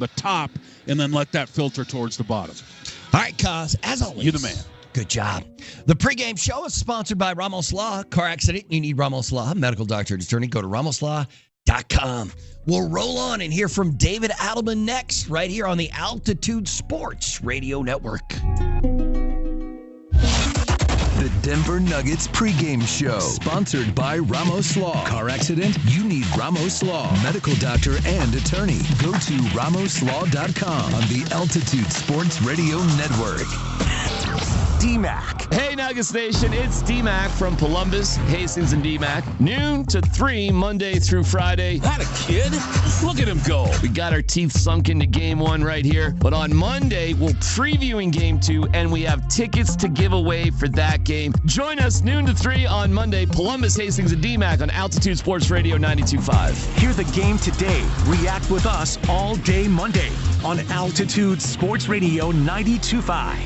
the top and then let that filter towards the bottom. All right, Cos, as always. You're the man. Good job. The pregame show is sponsored by Ramos Law. Car accident, you need Ramos Law. Medical doctor and attorney, go to ramoslaw.com. We'll roll on and hear from David Adelman next, right here on the Altitude Sports Radio Network. The Denver Nuggets pregame show, sponsored by Ramos Law. Car accident? You need Ramos Law. Medical doctor and attorney. Go to ramoslaw.com on the Altitude Sports Radio Network. D-Mac. Hey, Nuggets Nation, it's D-Mac from Columbus, Hastings, and D-Mac. Noon to 3, Monday through Friday. That a kid? Look at him go. We got our teeth sunk into Game 1 right here. But on Monday, we're previewing Game 2, and we have tickets to give away for that game. Join us noon to 3 on Monday, Columbus, Hastings, and D-Mac on Altitude Sports Radio 92.5. Hear the game today. React with us all day Monday on Altitude Sports Radio 92.5.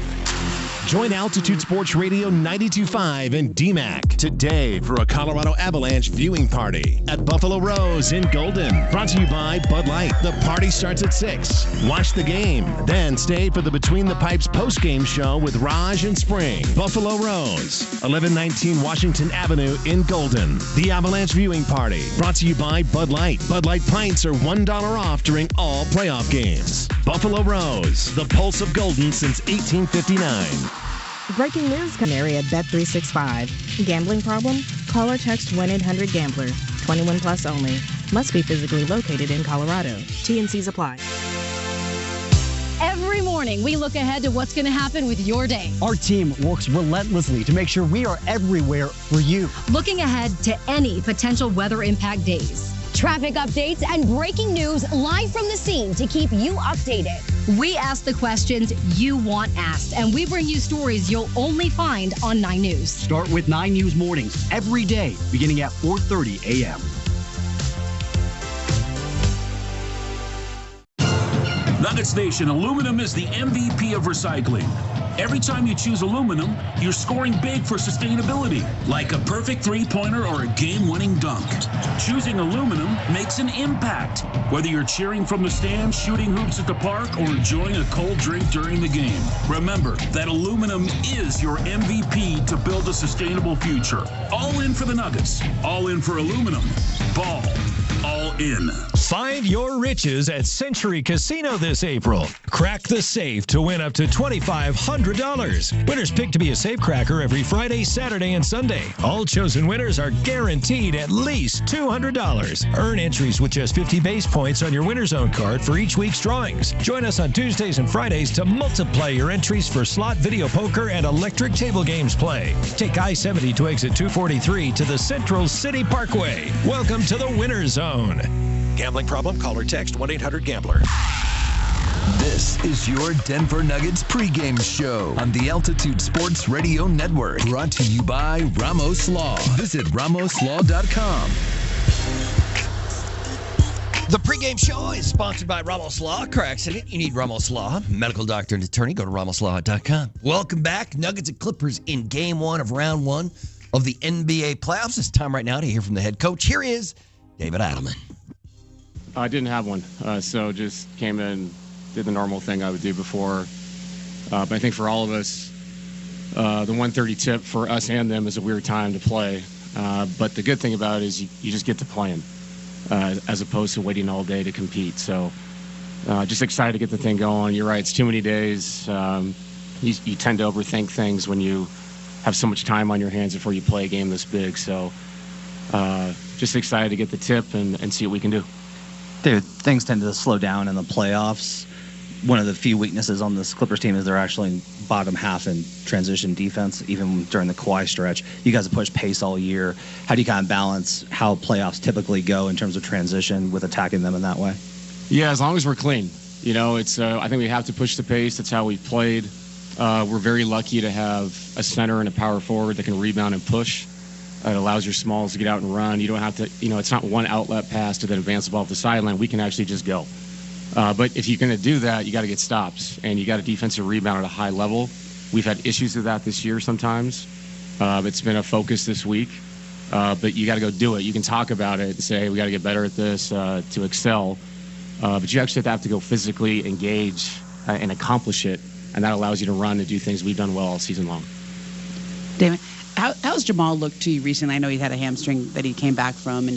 Join Altitude Sports Radio 92.5 and DMAC today for a Colorado Avalanche viewing party at Buffalo Rose in Golden. Brought to you by Bud Light. The party starts at 6. Watch the game, then stay for the Between the Pipes postgame show with Raj and Spring. Buffalo Rose, 1119 Washington Avenue in Golden. The Avalanche viewing party, brought to you by Bud Light. Bud Light pints are $1 off during all playoff games. Buffalo Rose, the pulse of Golden since 1859. Breaking news, area Bet365. Gambling problem? Call or text 1-800-GAMBLER. 21 plus only. Must be physically located in Colorado. T&Cs apply. Every morning, we look ahead to what's going to happen with your day. Our team works relentlessly to make sure we are everywhere for you. Looking ahead to any potential weather impact days. Traffic updates and breaking news live from the scene to keep you updated. We ask the questions you want asked, and we bring you stories you'll only find on 9 News. Start with 9 News mornings every day, beginning at 4:30 a.m. Nuggets Nation, aluminum is the MVP of recycling. Every time you choose aluminum, you're scoring big for sustainability, like a perfect three-pointer or a game-winning dunk. Choosing aluminum makes an impact, whether you're cheering from the stands, shooting hoops at the park, or enjoying a cold drink during the game. Remember that aluminum is your MVP to build a sustainable future. All in for the Nuggets. All in for aluminum. Ball. All in. Find your riches at Century Casino this April. Crack the safe to win up to $2,500. Winners picked to be a safe cracker every Friday, Saturday, and Sunday. All chosen winners are guaranteed at least $200. Earn entries with just 50 base points on your winner's own card for each week's drawings. Join us on Tuesdays and Fridays to multiply your entries for slot, video poker, and electric table games play. Take I-70 to exit 243 to the Central City Parkway. Welcome to the Winner's Zone. Gambling problem? Call or text 1-800-GAMBLER. This is your Denver Nuggets pregame show on the Altitude Sports Radio Network. Brought to you by Ramos Law. Visit ramoslaw.com. The pregame show is sponsored by Ramos Law. Car accident, you need Ramos Law. Medical doctor and attorney, go to ramoslaw.com. Welcome back. Nuggets and Clippers in Game 1 of Round 1 of the NBA playoffs. It's time right now to hear from the head coach. Here is David Adelman. I didn't have one, so just came in, did the normal thing I would do before. But I think for all of us, the 1:30 tip for us and them is a weird time to play. But the good thing about it is you just get to playing as opposed to waiting all day to compete. So just excited to get the thing going. You're right, it's too many days. You tend to overthink things when you have so much time on your hands before you play a game this big. So just excited to get the tip and see what we can do. Dude, things tend to slow down in the playoffs. One of the few weaknesses on this Clippers team is they're actually bottom half in transition defense, even during the Kawhi stretch. You guys have pushed pace all year. How do you kind of balance how playoffs typically go in terms of transition with attacking them in that way? Yeah, as long as we're clean. You know, it's I think we have to push the pace. That's how we've played. We're very lucky to have a center and a power forward that can rebound and push. It allows your smalls to get out and run. You don't have to, it's not one outlet pass to then advance the ball off the sideline. We can actually just go. But if you're going to do that, you got to get stops, and you got a defensive rebound at a high level. We've had issues with that this year sometimes. It's been a focus this week, but you got to go do it. You can talk about it and say we got to get better at this to excel, but you actually have to go physically engage and accomplish it, and that allows you to run and do things we've done well all season long. David, how's Jamal looked to you recently? I know he had a hamstring that he came back from, and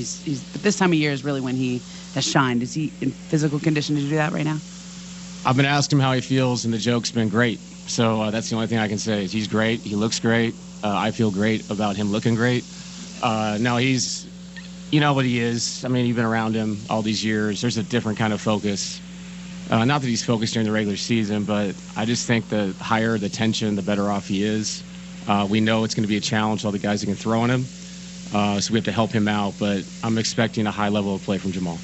but this time of year is really when he has shined. Is he in physical condition to do that right now? I've been asking him how he feels, and the joke's been great. So that's the only thing I can say. He's great. He looks great. I feel great about him looking great. No, he's, you know what he is. I mean, you've been around him all these years. There's a different kind of focus. Not that he's focused during the regular season, but I just think the higher the tension, the better off he is. We know it's going to be a challenge to all the guys that can throw on him. So we have to help him out. But I'm expecting a high level of play from Jamal.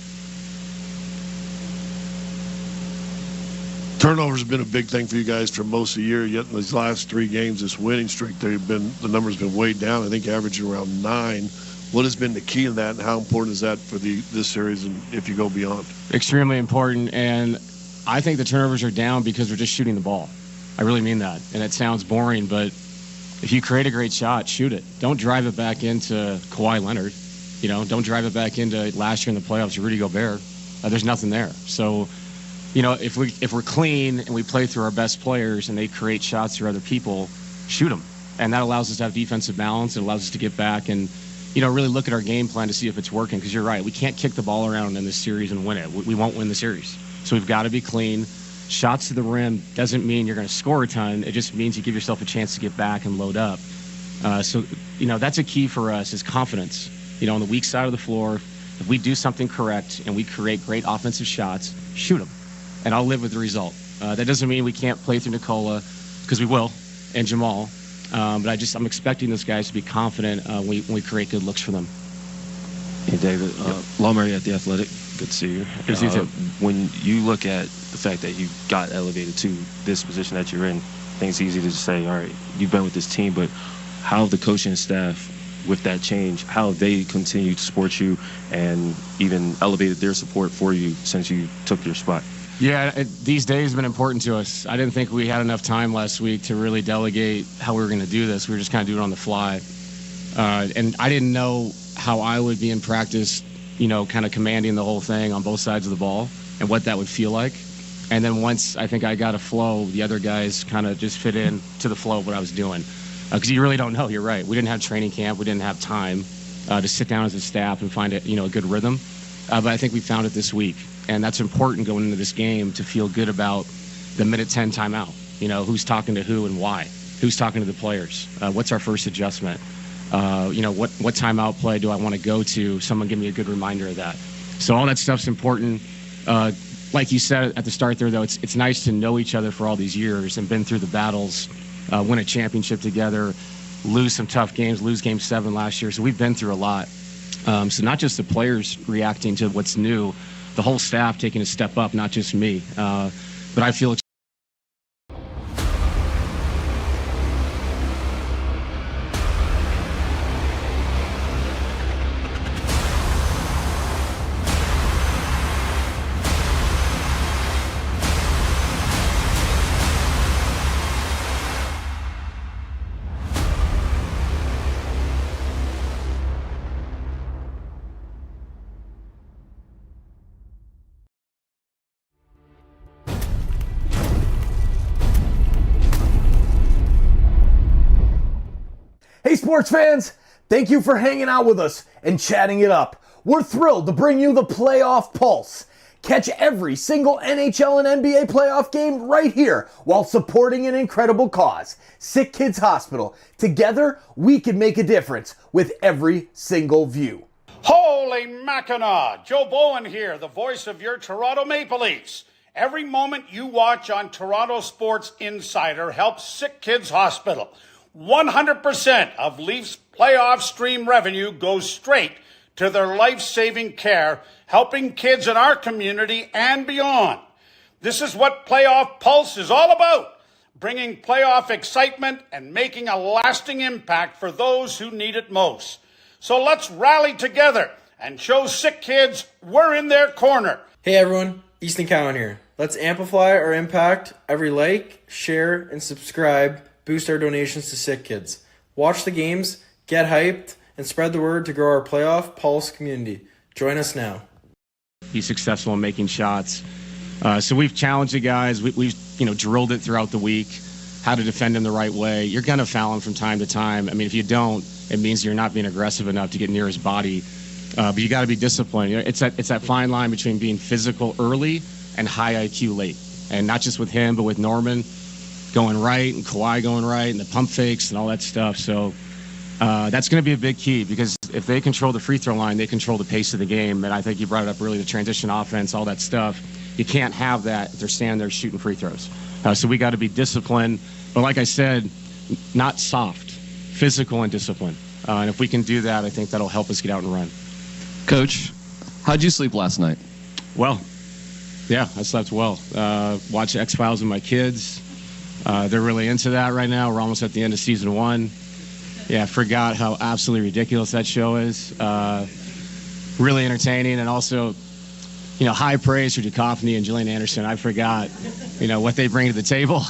Turnovers have been a big thing for you guys for most of the year, yet in these last 3 games, this winning streak, the number's been weighed down. I think averaging around 9. What has been the key in that, and how important is that for this series and if you go beyond? Extremely important, and I think the turnovers are down because we're just shooting the ball. I really mean that, and it sounds boring, but if you create a great shot, shoot it. Don't drive it back into Kawhi Leonard. You know, don't drive it back into last year in the playoffs, Rudy Gobert. There's nothing there. So, you know, if we're clean and we play through our best players and they create shots through other people, shoot them. And that allows us to have defensive balance. It allows us to get back and, you know, really look at our game plan to see if it's working. Because you're right, we can't kick the ball around in this series and win it. We won't win the series. So we've got to be clean. Shots to the rim doesn't mean you're going to score a ton. It just means you give yourself a chance to get back and load up. So, you know, that's a key for us is confidence. You know, on the weak side of the floor, if we do something correct and we create great offensive shots, shoot them. And I'll live with the result. That doesn't mean we can't play through Nikola, because we will, and Jamal. But I'm expecting those guys to be confident when we create good looks for them. Hey, David. Murray at The Athletic. Good to see you. Good to see you, too. When you look at the fact that you got elevated to this position that you're in, I think it's easy to just say, all right, you've been with this team, but how have the coaching staff, with that change, how have they continued to support you and even elevated their support for you since you took your spot? Yeah, these days have been important to us. I didn't think we had enough time last week to really delegate how we were going to do this. We were just kind of doing it on the fly. And I didn't know how I would be in practice, you know, kind of commanding the whole thing on both sides of the ball and what that would feel like. And then once I think I got a flow, the other guys kind of just fit in to the flow of what I was doing. Because you really don't know. You're right. We didn't have training camp. We didn't have time to sit down as a staff and find a good rhythm. But I think we found it this week. And that's important going into this game to feel good about the minute 10 timeout. You know, who's talking to who and why? Who's talking to the players? What's our first adjustment? You know, what timeout play do I want to go to? Someone give me a good reminder of that. So all that stuff's important. Like you said at the start there, though, it's nice to know each other for all these years and been through the battles, win a championship together, lose some tough games, lose Game 7 last year. So we've been through a lot. So not just the players reacting to what's new, the whole staff taking a step up, not just me. But I feel Hey sports fans, thank you for hanging out with us and chatting it up. We're thrilled to bring you the Playoff Pulse. Catch every single NHL and NBA playoff game right here while supporting an incredible cause, SickKids Hospital. Together, we can make a difference with every single view. Holy Mackinac! Joe Bowen here, the voice of your Toronto Maple Leafs. Every moment you watch on Toronto Sports Insider helps SickKids Hospital. 100% of Leafs playoff stream revenue goes straight to their life-saving care, helping kids in our community and beyond. This is what Playoff Pulse is all about, bringing playoff excitement and making a lasting impact for those who need it most. So let's rally together and show sick kids we're in their corner. Hey everyone, Easton Cowan here. Let's amplify our impact. Every like, share, and subscribe boost our donations to Sick Kids. Watch the games, get hyped, and spread the word to grow our Playoff Pulse community. Join us now. be successful in making shots. So we've challenged the guys. We've drilled it throughout the week, how to defend him the right way. You're going to foul him from time to time. I mean, if you don't, it means you're not being aggressive enough to get near his body. But you got to be disciplined. It's that fine line between being physical early and high IQ late. And not just with him, but with Norman going right and Kawhi going right and the pump fakes and all that stuff. So that's going to be a big key, because if they control the free throw line, they control the pace of the game. And I think you brought it up earlier, the transition offense, all that stuff. You can't have that if they're standing there shooting free throws. So we got to be disciplined. But like I said, not soft, physical and disciplined. And if we can do that, I think that'll help us get out and run. Coach, how'd you sleep last night? Well, yeah, I slept well. Watched X-Files with my kids. They're really into that right now. We're almost at the end of season 1. Yeah, I forgot how absolutely ridiculous that show is. Really entertaining, and also, high praise for Duchovny and Gillian Anderson. I forgot, what they bring to the table.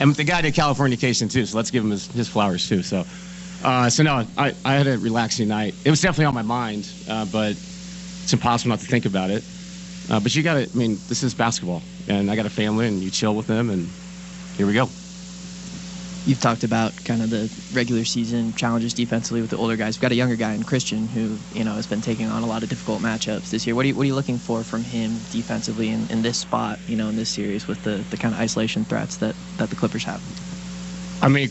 And the guy did Californication too, so let's give him his flowers too. So no, I had a relaxing night. It was definitely on my mind, but it's impossible not to think about it. But you got to, this is basketball, and I got a family, and you chill with them, and here we go. You've talked about kind of the regular season challenges defensively with the older guys. We've got a younger guy in Christian who, has been taking on a lot of difficult matchups this year. What are you looking for from him defensively in this spot, in this series with the kind of isolation threats that the Clippers have?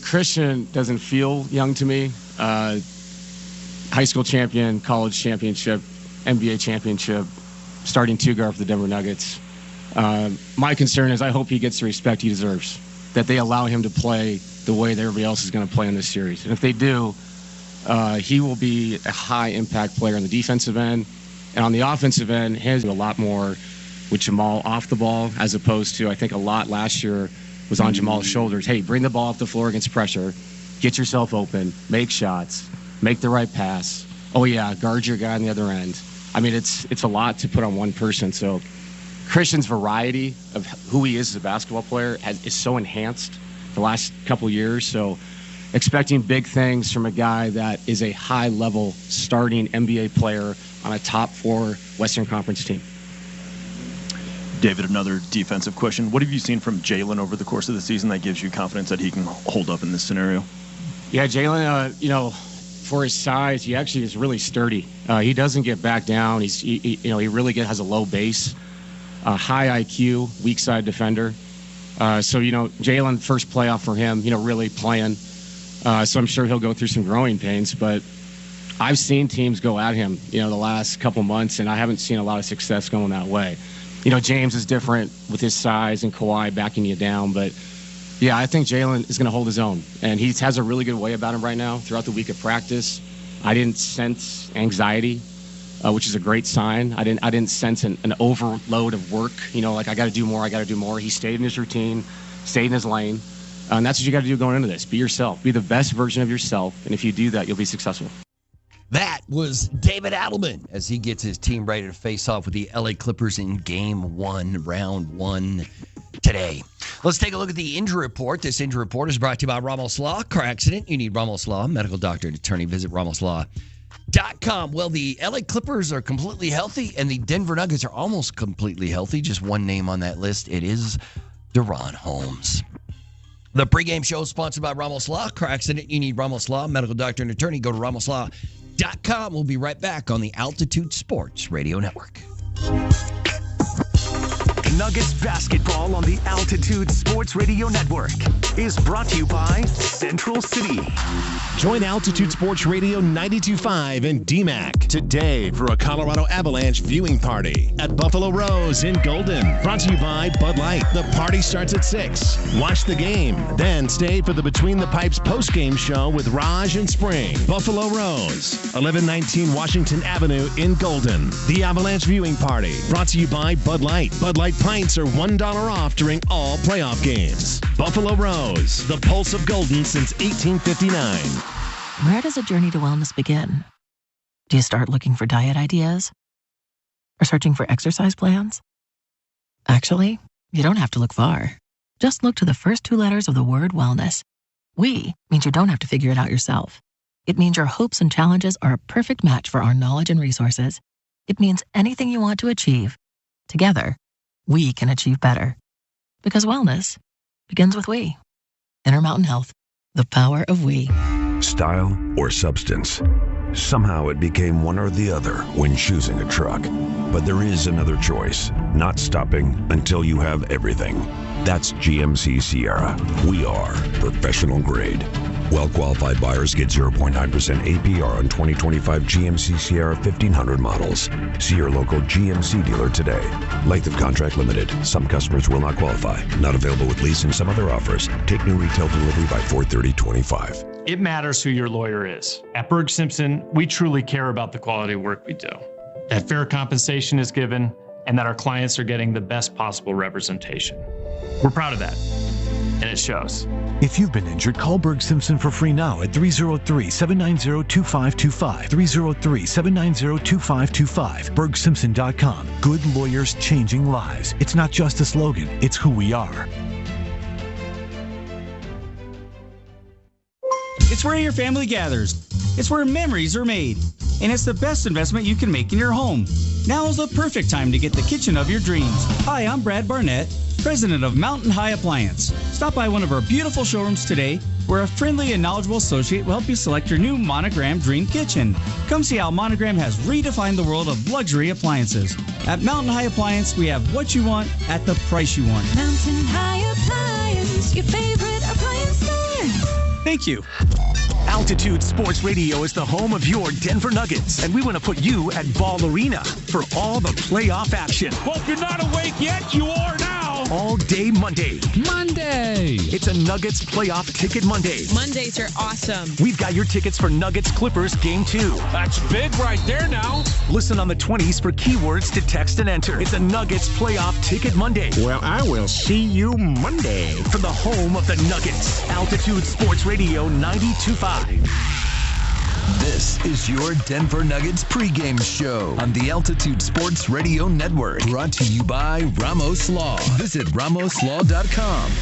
Christian doesn't feel young to me. High school champion, college championship, NBA championship, starting 2-guard for the Denver Nuggets. My concern is I hope he gets the respect he deserves, that they allow him to play the way that everybody else is going to play in this series. And if they do, he will be a high-impact player on the defensive end. And on the offensive end, he has a lot more with Jamal off the ball, as opposed to, I think, a lot last year was on Jamal's shoulders. Hey, bring the ball off the floor against pressure, get yourself open, make shots, make the right pass. Oh, yeah, guard your guy on the other end. It's a lot to put on one person. So Christian's variety of who he is as a basketball player is so enhanced the last couple years. So expecting big things from a guy that is a high-level starting NBA player on a top 4 Western Conference team. David, another defensive question. What have you seen from Jalen over the course of the season that gives you confidence that he can hold up in this scenario? Yeah, Jalen, for his size, he actually is really sturdy. He doesn't get back down. He really has a low base, high IQ, weak side defender. So Jalen, first playoff for him, really playing. So I'm sure he'll go through some growing pains, but I've seen teams go at him, the last couple months, and I haven't seen a lot of success going that way. James is different with his size and Kawhi backing you down, but yeah, I think Jalen is going to hold his own, and he has a really good way about him right now. Throughout the week of practice, I didn't sense anxiety, which is a great sign. I didn't sense an overload of work. Like I got to do more. He stayed in his routine, stayed in his lane, and that's what you got to do going into this. Be yourself. Be the best version of yourself, and if you do that, you'll be successful. That was David Adelman as he gets his team ready to face off with the LA Clippers in Game 1, Round 1 today. Let's take a look at the injury report. This injury report is brought to you by Ramos Law. Car accident, you need Ramos Law. Medical doctor and attorney, visit ramoslaw.com. Well, the LA Clippers are completely healthy, and the Denver Nuggets are almost completely healthy. Just one name on that list. It is Deron Holmes. The pregame show is sponsored by Ramos Law. Car accident, you need Ramos Law. Medical doctor and attorney, go to ramoslaw.com. We'll be right back on the Altitude Sports Radio Network. Nuggets basketball on the Altitude Sports Radio Network is brought to you by Central City. Join Altitude Sports Radio 92.5 and DMAC today for a Colorado Avalanche viewing party at Buffalo Rose in Golden. Brought to you by Bud Light. The party starts at 6. Watch the game, then stay for the Between the Pipes postgame show with Raj and Spring. Buffalo Rose, 1119 Washington Avenue in Golden. The Avalanche viewing party brought to you by Bud Light. Bud Light pints are $1 off during all playoff games. Buffalo Rose, the pulse of Golden since 1859. Where does a journey to wellness begin? Do you start looking for diet ideas? Or searching for exercise plans? Actually, you don't have to look far. Just look to the first 2 letters of the word wellness. We means you don't have to figure it out yourself. It means your hopes and challenges are a perfect match for our knowledge and resources. It means anything you want to achieve, together, we can achieve better. Because wellness begins with we. Intermountain Health, the power of we. Style or substance? Somehow it became one or the other when choosing a truck. But there is another choice, not stopping until you have everything. That's GMC Sierra. We are professional grade. Well-qualified buyers get 0.9% APR on 2025 GMC Sierra 1500 models. See your local GMC dealer today. Length of contract limited. Some customers will not qualify. Not available with lease and some other offers. Take new retail delivery by 4/30/25. It matters who your lawyer is. At Berg Simpson, we truly care about the quality of work we do, that fair compensation is given, and that our clients are getting the best possible representation. We're proud of that, and it shows. If you've been injured, call Berg Simpson for free now at 303-790-2525. 303-790-2525. BergSimpson.com. Good lawyers changing lives. It's not just a slogan, it's who we are. It's where your family gathers. It's where memories are made. And it's the best investment you can make in your home. Now is the perfect time to get the kitchen of your dreams. Hi, I'm Brad Barnett, president of Mountain High Appliance. Stop by one of our beautiful showrooms today where a friendly and knowledgeable associate will help you select your new Monogram Dream Kitchen. Come see how Monogram has redefined the world of luxury appliances. At Mountain High Appliance, we have what you want at the price you want. Mountain High Appliance, your favorite appliance store. Thank you. Altitude Sports Radio is the home of your Denver Nuggets, and we want to put you at Ball Arena for all the playoff action. Well, if you're not awake yet, you are now. All day Monday. Monday. It's a Nuggets Playoff Ticket Monday. Mondays are awesome. We've got your tickets for Nuggets Clippers Game 2. That's big right there now. Listen on the 20s for keywords to text and enter. It's a Nuggets Playoff Ticket Monday. Well, I will see you Monday. From the home of the Nuggets, Altitude Sports Radio 92.5. This is your Denver Nuggets pregame show on the Altitude Sports Radio Network. Brought to you by Ramos Law. Visit ramoslaw.com.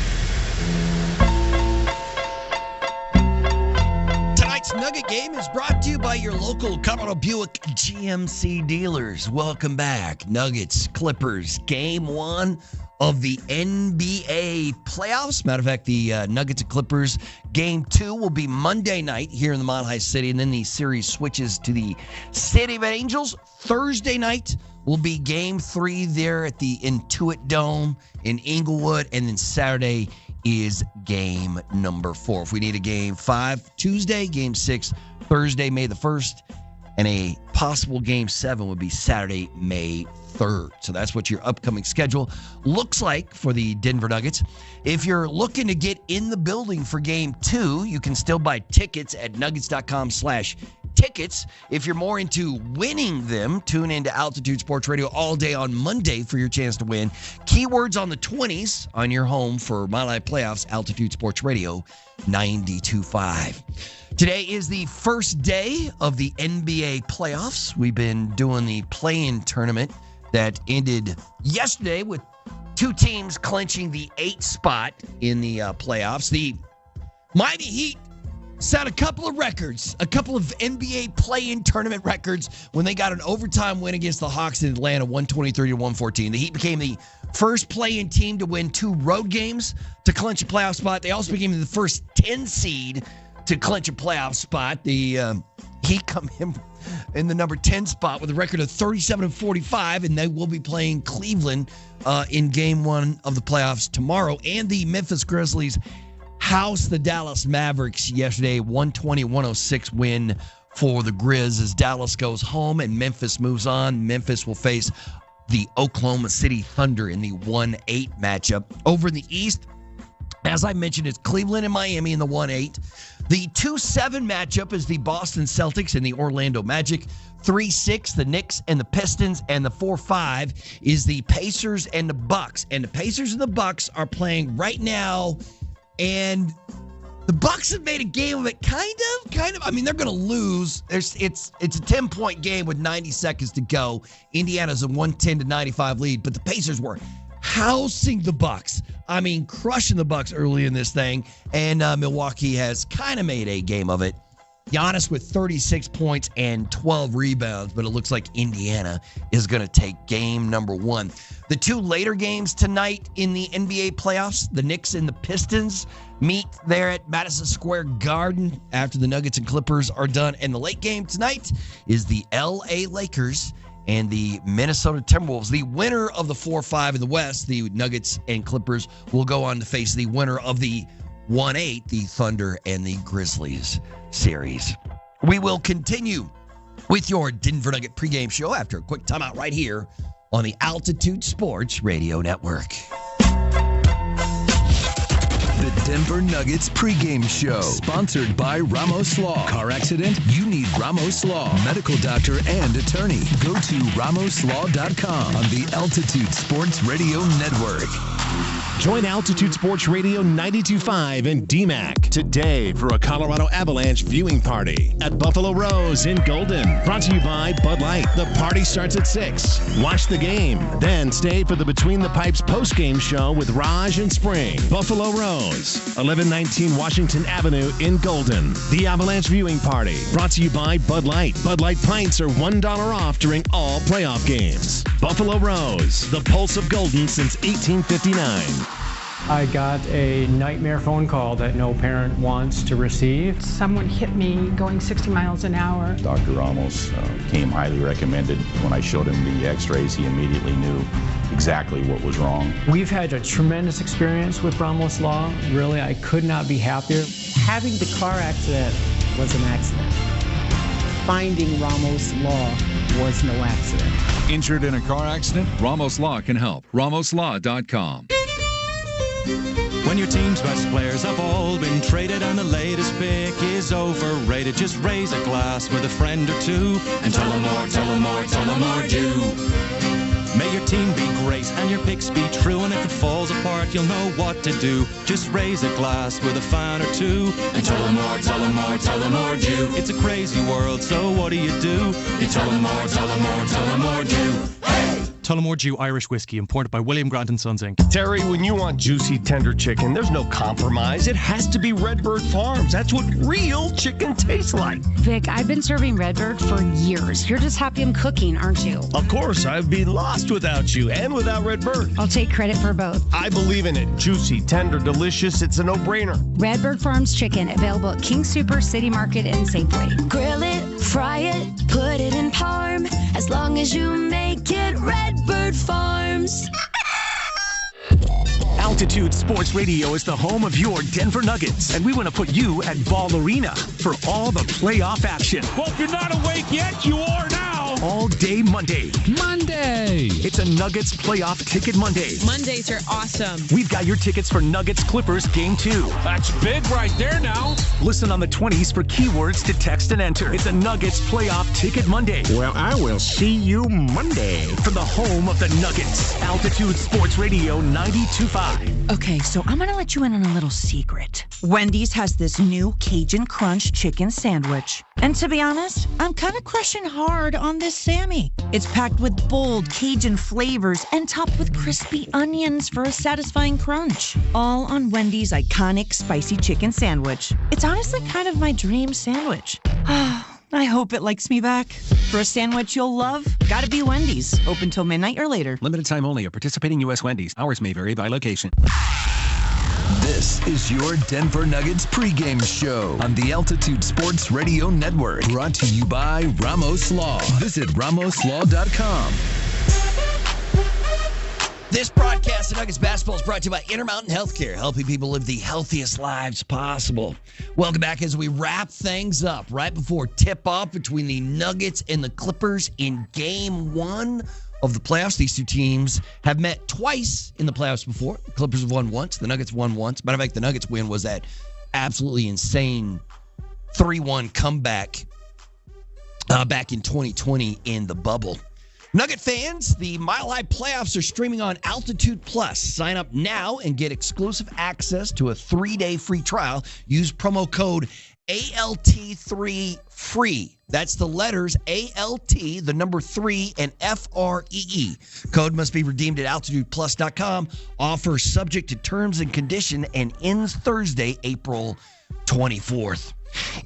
Tonight's Nugget game is brought to you by your local Colorado Buick GMC dealers. Welcome back. Nuggets, Clippers, game 1 of the NBA playoffs. Matter of fact, the Nuggets and Clippers game 2 will be Monday night here in the Mile High City, and then the series switches to the City of Angels. Thursday night will be game 3 there at the Intuit Dome in Inglewood, and then Saturday is game number 4. If we need a game 5, Tuesday, game 6, Thursday, May the 1st, and a possible game 7 would be Saturday, May 3rd. So that's what your upcoming schedule looks like for the Denver Nuggets. If you're looking to get in the building for game 2, you can still buy tickets at nuggets.com/tickets. If you're more into winning them, tune into Altitude Sports Radio all day on Monday for your chance to win. Keywords on the 20s on your home for Mile High Playoffs, Altitude Sports Radio 92.5. Today is the first day of the NBA playoffs. We've been doing the play-in tournament that ended yesterday with 2 teams clinching the 8th spot in the playoffs. The Miami Heat set a couple of records, a couple of NBA play-in tournament records when they got an overtime win against the Hawks in Atlanta, 123-114. The Heat became the first play-in team to win 2 road games to clinch a playoff spot. They also became the first 10 seed to clinch a playoff spot. The Heat come in the number 10 spot with a record of 37-45, and they will be playing Cleveland in game 1 of the playoffs tomorrow. And the Memphis Grizzlies housed the Dallas Mavericks yesterday, 120-106 win for the Grizz as Dallas goes home and Memphis moves on. Memphis will face the Oklahoma City Thunder in the 1-8 matchup. Over in the East, as I mentioned, it's Cleveland and Miami in the 1-8. The 2-7 matchup is the Boston Celtics and the Orlando Magic. 3-6, the Knicks and the Pistons. And the 4-5 is the Pacers and the Bucks. And the Pacers and the Bucks are playing right now. And the Bucks have made a game of it, kind of. I mean, they're going to lose. It's a 10-point game with 90 seconds to go. Indiana's a 110-95 lead, but the Pacers were housing the Bucks. I mean, crushing the Bucks early in this thing. And Milwaukee has kind of made a game of it. Giannis with 36 points and 12 rebounds, but it looks like Indiana is going to take game number 1. The 2 later games tonight in the NBA playoffs, the Knicks and the Pistons meet there at Madison Square Garden after the Nuggets and Clippers are done. And the late game tonight is the LA Lakers and the Minnesota Timberwolves. The winner of the 4-5 in the West, the Nuggets and Clippers, will go on to face the winner of the 1-8, the Thunder and the Grizzlies series. We will continue with your Denver Nugget pregame show after a quick timeout right here on the Altitude Sports Radio Network. The Denver Nuggets pregame show, sponsored by Ramos Law. Car accident? You need Ramos Law. Medical doctor and attorney. Go to ramoslaw.com on the Altitude Sports Radio Network. Join Altitude Sports Radio 92.5 and DMAC today for a Colorado Avalanche viewing party at Buffalo Rose in Golden. Brought to you by Bud Light. The party starts at 6. Watch the game, then stay for the Between the Pipes postgame show with Raj and Spring. Buffalo Rose, 1119 Washington Avenue in Golden. The Avalanche viewing party, brought to you by Bud Light. Bud Light pints are $1 off during all playoff games. Buffalo Rose, the pulse of Golden since 1859. I got a nightmare phone call that no parent wants to receive. Someone hit me going 60 miles an hour. Dr. Ramos came highly recommended. When I showed him the x-rays, he immediately knew exactly what was wrong. We've had a tremendous experience with Ramos Law. Really, I could not be happier. Having the car accident was an accident. Finding Ramos Law was no accident. Injured in a car accident? Ramos Law can help. ramoslaw.com. When your team's best players have all been traded and the latest pick is overrated, just raise a glass with a friend or two and tell them more, tell them more, tell them more do. May your team be great and your picks be true, and if it falls apart, you'll know what to do. Just raise a glass with a fan or two and tell them more, tell them more, tell them more do. It's a crazy world, so what do? You tell them more, tell them more, tell them more do. Hey! Tullamore Dew Irish Whiskey, imported by William Grant & Sons, Inc. Terry, when you want juicy, tender chicken, there's no compromise. It has to be Redbird Farms. That's what real chicken tastes like. Vic, I've been serving Redbird for years. You're just happy I'm cooking, aren't you? Of course, I'd be lost without you and without Redbird. I'll take credit for both. I believe in it. Juicy, tender, delicious. It's a no-brainer. Redbird Farms chicken, available at King Super, City Market, and Safeway. Grill it, fry it, put it in parm. As long as you make it Redbird Farms. Altitude Sports Radio is the home of your Denver Nuggets, and we want to put you at Ball Arena for all the playoff action. Well, if you're not awake yet, you are now. All day Monday. Monday. It's a Nuggets Playoff Ticket Monday. Mondays are awesome. We've got your tickets for Nuggets Clippers Game 2. That's big right there now. Listen on the 20s for keywords to text and enter. It's a Nuggets Playoff Ticket Monday. Well, I will see you Monday. From the home of the Nuggets, Altitude Sports Radio 92.5. Okay, so I'm gonna let you in on a little secret. Wendy's has this new Cajun Crunch chicken sandwich. And to be honest, I'm kind of crushing hard on this Sammy. It's packed with bold Cajun flavors and topped with crispy onions for a satisfying crunch. All on Wendy's iconic spicy chicken sandwich. It's honestly kind of my dream sandwich. I hope it likes me back. For a sandwich you'll love, gotta be Wendy's. Open till midnight or later. Limited time only at participating U.S. Wendy's. Hours may vary by location. This is your Denver Nuggets pregame show on the Altitude Sports Radio Network. Brought to you by Ramos Law. Visit ramoslaw.com. This broadcast of Nuggets basketball is brought to you by Intermountain Healthcare, helping people live the healthiest lives possible. Welcome back as we wrap things up right before tip-off between the Nuggets and the Clippers in Game 1 of the playoffs. These two teams have met twice in the playoffs before. The Clippers have won once. The Nuggets won once. Matter of fact, the Nuggets win was that absolutely insane 3-1 comeback back in 2020 in the bubble. Nugget fans, the Mile High playoffs are streaming on Altitude Plus. Sign up now and get exclusive access to a 3-day free trial. Use promo code ALT3FREE. That's the letters ALT, the number 3, and FREE. Code must be redeemed at altitudeplus.com. Offer subject to terms and condition and ends Thursday, April 24th.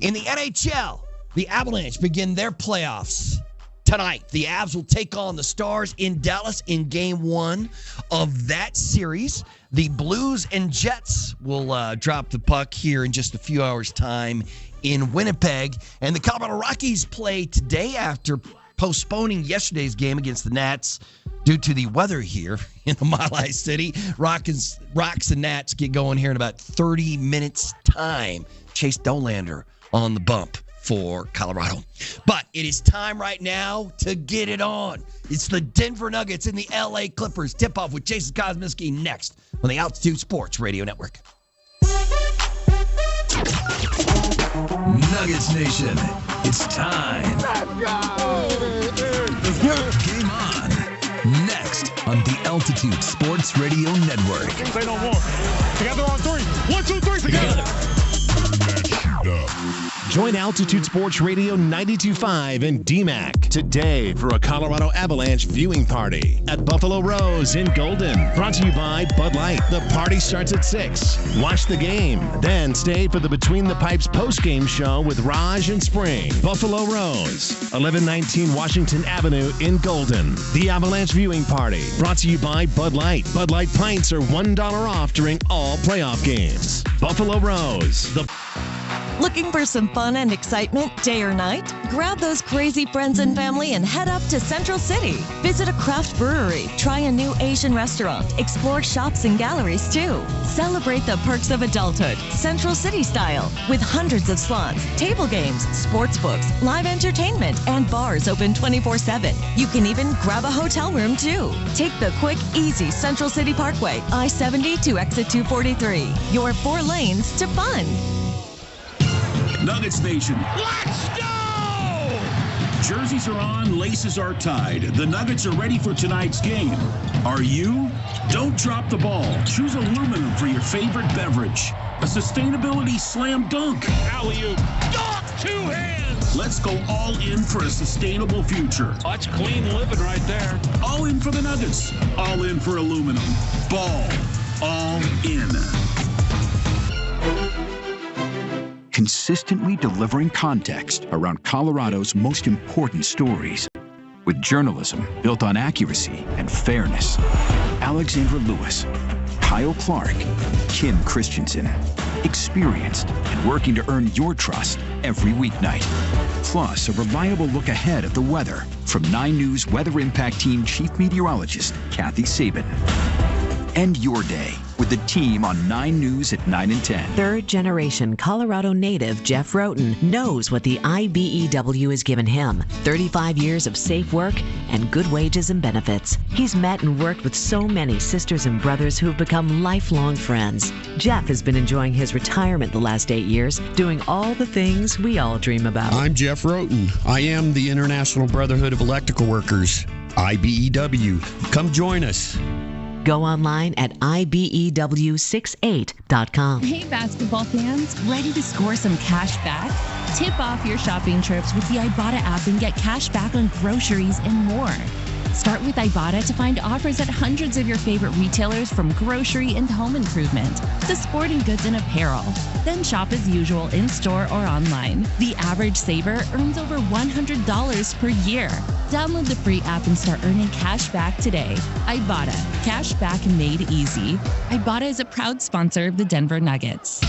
In the NHL, the Avalanche begin their playoffs tonight. The Avs will take on the Stars in Dallas in Game 1 of that series. The Blues and Jets will drop the puck here in just a few hours' time in Winnipeg. And the Colorado Rockies play today after postponing yesterday's game against the Nats due to the weather here in the Mile High City. Rocks and Nats get going here in about 30 minutes' time. Chase Dolander on the bump for Colorado. But it is time right now to get it on. It's the Denver Nuggets and the LA Clippers. Tip-off with Jason Kosminski next on the Altitude Sports Radio Network. Nuggets Nation, it's time. Game on. Next on the Altitude Sports Radio Network. Say no more. Together on three. 1, 2, 3, together. Join Altitude Sports Radio 92.5 and DMAC today for a Colorado Avalanche viewing party at Buffalo Rose in Golden. Brought to you by Bud Light. The party starts at 6. Watch the game, then stay for the Between the Pipes post-game show with Raj and Spring. Buffalo Rose, 1119 Washington Avenue in Golden. The Avalanche viewing party, brought to you by Bud Light. Bud Light pints are $1 off during all playoff games. Buffalo Rose, Looking for some fun and excitement day or night? Grab those crazy friends and family and head up to Central City. Visit a craft brewery, try a new Asian restaurant, explore shops and galleries too. Celebrate the perks of adulthood, Central City style, with hundreds of slots, table games, sports books, live entertainment, and bars open 24/7. You can even grab a hotel room too. Take the quick, easy Central City Parkway, I-70 to exit 243. Your 4 lanes to fun. Nuggets Nation. Let's go! Jerseys are on, laces are tied. The Nuggets are ready for tonight's game. Are you? Don't drop the ball. Choose aluminum for your favorite beverage. A sustainability slam dunk. Alley-oop. Dunk! 2 hands! Let's go all in for a sustainable future. That's clean living right there. All in for the Nuggets. All in for aluminum. Ball. All in. Consistently delivering context around Colorado's most important stories. With journalism built on accuracy and fairness. Alexandra Lewis, Kyle Clark, Kim Christensen. Experienced and working to earn your trust every weeknight. Plus, a reliable look ahead of the weather from 9 News Weather Impact Team Chief Meteorologist Kathy Sabin. End your day with the team on 9 News at 9 and 10. Third-generation Colorado native Jeff Roten knows what the IBEW has given him. 35 years of safe work and good wages and benefits. He's met and worked with so many sisters and brothers who have become lifelong friends. Jeff has been enjoying his retirement the last 8 years, doing all the things we all dream about. I'm Jeff Roten. I am the International Brotherhood of Electrical Workers, IBEW. Come join us. Go online at IBEW68.com. Hey, basketball fans, ready to score some cash back? Tip off your shopping trips with the Ibotta app and get cash back on groceries and more. Start with Ibotta to find offers at hundreds of your favorite retailers, from grocery and home improvement to sporting goods and apparel. Then shop as usual in-store or online. The average saver earns over $100 per year. Download the free app and start earning cash back today. Ibotta, cash back made easy. Ibotta is a proud sponsor of the Denver Nuggets.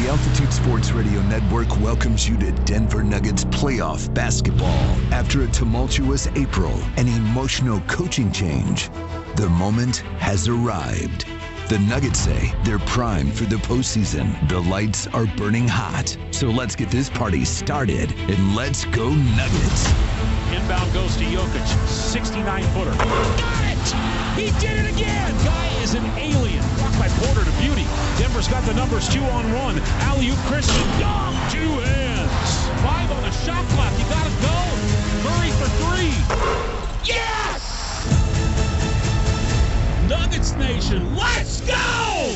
The Altitude Sports Radio Network welcomes you to Denver Nuggets playoff basketball. After a tumultuous April and emotional coaching change, the moment has arrived. The Nuggets say they're primed for the postseason. The lights are burning hot. So let's get this party started and let's go Nuggets. Inbound goes to Jokic. 69-footer. Got it! He did it again! Guy is an alien. Blocked by Porter to beauty. Denver's got the numbers 2-on-1. Alley-oop Christian. Dunk! 2 hands. 5 on the shot clock. You gotta go. Murray for 3. Yes! Nuggets Nation, let's go!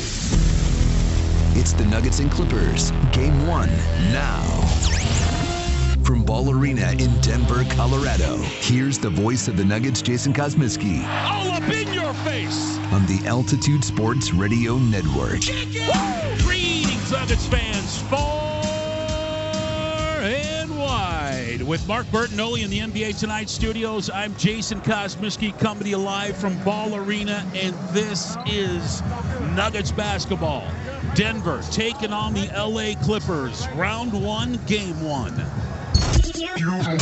It's the Nuggets and Clippers. Game 1 now. From Ball Arena in Denver, Colorado, here's the voice of the Nuggets, Jason Kosminski. All up in your face! On the Altitude Sports Radio Network. Greetings, Nuggets fans. 4 and wide. With Mark Bertinoli in the NBA Tonight studios, I'm Jason Kosmiski coming to you live from Ball Arena, and this is Nuggets basketball. Denver taking on the LA Clippers. Round 1, game 1.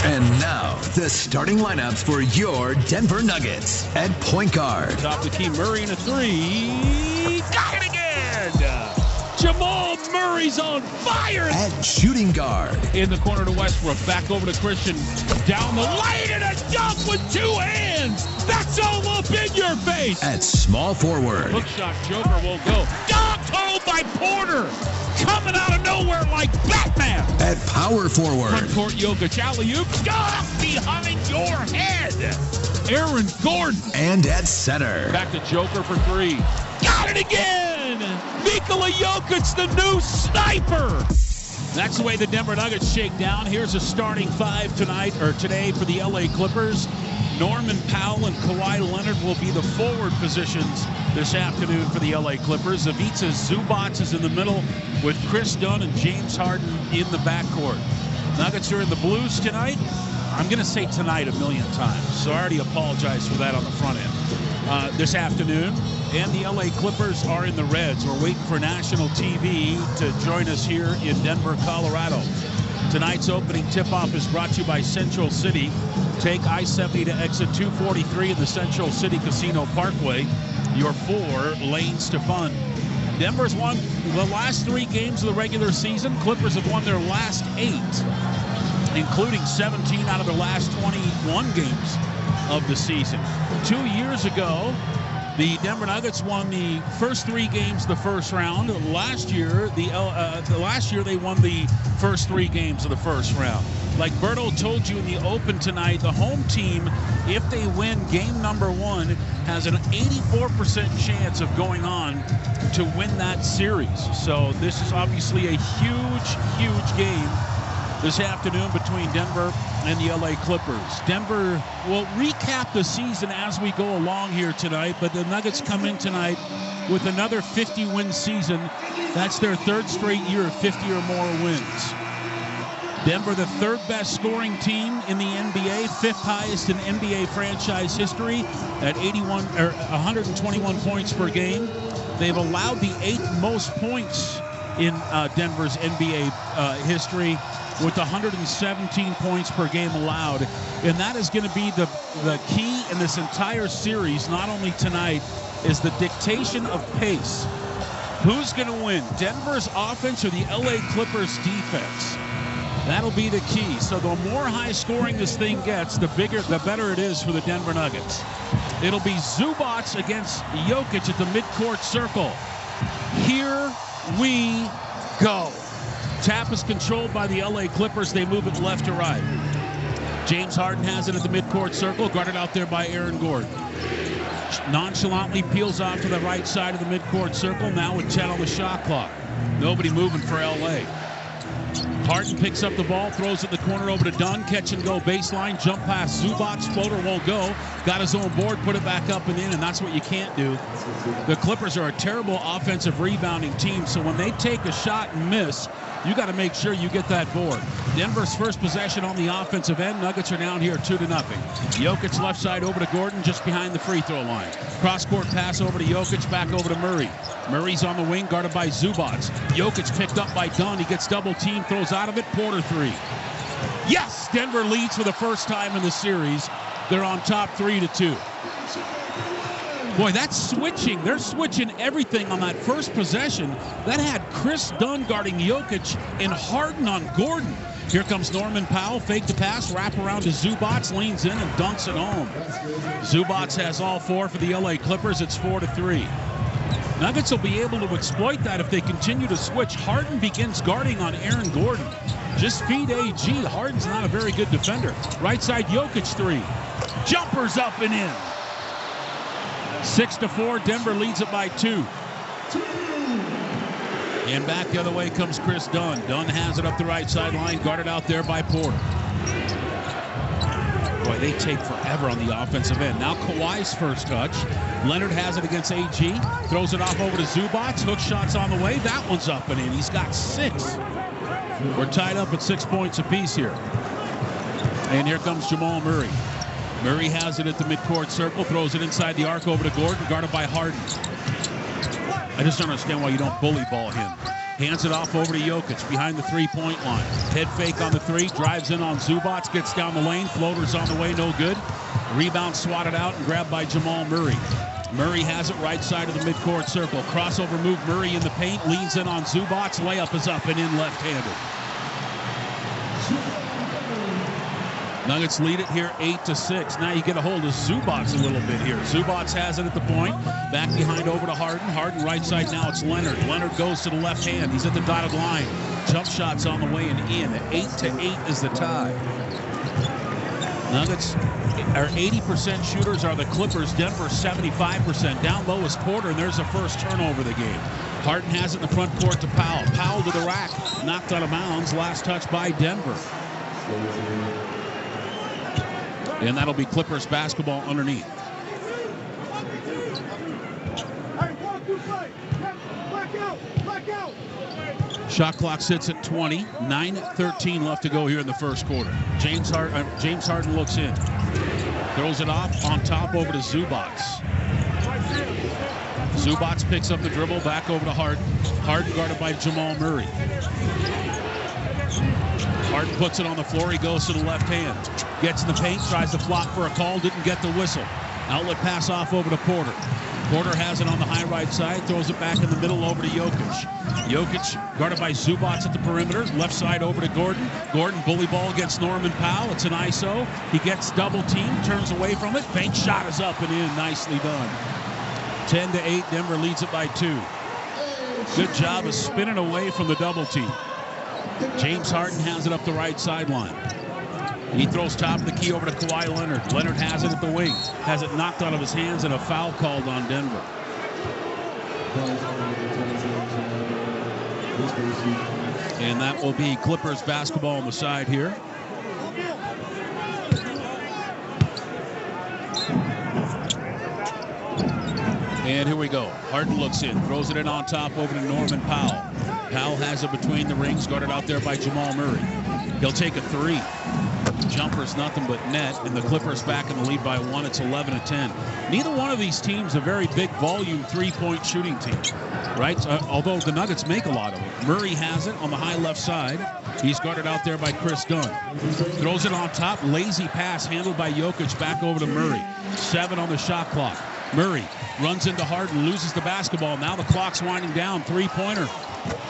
And now, the starting lineups for your Denver Nuggets. At point guard. Top of the key, Murray in a 3. Got it again! Jamal Murray's on fire! At shooting guard. In the corner to Westbrook. Back over to Christian. Down the lane and a dunk with 2 hands! That's all up in your face! At small forward. Hook shot, Joker will go. Dunked home by Porter! Coming out of nowhere like Batman! At power forward. Front court, Jokic, alley-oop, dunk behind your head! Aaron Gordon. And at center. Back to Joker for 3. Got it again! Nikola Jokic, the new sniper! That's the way the Denver Nuggets shake down. Here's a starting 5 today for the LA Clippers. Norman Powell and Kawhi Leonard will be the forward positions this afternoon for the LA Clippers. Ivica Zubac is in the middle with Chris Dunn and James Harden in the backcourt. Nuggets are in the blues tonight. I'm going to say tonight a million times, so I already apologize for that on the front end. This afternoon, and the LA Clippers are in the reds. We're waiting for national TV to join us here in Denver, Colorado. Tonight's opening tip-off is brought to you by Central City. Take I-70 to exit 243 in the Central City Casino Parkway. Your 4 lanes to fun. Denver's won the last 3 games of the regular season. Clippers have won their last 8, including 17 out of their last 21 games of the season. 2 years ago, the Denver Nuggets won the first 3 games of the first round. Last year, they won the first 3 games of the first round. Like Berto told you in the open tonight, the home team, if they win game number 1, has an 84% chance of going on to win that series. So this is obviously a huge, huge game this afternoon between Denver and the LA Clippers. Denver will recap the season as we go along here tonight, but the Nuggets come in tonight with another 50-win season. That's their 3rd straight year of 50 or more wins. Denver, the 3rd best scoring team in the NBA, 5th highest in NBA franchise history at 121 points per game. They've allowed the 8th most points in Denver's NBA history, with 117 points per game allowed. And that is going to be the key in this entire series, not only tonight, is the dictation of pace. Who's going to win, Denver's offense or the LA Clippers defense? That'll be the key. So the more high scoring this thing gets, the better it is for the Denver Nuggets. It'll be Zubac against Jokic at the midcourt circle. Here we go. Tap is controlled by the LA Clippers. They move it left to right. James Harden has it at the midcourt circle, guarded out there by Aaron Gordon. Nonchalantly peels off to the right side of the midcourt circle, now with 10 on the shot clock. Nobody moving for LA. Harden picks up the ball, throws it in the corner over to Dunn. Catch and go baseline, jump pass Zubac, floater won't go. Got his own board, put it back up and in, and that's what you can't do. The Clippers are a terrible offensive rebounding team, so when they take a shot and miss, you got to make sure you get that board. Denver's first possession on the offensive end. Nuggets are down here 2-0. Jokic left side over to Gordon, just behind the free throw line. Cross-court pass over to Jokic, back over to Murray. Murray's on the wing, guarded by Zubac. Jokic picked up by Dunn. He gets double teamed, throws out of it. Porter 3. Yes, Denver leads for the first time in the series. They're on top 3-2. Boy, that's switching. They're switching everything on that first possession. That had Chris Dunn guarding Jokic and Harden on Gordon. Here comes Norman Powell, fake the pass, wrap around to Zubac, leans in and dunks it home. Zubac has all 4 for the LA Clippers. It's 4-3. Nuggets will be able to exploit that if they continue to switch. Harden begins guarding on Aaron Gordon. Just feed AG. Harden's not a very good defender. Right side, Jokic 3. Jumpers up and in. 6-4, Denver leads it by 2. And back the other way comes Chris Dunn. Dunn has it up the right sideline, guarded out there by Porter. Boy, they take forever on the offensive end. Now Kawhi's first touch. Leonard has it against AG. Throws it off over to Zubac. Hook shot's on the way. That one's up and in. He's got 6. We're tied up at 6 points apiece here. And here comes Jamal Murray. Murray has it at the midcourt circle. Throws it inside the arc over to Gordon, guarded by Harden. I just don't understand why you don't bully ball him. Hands it off over to Jokic behind the three-point line. Head fake on the 3, drives in on Zubac, gets down the lane, floater's on the way, no good. Rebound swatted out and grabbed by Jamal Murray. Murray has it right side of the midcourt circle. Crossover move, Murray in the paint, leans in on Zubac, layup is up and in left-handed. Nuggets lead it here 8-6. Now you get a hold of Zubac a little bit here. Zubac has it at the point. Back behind over to Harden. Harden right side now. It's Leonard. Leonard goes to the left hand. He's at the dotted line. Jump shots on the way and in. 8-8 is the tie. Nuggets are 80% shooters are the Clippers. Denver 75%. Down low is Porter, and there's the first turnover of the game. Harden has it in the front court to Powell. Powell to the rack. Knocked out of bounds. Last touch by Denver. And that'll be Clippers basketball underneath. Shot clock sits at 20. 9:13 left to go here in the first quarter. James Harden looks in. Throws it off on top over to Zubac. Zubac picks up the dribble back over to Harden. Harden guarded by Jamal Murray. Harden puts it on the floor. He goes to the left hand. Gets in the paint, tries to flop for a call, didn't get the whistle. Outlet pass off over to Porter. Porter has it on the high right side, throws it back in the middle over to Jokic. Jokic guarded by Zubac at the perimeter. Left side over to Gordon. Gordon bully ball against Norman Powell. It's an ISO. He gets double teamed, turns away from it. Bank shot is up and in. Nicely done. 10-8. Denver leads it by 2. Good job of spinning away from the double team. James Harden has it up the right sideline. He throws top of the key over to Kawhi Leonard. Leonard has it at the wing. Has it knocked out of his hands and a foul called on Denver. And that will be Clippers basketball on the side here. And here we go. Harden looks in, throws it in on top over to Norman Powell. Powell has it between the rings, guarded out there by Jamal Murray. He'll take a 3. Jumper's nothing but net, and the Clippers back in the lead by 1. It's 11-10. Neither one of these teams a very big volume three-point shooting team, right? Although the Nuggets make a lot of it. Murray has it on the high left side. He's guarded out there by Chris Dunn. Throws it on top. Lazy pass handled by Jokic back over to Murray. 7 on the shot clock. Murray runs into Harden, loses the basketball. Now the clock's winding down. Three-pointer.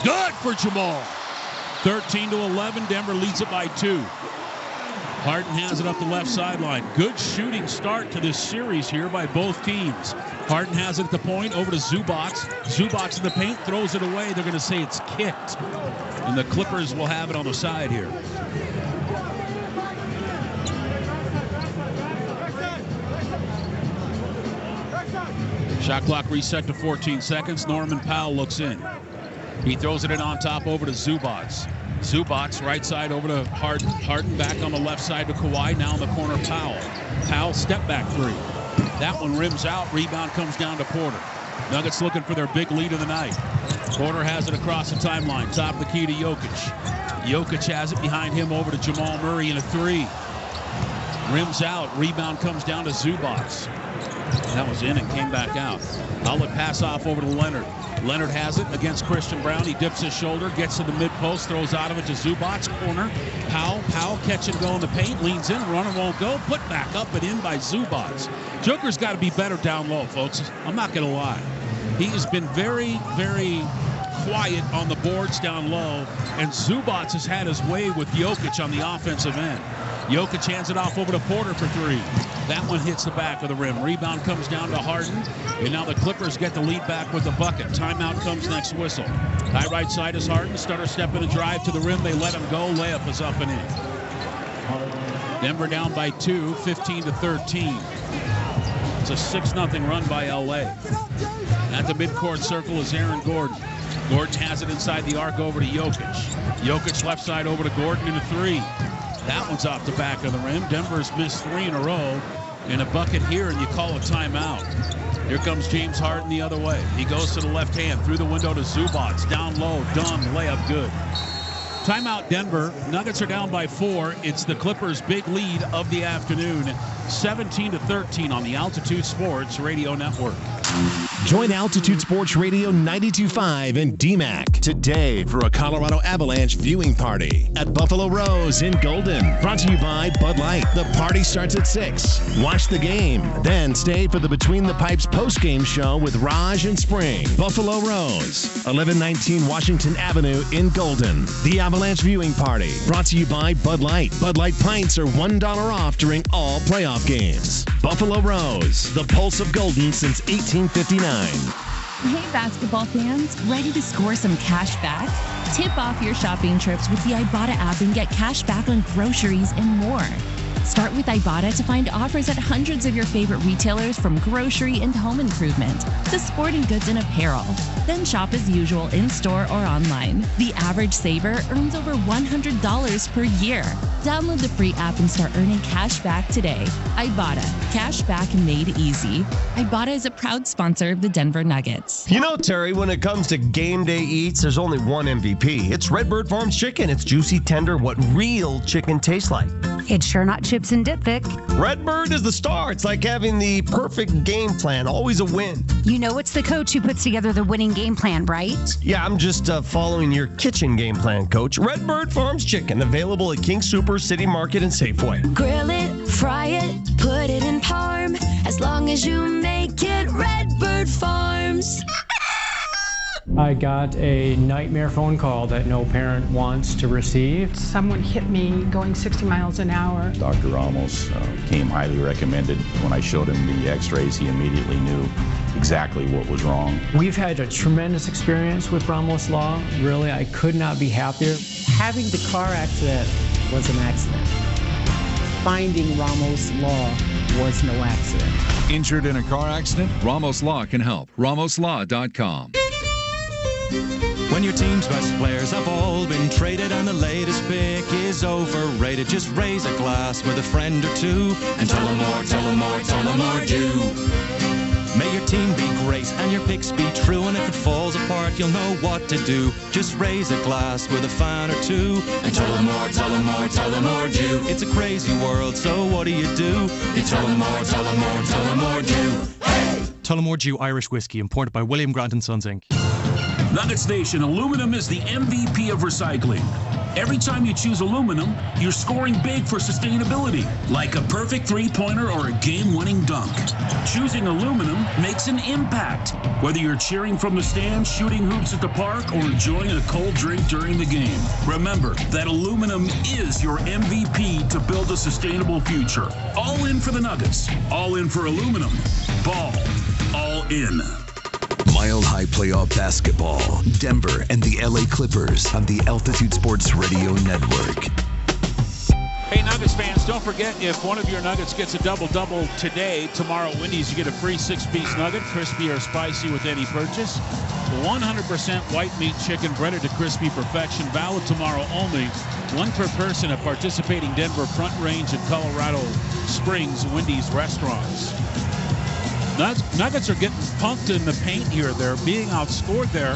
Good for Jamal. 13-11. Denver leads it by 2. Harden has it up the left sideline. Good shooting start to this series here by both teams. Harden has it at the point over to Zubac. Zubac in the paint, throws it away. They're going to say it's kicked. And the Clippers will have it on the side here. Shot clock reset to 14 seconds. Norman Powell looks in. He throws it in on top over to Zubac. Zubac right side over to Harden. Harden back on the left side to Kawhi. Now in the corner, Powell. Powell step back 3. That one rims out. Rebound comes down to Porter. Nuggets looking for their big lead of the night. Porter has it across the timeline. Top of the key to Jokic. Jokic has it behind him over to Jamal Murray in a 3. Rims out. Rebound comes down to Zubac. That was in and came back out. Outlet pass off over to Leonard. Leonard has it against Christian Brown. He dips his shoulder, gets to the mid-post, throws out of it to Zubac. Corner. Powell catch and go in the paint. Leans in. Runner won't go. Put back up and in by Zubac. Joker's got to be better down low, folks. I'm not going to lie. He has been very, very quiet on the boards down low, and Zubac has had his way with Jokic on the offensive end. Jokic hands it off over to Porter for 3. That one hits the back of the rim. Rebound comes down to Harden. And now the Clippers get the lead back with the bucket. Timeout comes next whistle. High right side is Harden. Stutter step in a drive to the rim. They let him go. Layup is up and in. Denver down by 2, 15-13. It's a 6-0 run by LA. At the midcourt circle is Aaron Gordon. Gordon has it inside the arc over to Jokic. Jokic left side over to Gordon in a 3. That one's off the back of the rim. Denver's missed 3 in a row. And a bucket here, and you call a timeout. Here comes James Harden the other way. He goes to the left hand, through the window to Zubats. Down low, done, layup good. Timeout Denver. Nuggets are down by 4. It's the Clippers' big lead of the afternoon. 17-13 on the Altitude Sports Radio Network. Join Altitude Sports Radio 92.5 and DMAC today for a Colorado Avalanche viewing party at Buffalo Rose in Golden. Brought to you by Bud Light. The party starts at 6. Watch the game, then stay for the Between the Pipes post-game show with Raj and Spring. Buffalo Rose, 1119 Washington Avenue in Golden. The Avalanche viewing party, brought to you by Bud Light. Bud Light pints are $1 off during all playoff games. Buffalo Rose, the pulse of Golden since 1859. Hey, basketball fans, ready to score some cash back? Tip off your shopping trips with the Ibotta app and get cash back on groceries and more. Start with Ibotta to find offers at hundreds of your favorite retailers, from grocery and home improvement to sporting goods and apparel. Then shop as usual in-store or online. The average saver earns over $100 per year. Download the free app and start earning cash back today. Ibotta, cash back made easy. Ibotta is a proud sponsor of the Denver Nuggets. You know, Terry, when it comes to game day eats, there's only one MVP. It's Redbird Farms chicken. It's juicy, tender, what real chicken tastes like. It's sure not chips and dip, Vic. Redbird is the star. It's like having the perfect game plan, always a win. You know it's the coach who puts together the winning game plan, right? Yeah, I'm just following your kitchen game plan, Coach. Redbird Farms chicken, available at King Super, City Market, and Safeway. Grill it, fry it, put it in parm. As long as you make it Redbird Farms. I got a nightmare phone call that no parent wants to receive. Someone hit me going 60 miles an hour. Dr. Ramos came highly recommended. When I showed him the x-rays, he immediately knew exactly what was wrong. We've had a tremendous experience with Ramos Law. Really, I could not be happier. Having the car accident was an accident. Finding Ramos Law was no accident. Injured in a car accident? Ramos Law can help. RamosLaw.com. When your team's best players have all been traded and the latest pick is overrated, just raise a glass with a friend or two and tell them more, tell them more, tell them more do. May your team be great and your picks be true, and if it falls apart, you'll know what to do. Just raise a glass with a fan or two and tell them more, tell them more, tell them more do. It's a crazy world, so what do? You tell them more, tell them more, tell them more do. Hey! Tullamore Dew Irish Whiskey, imported by William Grant & Sons, Inc. Nuggets Nation, aluminum is the MVP of recycling. Every time you choose aluminum, you're scoring big for sustainability, like a perfect three-pointer or a game-winning dunk. Choosing aluminum makes an impact, whether you're cheering from the stands, shooting hoops at the park, or enjoying a cold drink during the game. Remember that aluminum is your MVP to build a sustainable future. All in for the Nuggets. All in for aluminum. Ball. All in. Mile High Playoff Basketball, Denver and the LA Clippers on the Altitude Sports Radio Network. Hey, Nuggets fans, don't forget, if one of your Nuggets gets a double-double today, tomorrow at Wendy's, you get a free 6-piece nugget, crispy or spicy with any purchase. 100% white meat chicken breaded to crispy perfection, valid tomorrow only. One per person at participating Denver, Front Range, and Colorado Springs Wendy's restaurants. Nuggets are getting punked in the paint here. They're being outscored there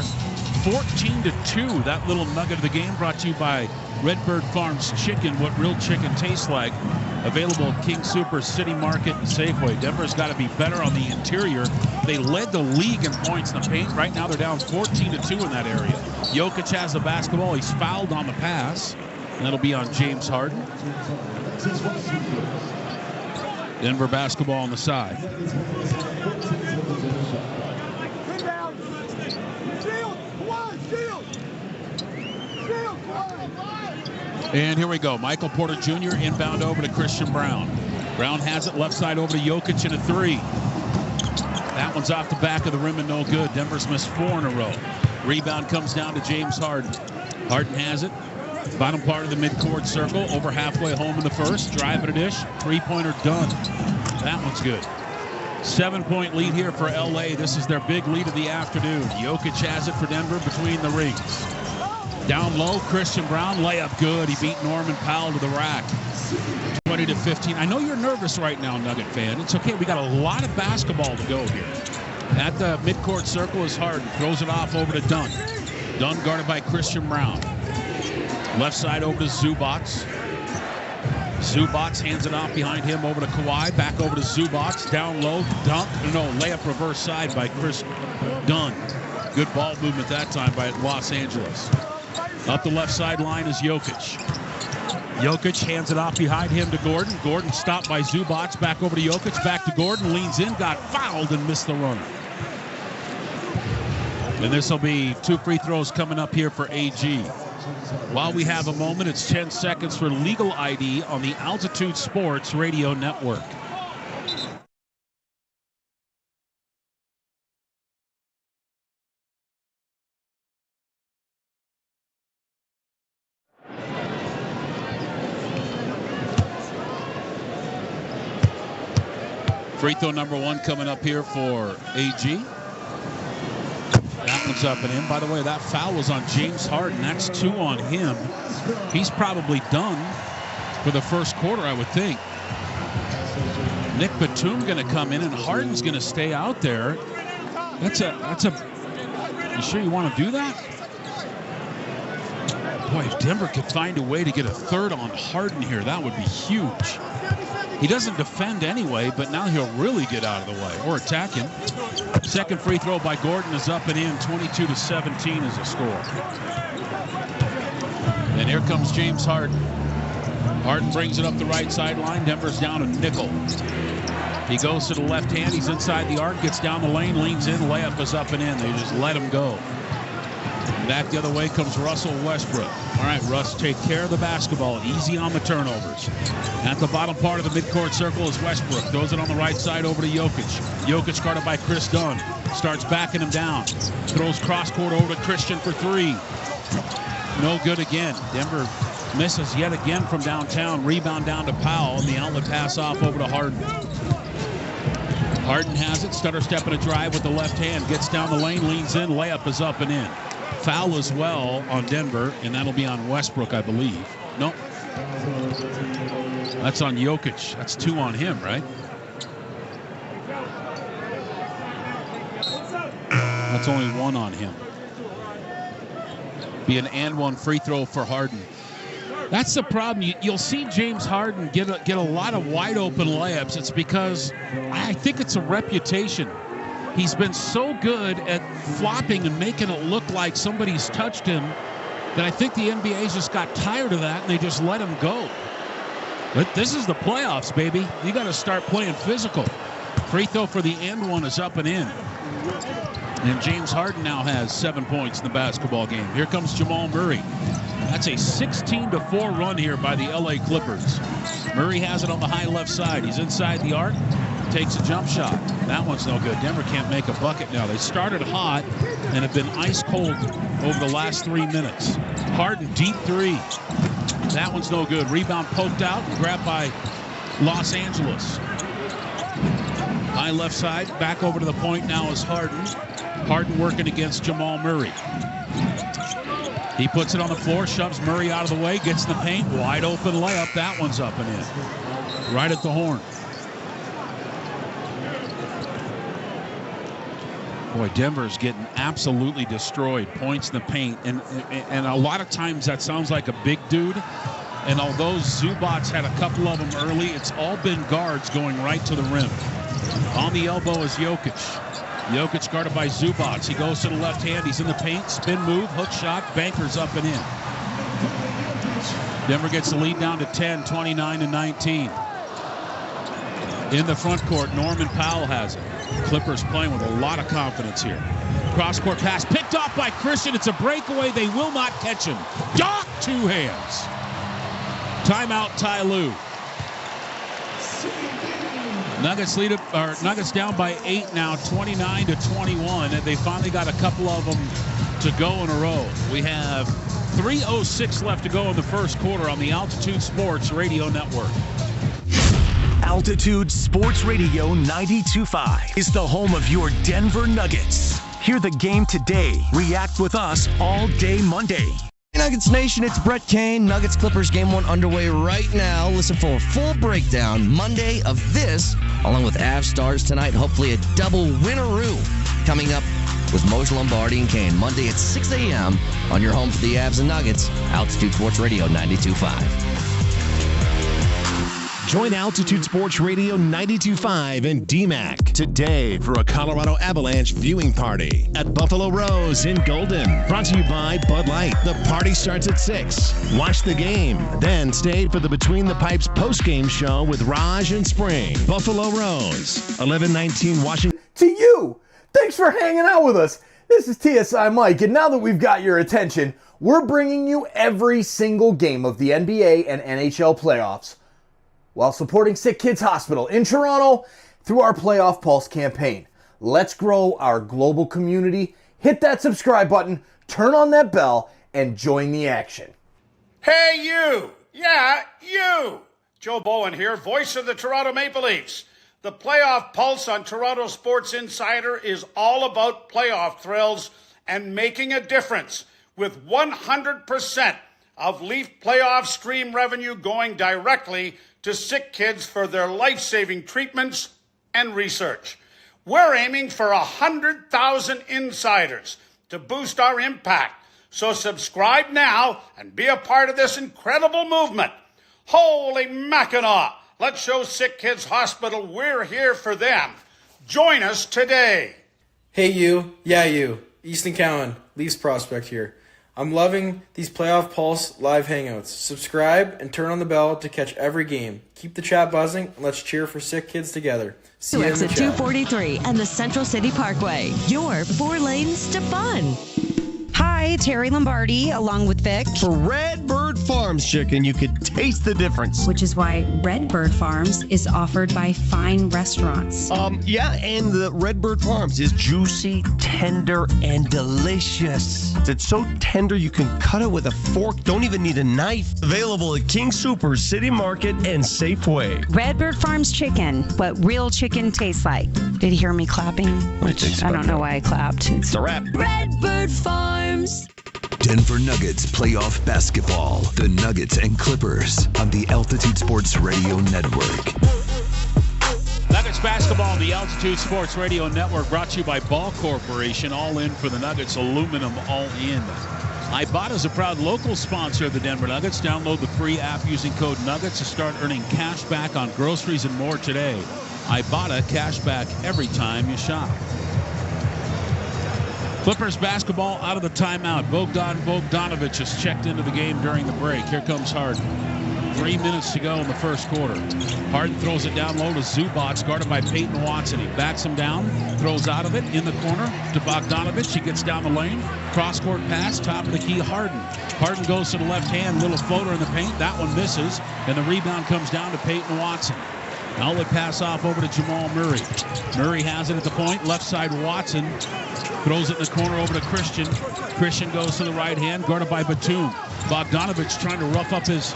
14-2. That little nugget of the game brought to you by Redbird Farms Chicken, what real chicken tastes like. Available at King Super, City Market, and Safeway. Denver's got to be better on the interior. They led the league in points in the paint. Right now they're down 14-2 in that area. Jokic has the basketball. He's fouled on the pass. And that'll be on James Harden. Denver basketball on the side. And here we go. Michael Porter Jr. inbound over to Christian Brown. Brown has it left side over to Jokic in a three. That one's off the back of the rim and no good. Denver's missed 4 in a row. Rebound comes down to James Harden. Harden has it. Bottom part of the midcourt circle. Over halfway home in the first. Drive at a dish. Three-pointer done. That one's good. 7-point lead here for LA. This is their big lead of the afternoon. Jokic has it for Denver between the rings. Down low, Christian Brown, layup good. He beat Norman Powell to the rack. 20-15. I know you're nervous right now, Nugget fan. It's okay. We got a lot of basketball to go here. At the midcourt circle is Harden. Throws it off over to Dunn. Dunn guarded by Christian Brown. Left side over to Zubats. Zubats hands it off behind him over to Kawhi. Back over to Zubats. Down low. Dunk. No, layup reverse side by Chris Dunn. Good ball movement that time by Los Angeles. Up the left sideline is Jokic. Jokic hands it off behind him to Gordon. Gordon stopped by Zubats. Back over to Jokic. Back to Gordon. Leans in. Got fouled and missed the runner. And this will be 2 free throws coming up here for AG. While we have a moment, it's 10 seconds for legal ID on the Altitude Sports Radio Network. Free throw number 1 coming up here for AG. That one's up and in. By the way, that foul was on James Harden. That's 2 on him. He's probably done for the first quarter, I would think. Nick Batum going to come in, and Harden's going to stay out there. That's a. You sure you want to do that? Boy, if Denver could find a way to get a third on Harden here, that would be huge. He doesn't defend anyway, but now he'll really get out of the way or attack him. Second free throw by Gordon is up and in. 22-17 is the score. And here comes James Harden. Harden brings it up the right sideline. Denver's down a nickel. He goes to the left hand. He's inside the arc, gets down the lane, leans in. Layup is up and in. They just let him go. Back the other way comes Russell Westbrook. All right, Russ, take care of the basketball. Easy on the turnovers. At the bottom part of the midcourt circle is Westbrook. Throws it on the right side over to Jokic. Jokic guarded by Chris Dunn. Starts backing him down. Throws cross-court over to Christian for 3. No good again. Denver misses yet again from downtown. Rebound down to Powell, and the outlet pass off over to Harden. Harden has it. Stutter step and a drive with the left hand. Gets down the lane, leans in. Layup is up and in. Foul as well on Denver, and that'll be on Westbrook, I believe. Nope. That's on Jokic. That's 2 on him, right? That's only 1 on him. Be an and 1 free throw for Harden. That's the problem. You'll see James Harden get a lot of wide open layups. It's because I think it's a reputation. He's been so good at flopping and making it look like somebody's touched him that I think the NBA's just got tired of that and they just let him go. But this is the playoffs, baby. You got to start playing physical. Free throw for the end 1 is up and in. And James Harden now has 7 points in the basketball game. Here comes Jamal Murray. That's a 16-4 run here by the LA Clippers. Murray has it on the high left side. He's inside the arc. Takes a jump shot. That one's no good. Denver can't make a bucket now. They started hot and have been ice cold over the last 3 minutes. Harden, deep 3. That one's no good. Rebound poked out and grabbed by Los Angeles. High left side. Back over to the point now is Harden. Harden working against Jamal Murray. He puts it on the floor, shoves Murray out of the way, gets in the paint. Wide open layup. That one's up and in. Right at the horn. Boy, Denver's getting absolutely destroyed. Points in the paint. And a lot of times that sounds like a big dude. And although Zubats had a couple of them early, it's all been guards going right to the rim. On the elbow is Jokic. Jokic guarded by Zubats. He goes to the left hand. He's in the paint. Spin move, hook shot, bankers up and in. Denver gets the lead down to 10, 29-19. In the front court, Norman Powell has it. Clippers playing with a lot of confidence here. Cross-court pass picked off by Christian. It's a breakaway. They will not catch him. Doc, 2 hands. Timeout, Ty Lue. Nuggets down by 8 now, 29-21. And they finally got a couple of them to go in a row. We have 3:06 left to go in the first quarter on the Altitude Sports Radio Network. Altitude Sports Radio 92.5 is the home of your Denver Nuggets. Hear the game today. React with us all day Monday. Nuggets Nation, it's Brett Kane. Nuggets Clippers Game 1 underway right now. Listen for a full breakdown Monday of this, along with Avs Stars tonight. Hopefully a double winneroo coming up with Moshe Lombardi and Kane. Monday at 6 a.m. on your home for the Avs and Nuggets, Altitude Sports Radio 92.5. Join Altitude Sports Radio 92.5 and DMAC today for a Colorado Avalanche viewing party at Buffalo Rose in Golden. Brought to you by Bud Light. The party starts at 6. Watch the game, then stay for the Between the Pipes post-game show with Raj and Spring. Buffalo Rose, 1119 Washington. To you, thanks for hanging out with us. This is TSI Mike, and now that we've got your attention, we're bringing you every single game of the NBA and NHL playoffs, while supporting SickKids Hospital in Toronto through our Playoff Pulse campaign. Let's grow our global community. Hit that subscribe button, turn on that bell, and join the action. Hey, you! Yeah, you! Joe Bowen here, voice of the Toronto Maple Leafs. The Playoff Pulse on Toronto Sports Insider is all about playoff thrills and making a difference, with 100% of Leaf playoff stream revenue going directly to SickKids for their life-saving treatments and research. We're aiming for 100,000 insiders to boost our impact. So subscribe now and be a part of this incredible movement. Holy Mackinac! Let's show SickKids Hospital we're here for them. Join us today. Hey you, yeah you, Easton Cowan, Leafs prospect here. I'm loving these Playoff Pulse live hangouts. Subscribe and turn on the bell to catch every game. Keep the chat buzzing and let's cheer for SickKids together. See you in the Exit chat. 243 and the Central City Parkway. Your 4 lanes to fun. Hi, Terry Lombardi, along with Vic. For Redbird Farms chicken, you could taste the difference. Which is why Redbird Farms is offered by fine restaurants. Yeah, and the Redbird Farms is juicy, tender, and delicious. It's so tender you can cut it with a fork, don't even need a knife. Available at King Soopers, City Market, and Safeway. Redbird Farms chicken, what real chicken tastes like. Did you hear me clapping? I don't know why I clapped. It's a wrap. Redbird Farms. Denver Nuggets playoff basketball. The Nuggets and Clippers on the Altitude Sports Radio Network. Nuggets basketball on the Altitude Sports Radio Network, brought to you by Ball Corporation. All in for the Nuggets, aluminum all in. Ibotta is a proud local sponsor of the Denver Nuggets. Download the free app using code Nuggets to start earning cash back on groceries and more today. Ibotta, cash back every time you shop. Clippers basketball out of the timeout. Bogdanovic has checked into the game during the break. Here comes Harden. 3 minutes to go in the first quarter. Harden throws it down low to Zubac, guarded by Peyton Watson. He backs him down, throws out of it in the corner to Bogdanovic. He gets down the lane. Cross-court pass, top of the key, Harden. Harden goes to the left hand, little floater in the paint. That one misses, and the rebound comes down to Peyton Watson. Outlet pass off over to Jamal Murray. Murray has it at the point. Left side, Watson throws it in the corner over to Christian. Christian goes to the right hand, guarded by Batum. Bogdanovic trying to rough up his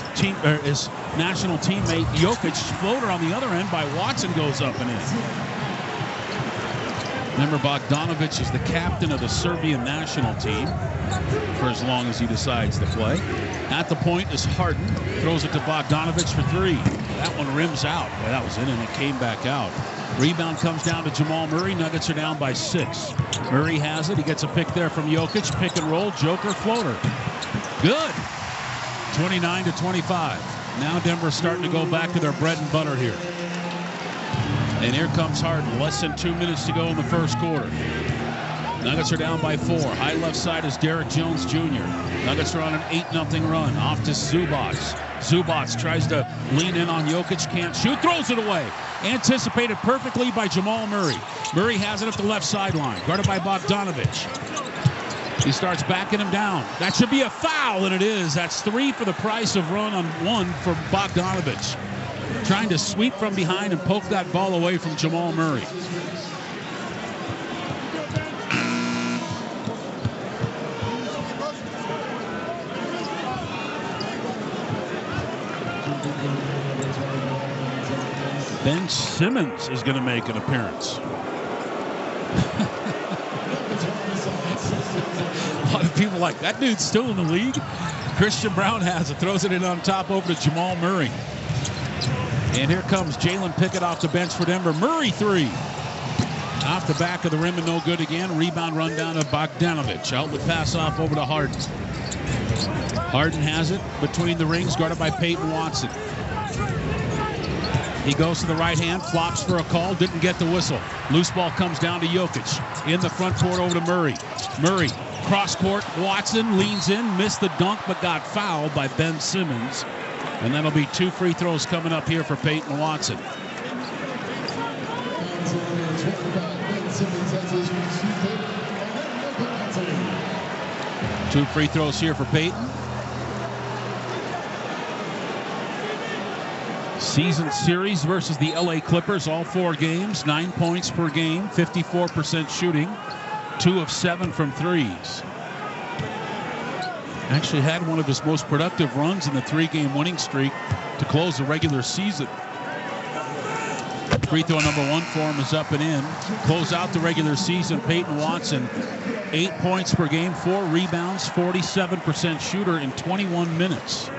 national teammate Jokic. Floater on the other end by Watson goes up and in. Remember, Bogdanovic is the captain of the Serbian national team for as long as he decides to play. At the point is Harden. Throws it to Bogdanovic for three. That one rims out. Well, that was in and it came back out. Rebound comes down to Jamal Murray. Nuggets are down by 6. Murray has it. He gets a pick there from Jokic. Pick and roll. Joker floater. Good. 29-25. Now Denver's starting to go back to their bread and butter here. And here comes Harden. Less than 2 minutes to go in the first quarter. Nuggets are down by 4. High left side is Derek Jones Jr. Nuggets are on an 8-0 run. Off to Zubac. Zubac tries to lean in on Jokic. Can't shoot. Throws it away. Anticipated perfectly by Jamal Murray. Murray has it up the left sideline. Guarded by Bogdanovic. He starts backing him down. That should be a foul, and it is. That's 3 for the price of run on 1 for Bogdanovic. Trying to sweep from behind and poke that ball away from Jamal Murray. Ben Simmons is going to make an appearance. A lot of people like, that dude's still in the league. Christian Brown has it, throws it in on top over to Jamal Murray. And here comes Jalen Pickett off the bench for Denver. Murray three. Off the back of the rim and no good again. Rebound run down to Bogdanovich. Outlet pass off over to Harden. Harden has it between the rings, guarded by Peyton Watson. He goes to the right hand, flops for a call, didn't get the whistle. Loose ball comes down to Jokic. In the front court over to Murray. Murray, cross court, Watson leans in, missed the dunk, but got fouled by Ben Simmons. And that'll be 2 free throws coming up here for Peyton Watson. Two free throws here for Peyton. Season series versus the LA Clippers, all 4 games, 9 points per game, 54% shooting, 2 of 7 from threes. Actually had one of his most productive runs in the 3-game winning streak to close the regular season. Free throw number 1 for him is up and in. Close out the regular season, Peyton Watson, 8 points per game, 4 rebounds, 47% shooter in 21 minutes.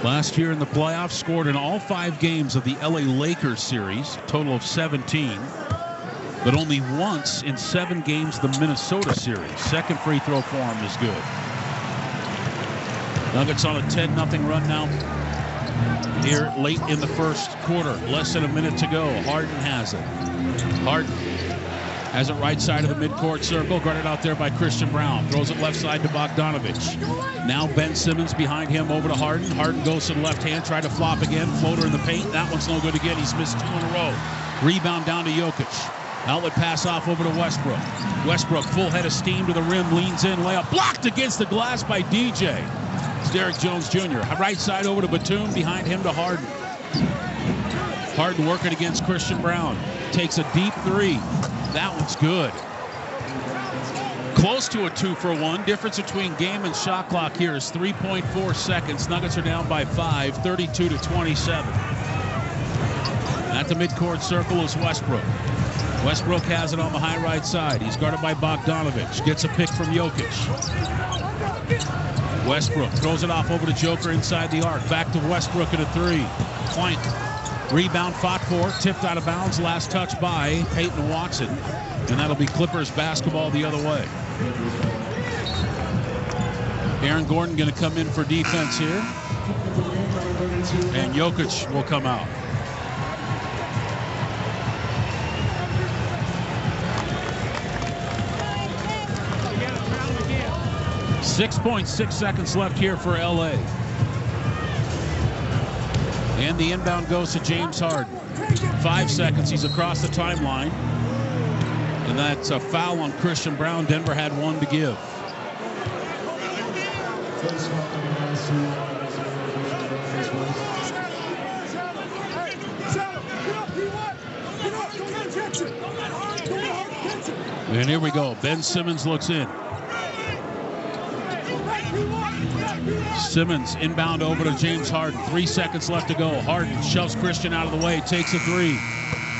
Last year in the playoffs, scored in all 5 games of the LA Lakers series, total of 17, but only once in 7 games the Minnesota series. Second free throw for him is good. Nuggets on a 10-0 run now here late in the first quarter. Less than a minute to go. Harden has it. Harden has it right side of the midcourt circle, guarded out there by Christian Brown. Throws it left side to Bogdanovich. Now Ben Simmons behind him over to Harden. Harden goes to the left hand, try to flop again. Floater in the paint. That one's no good again. He's missed 2 in a row. Rebound down to Jokic. Outlet pass off over to Westbrook. Westbrook, full head of steam to the rim, leans in, layup blocked against the glass by DJ. It's Derrick Jones Jr. Right side over to Batum, behind him to Harden. Harden working against Christian Brown. Takes a deep 3. That one's good. Close to a 2-for-1. Difference between game and shot clock here is 3.4 seconds. Nuggets are down by 5, 32-27. At the midcourt circle is Westbrook. Westbrook has it on the high right side. He's guarded by Bogdanovich. Gets a pick from Jokic. Westbrook throws it off over to Joker inside the arc. Back to Westbrook at a 3. Clank. Rebound fought for, tipped out of bounds, last touch by Peyton Watson. And that'll be Clippers basketball the other way. Aaron Gordon going to come in for defense here. And Jokic will come out. .6 seconds left here for LA. And the inbound goes to James Harden. 5 seconds. He's across the timeline. And that's a foul on Christian Brown. Denver had 1 to give. And here we go. Ben Simmons looks in. Simmons inbound over to James Harden. 3 seconds left to go. Harden shoves Christian out of the way. Takes a 3.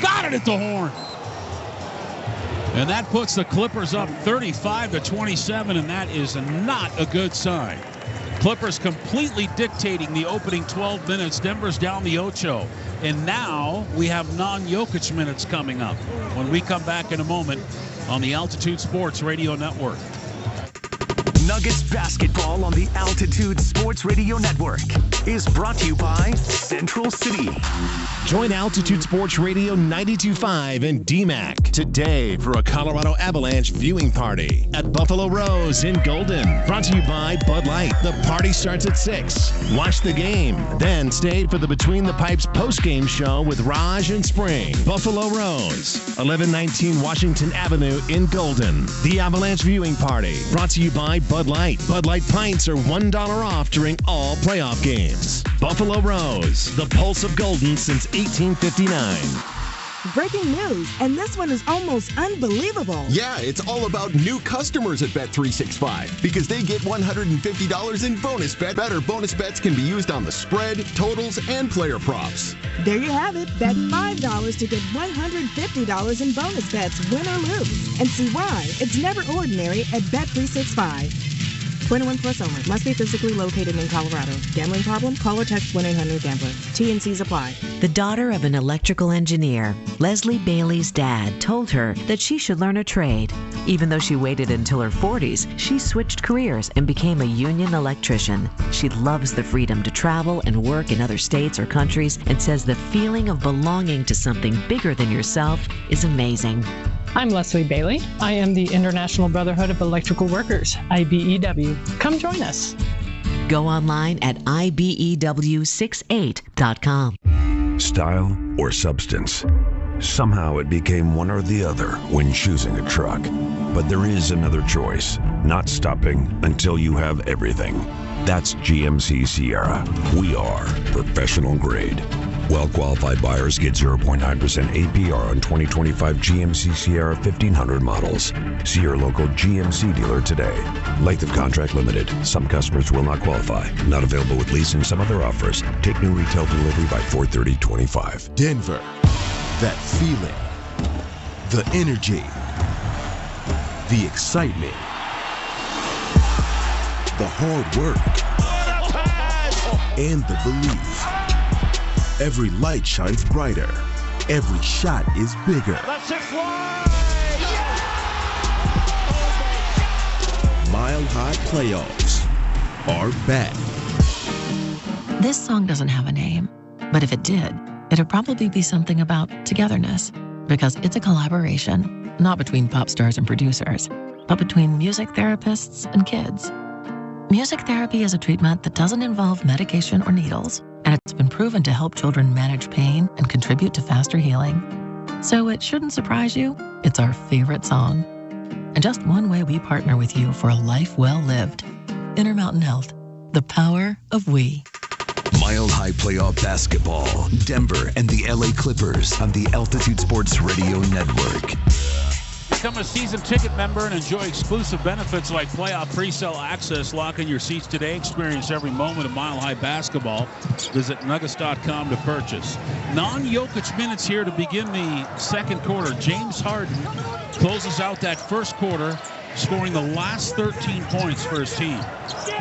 Got it at the horn. And that puts the Clippers up 35-27, and that is not a good sign. Clippers completely dictating the opening 12 minutes. Denver's down the Ocho. And now we have non-Jokic minutes coming up when we come back in a moment on the Altitude Sports Radio Network. Nuggets basketball on the Altitude Sports Radio Network is brought to you by Central City. Join Altitude Sports Radio 92.5 and DMAC today for a Colorado Avalanche viewing party at Buffalo Rose in Golden. Brought to you by Bud Light. The party starts at 6. Watch the game, then stay for the Between the Pipes post-game show with Raj and Spring. Buffalo Rose, 1119 Washington Avenue in Golden. The Avalanche viewing party brought to you by Bud Light. Bud Light pints are $1 off during all playoff games. Buffalo Rose, the pulse of Golden since 1859. breaking news, and this one is almost unbelievable. Yeah, it's all about new customers at Bet365 because they get $150 in bonus bet. Better bonus bets can be used on the spread, totals, and player props. There you have it. Bet $5 to get $150 in bonus bets, win or lose. And see why it's never ordinary at Bet365. 21 plus only. Must be physically located in Colorado. Gambling problem? Call or text 1-800-GAMBLER. T&Cs apply. The daughter of an electrical engineer, Leslie Bailey's dad told her that she should learn a trade. Even though she waited until her 40s, she switched careers and became a union electrician. She loves the freedom to travel and work in other states or countries and says the feeling of belonging to something bigger than yourself is amazing. I'm Leslie Bailey. I am the International Brotherhood of Electrical Workers, IBEW. Come join us. Go online at IBEW68.com. Style or substance? Somehow it became one or the other when choosing a truck. But there is another choice, not stopping until you have everything. That's GMC Sierra. We are professional grade. Well-qualified buyers get 0.9% APR on 2025 GMC Sierra 1500 models. See your local GMC dealer today. Length of contract limited. Some customers will not qualify. Not available with lease and some other offers. Take new retail delivery by 4/30/25. Denver. That feeling. The energy. The excitement. The hard work. And the belief. Every light shines brighter. Every shot is bigger. Let's it fly! Mile High Playoffs are back. This song doesn't have a name, but if it did, it'd probably be something about togetherness, because it's a collaboration, not between pop stars and producers, but between music therapists and kids. Music therapy is a treatment that doesn't involve medication or needles, and it's been proven to help children manage pain and contribute to faster healing. So it shouldn't surprise you, it's our favorite song. And just one way we partner with you for a life well lived. Intermountain Health, the power of we. Mile High Playoff Basketball, Denver and the LA Clippers on the Altitude Sports Radio Network. Become a season ticket member and enjoy exclusive benefits like playoff pre-sale access. Lock in your seats today. Experience every moment of Mile High basketball. Visit nuggets.com to purchase. Non-Jokic minutes here to begin the second quarter. James Harden closes out that first quarter, scoring the last 13 points for his team.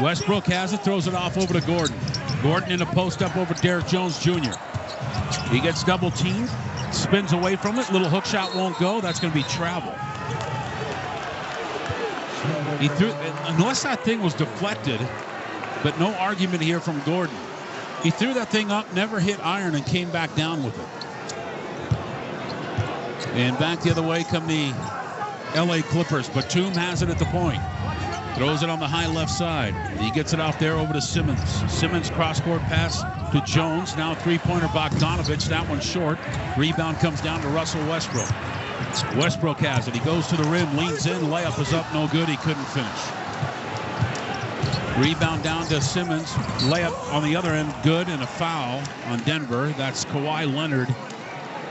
Westbrook has it, throws it off over to Gordon. Gordon in a post-up over Derrick Jones Jr. He gets double-teamed, spins away from it. Little hook shot won't go. That's going to be travel. He threw, unless that thing was deflected, but no argument here from Gordon. He threw that thing up, never hit iron, and came back down with it. And back the other way come the LA Clippers. Batum has it at the point. Throws it on the high left side. He gets it off there over to Simmons. Simmons cross-court pass to Jones. Now three-pointer Bogdanovich. That one short. Rebound comes down to Russell Westbrook. Westbrook has it. He goes to the rim, leans in. Layup is up, no good. He couldn't finish. Rebound down to Simmons. Layup on the other end, good, and a foul on Denver. That's Kawhi Leonard.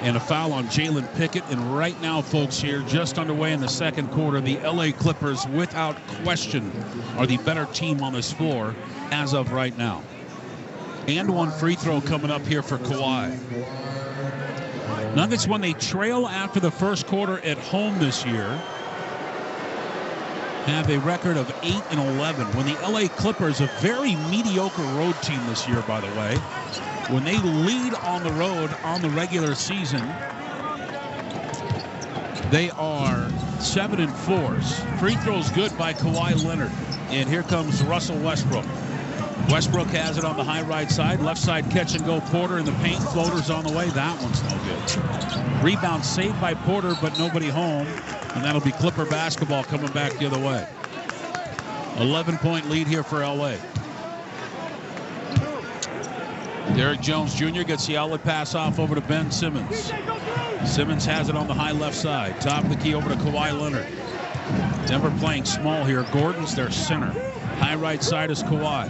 And a foul on Jalen Pickett. And right now, folks, here, just underway in the second quarter, the LA Clippers, without question, are the better team on this floor as of right now. And one free throw coming up here for Kawhi. Nuggets, when they trail after the first quarter at home this year, have a record of 8-11. When the LA Clippers, a very mediocre road team this year, by the way, when they lead on the road on the regular season, they are 7-4. Free throws good by Kawhi Leonard. And here comes Russell Westbrook. Westbrook has it on the high right side. Left side catch and go Porter in the paint. Floaters on the way. That one's no good. Rebound saved by Porter, but nobody home. And that'll be Clipper basketball coming back the other way. 11-point lead here for LA. Derrick Jones Jr. gets the outlet pass off over to Ben Simmons. Simmons has it on the high left side. Top of the key over to Kawhi Leonard. Denver playing small here. Gordon's their center. High right side is Kawhi.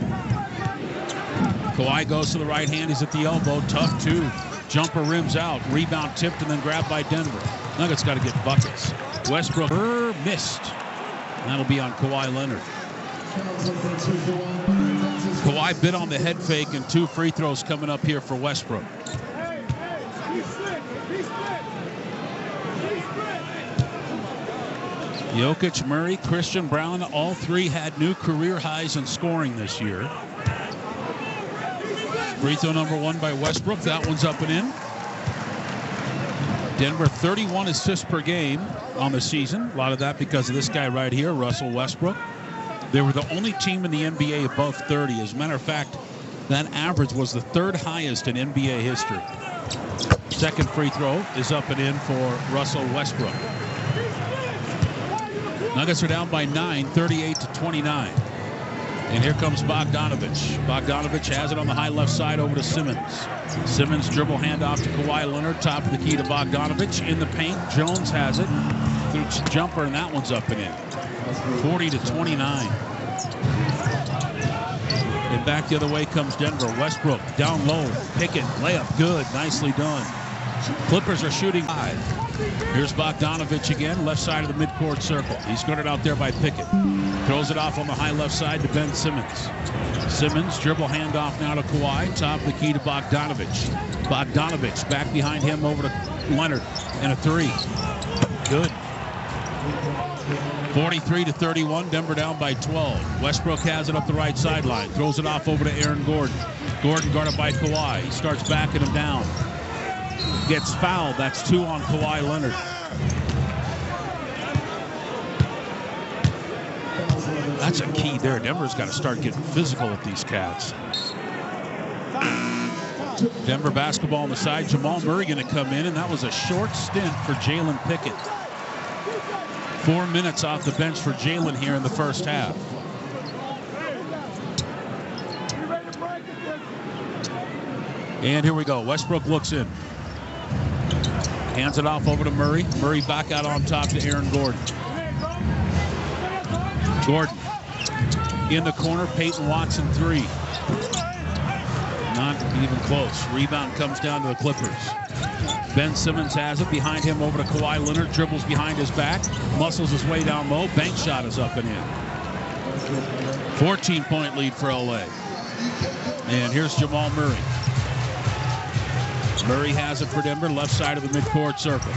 Kawhi goes to the right hand. He's at the elbow. Tough two. Jumper rims out. Rebound tipped and then grabbed by Denver. Nuggets got to get buckets. Westbrook missed. And that'll be on Kawhi Leonard. Kawhi bit on the head fake, and 2 free throws coming up here for Westbrook. Jokic, Murray, Christian Brown, all 3 had new career highs in scoring this year. Free throw number 1 by Westbrook. That one's up and in. Denver 31 assists per game on the season. A lot of that because of this guy right here, Russell Westbrook. They were the only team in the NBA above 30. As a matter of fact, that average was the 3rd highest in NBA history. Second free throw is up and in for Russell Westbrook. Nuggets are down by 9, 38-29. And here comes Bogdanovich. Bogdanovich has it on the high left side over to Simmons. Simmons dribble handoff to Kawhi Leonard. Top of the key to Bogdanovich. In the paint, Jones has it. Through jumper, and that one's up and in. 40-29. And back the other way comes Denver. Westbrook down low. Pickett, layup, good. Nicely done. Clippers are shooting 5. Here's Bogdanovich again, left side of the midcourt circle. He's got it out there by Pickett. Throws it off on the high left side to Ben Simmons. Simmons, dribble handoff now to Kawhi. Top of the key to Bogdanovich. Bogdanovich back behind him over to Leonard. And a 3. Good. 43-31. Denver down by 12. Westbrook has it up the right sideline. Throws it off over to Aaron Gordon. Gordon guarded by Kawhi. He starts backing him down. Gets fouled. That's 2 on Kawhi Leonard. That's a key there. Denver's got to start getting physical with these cats. Denver basketball on the side. Jamal Murray going to come in, and that was a short stint for Jalen Pickett. 4 minutes off the bench for Jalen here in the first half. And here we go. Westbrook looks in. Hands it off over to Murray. Murray back out on top to Aaron Gordon. Gordon in the corner. Peyton Watson 3. Not even close. Rebound comes down to the Clippers. Ben Simmons has it behind him over to Kawhi Leonard. Dribbles behind his back. Muscles his way down low. Bank shot is up and in. 14-point lead for LA. And here's Jamal Murray. Murray has it for Denver, left side of the midcourt circle.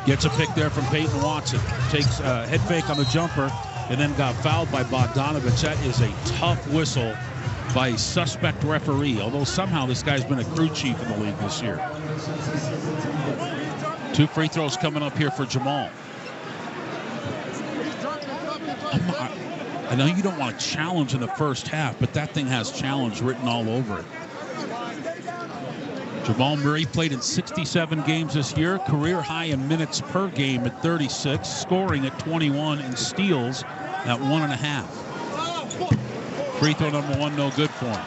Gets a pick there from Peyton Watson. Takes a head fake on the jumper and then got fouled by Bogdanovich. That is a tough whistle by a suspect referee, although somehow this guy's been a crew chief in the league this year. 2 free throws coming up here for Jamal. I know you don't want to challenge in the first half, but that thing has challenge written all over it. Jamal Murray played in 67 games this year, career high in minutes per game at 36, scoring at 21, and steals at 1.5. Free throw number 1, no good for him.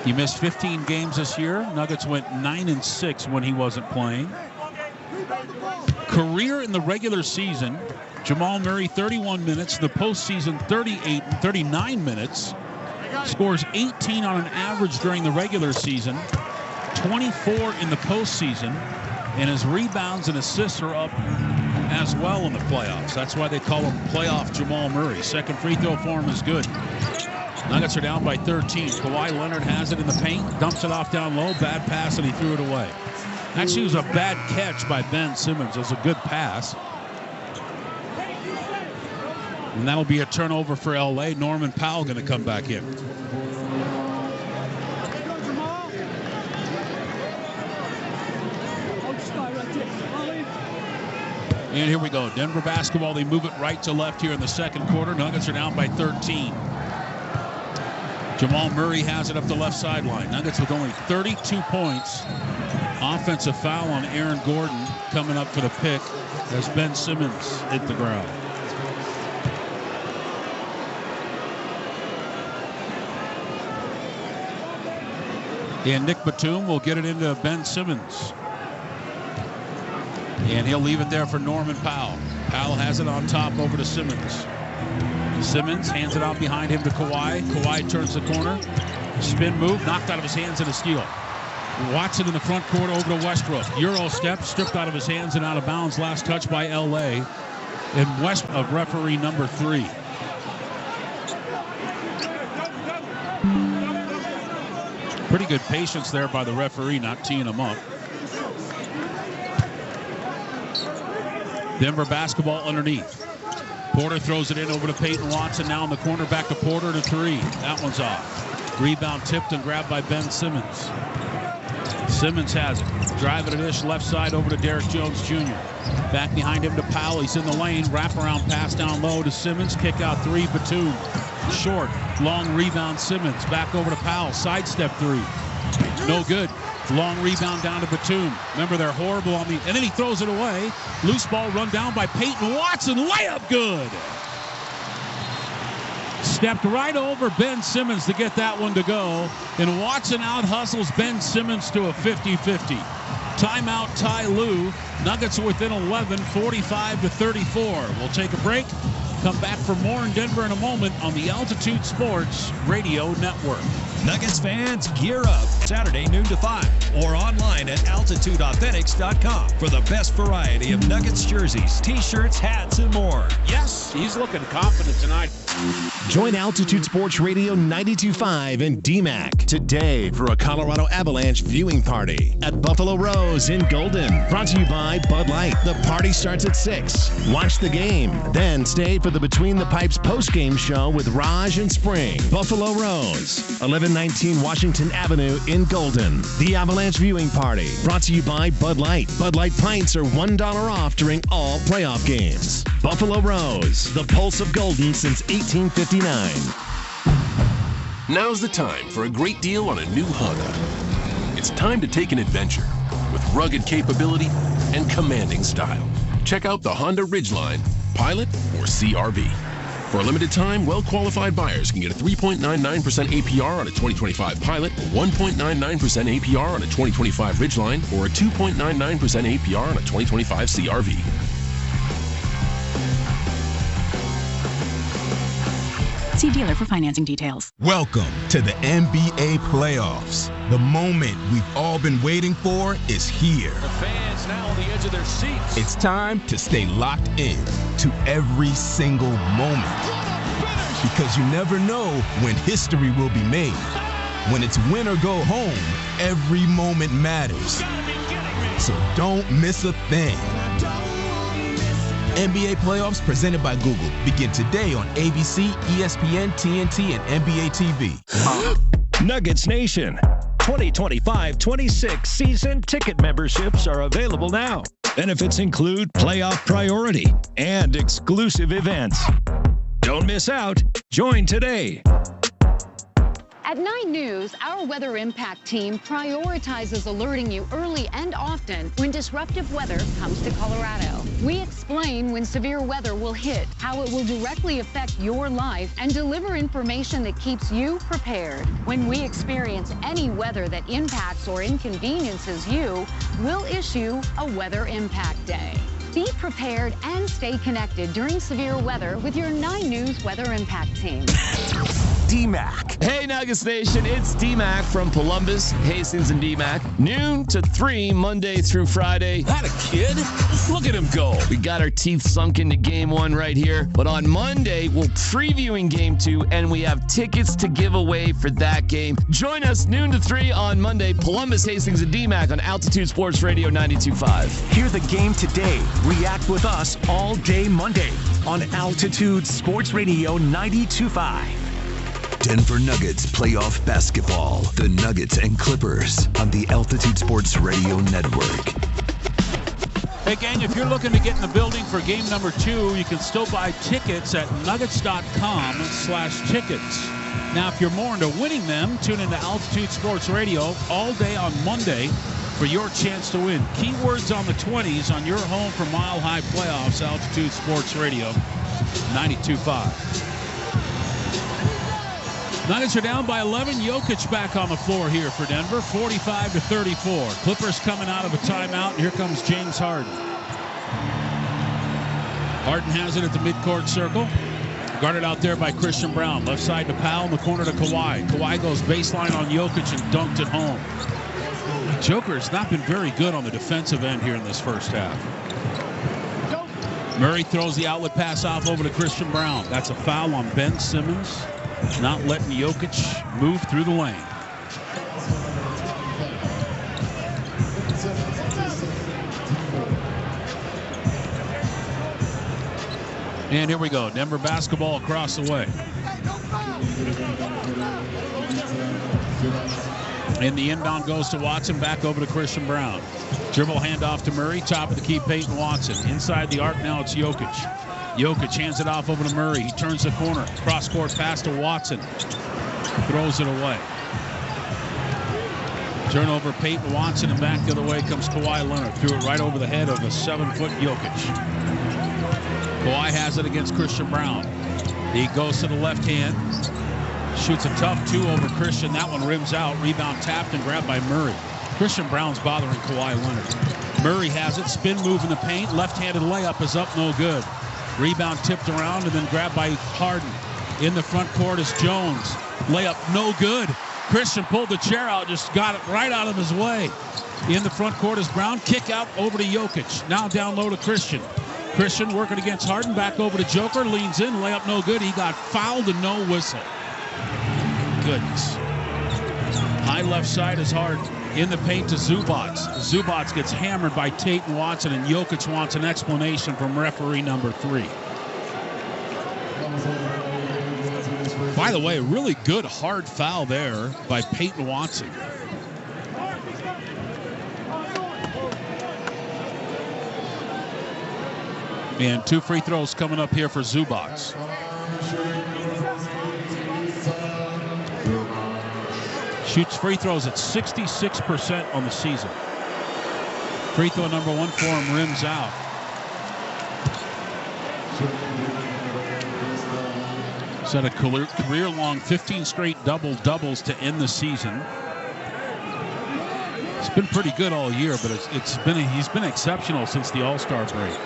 He missed 15 games this year. Nuggets went 9-6 when he wasn't playing. Career in the regular season, Jamal Murray 31 minutes, the postseason 38 and 39 minutes. Scores 18 on an average during the regular season, 24 in the postseason, and his rebounds and assists are up as well in the playoffs. That's why they call him playoff Jamal Murray. Second free throw for him is good. Nuggets are down by 13. Kawhi Leonard has it in the paint, dumps it off down low, bad pass, and he threw it away. Actually, it was a bad catch by Ben Simmons. It was a good pass. And that'll be a turnover for LA. Norman Powell going to come back in. And here we go. Denver basketball. They move it right to left here in the second quarter. Nuggets are down by 13. Jamal Murray has it up the left sideline. Nuggets with only 32 points. Offensive foul on Aaron Gordon coming up for the pick as Ben Simmons hit the ground. And Nick Batum will get it into Ben Simmons. And he'll leave it there for Norman Powell. Powell has it on top over to Simmons. Simmons hands it out behind him to Kawhi. Kawhi turns the corner. Spin move, knocked out of his hands and a steal. Watson in the front court over to Westbrook. Euro step, stripped out of his hands and out of bounds. Last touch by L.A. And West of referee number 3. Pretty good patience there by the referee, not teeing him up. Denver basketball underneath. Porter throws it in over to Peyton Watson. Now in the corner, back to Porter to 3. That one's off. Rebound tipped and grabbed by Ben Simmons. Simmons has it. Driving a dish left side over to Derek Jones Jr. Back behind him to Powell. He's in the lane. Wraparound pass down low to Simmons. Kick out 3. Batum. Short. Long rebound Simmons. Back over to Powell. Sidestep 3. No good. Long rebound down to Batum. Remember, they're horrible on the... And then he throws it away. Loose ball run down by Peyton Watson. Layup good. Stepped right over Ben Simmons to get that one to go. And Watson out-hustles Ben Simmons to a 50-50. Timeout, Ty Lue. Nuggets are within 11, 45-34. We'll take a break. Come back for more in Denver in a moment on the Altitude Sports Radio Network. Nuggets fans, gear up Saturday noon to 5 or online at altitudeauthentics.com for the best variety of Nuggets jerseys, t-shirts, hats, and more. Yes, he's looking confident tonight. Join Altitude Sports Radio 92.5 and DMAC today for a Colorado Avalanche viewing party at Buffalo Rose in Golden. Brought to you by Bud Light. The party starts at 6. Watch the game, then stay for the Between the Pipes post-game show with Raj and Spring. Buffalo Rose, 1119 Washington Avenue in Golden. The Avalanche viewing party, brought to you by Bud Light. Bud Light pints are $1 off during all playoff games. Buffalo Rose, the pulse of Golden since 1859. Now's the time for a great deal on a new Honda. It's time to take an adventure with rugged capability and commanding style. Check out the Honda Ridgeline, Pilot, or CR-V. For a limited time, well-qualified buyers can get a 3.99% APR on a 2025 Pilot, 1.99% APR on a 2025 Ridgeline, or a 2.99% APR on a 2025 CR-V. See dealer for financing details. Welcome to the NBA playoffs. The moment we've all been waiting for is here. The fans now on the edge of their seats. It's time to stay locked in to every single moment. Because you never know when history will be made. When it's win or go home, every moment matters. So don't miss a thing. NBA playoffs presented by Google begin today on ABC, ESPN, TNT, and NBA TV. Nuggets Nation, 2025-26 season ticket memberships are available now. Benefits include playoff priority and exclusive events. Don't miss out. Join today. At 9 News, our Weather Impact team prioritizes alerting you early and often when disruptive weather comes to Colorado. We explain when severe weather will hit, how it will directly affect your life, and deliver information that keeps you prepared. When we experience any weather that impacts or inconveniences you, we'll issue a Weather Impact Day. Be prepared and stay connected during severe weather with your 9 News Weather Impact team. DMAC. Hey, Nuggets Nation, it's DMAC from Columbus, Hastings, and DMAC. Noon to 3, Monday through Friday. That a kid? Look at him go. We got our teeth sunk into Game 1 right here. But on Monday, we're previewing Game 2, and we have tickets to give away for that game. Join us noon to 3 on Monday, Columbus, Hastings, and DMAC on Altitude Sports Radio 92.5. Hear the game today. React with us all day Monday on Altitude Sports Radio 92.5. Denver Nuggets playoff basketball. The Nuggets and Clippers on the Altitude Sports Radio Network. Hey, gang, if you're looking to get in the building for game number 2, you can still buy tickets at nuggets.com/tickets. Now, if you're more into winning them, tune into Altitude Sports Radio all day on Monday for your chance to win. Keywords on the 20s on your home for Mile High Playoffs, Altitude Sports Radio 92.5. Nuggets are down by 11. Jokic back on the floor here for Denver, 45-34. Clippers coming out of a timeout, and here comes James Harden. Harden has it at the midcourt circle. Guarded out there by Christian Brown. Left side to Powell, in the corner to Kawhi. Kawhi goes baseline on Jokic and dunked it home. Joker has not been very good on the defensive end here in this first half. Murray throws the outlet pass off over to Christian Brown. That's a foul on Ben Simmons, not letting Jokic move through the lane. And here we go. Denver basketball across the way. And the inbound goes to Watson, back over to Christian Brown. Dribble handoff to Murray, top of the key, Peyton Watson. Inside the arc now, it's Jokic. Jokic hands it off over to Murray. He turns the corner. Cross-court pass to Watson. Throws it away. Turnover, Peyton Watson, and back the other way comes Kawhi Leonard. Threw it right over the head of a 7-foot Jokic. Kawhi has it against Christian Brown. He goes to the left hand. Shoots a tough 2 over Christian. That one rims out. Rebound tapped and grabbed by Murray. Christian Brown's bothering Kawhi Leonard. Murray has it. Spin move in the paint. Left-handed layup is up, no good. Rebound tipped around and then grabbed by Harden. In the front court is Jones. Layup no good. Christian pulled the chair out, just got it right out of his way. In the front court is Brown. Kick out over to Jokic. Now down low to Christian. Christian working against Harden. Back over to Joker. Leans in. Layup no good. He got fouled and no whistle. Goodness. High left side is Harden. In the paint to Zubac. Zubac gets hammered by Tate and Watson, and Jokic wants an explanation from referee number 3. By the way, really good hard foul there by Peyton Watson. And 2 free throws coming up here for Zubac. Shoots free throws at 66% on the season. Free throw number 1 for him rims out. Set a career-long 15 straight double-doubles to end the season. It's been pretty good all year, but he's been exceptional since the All-Star break.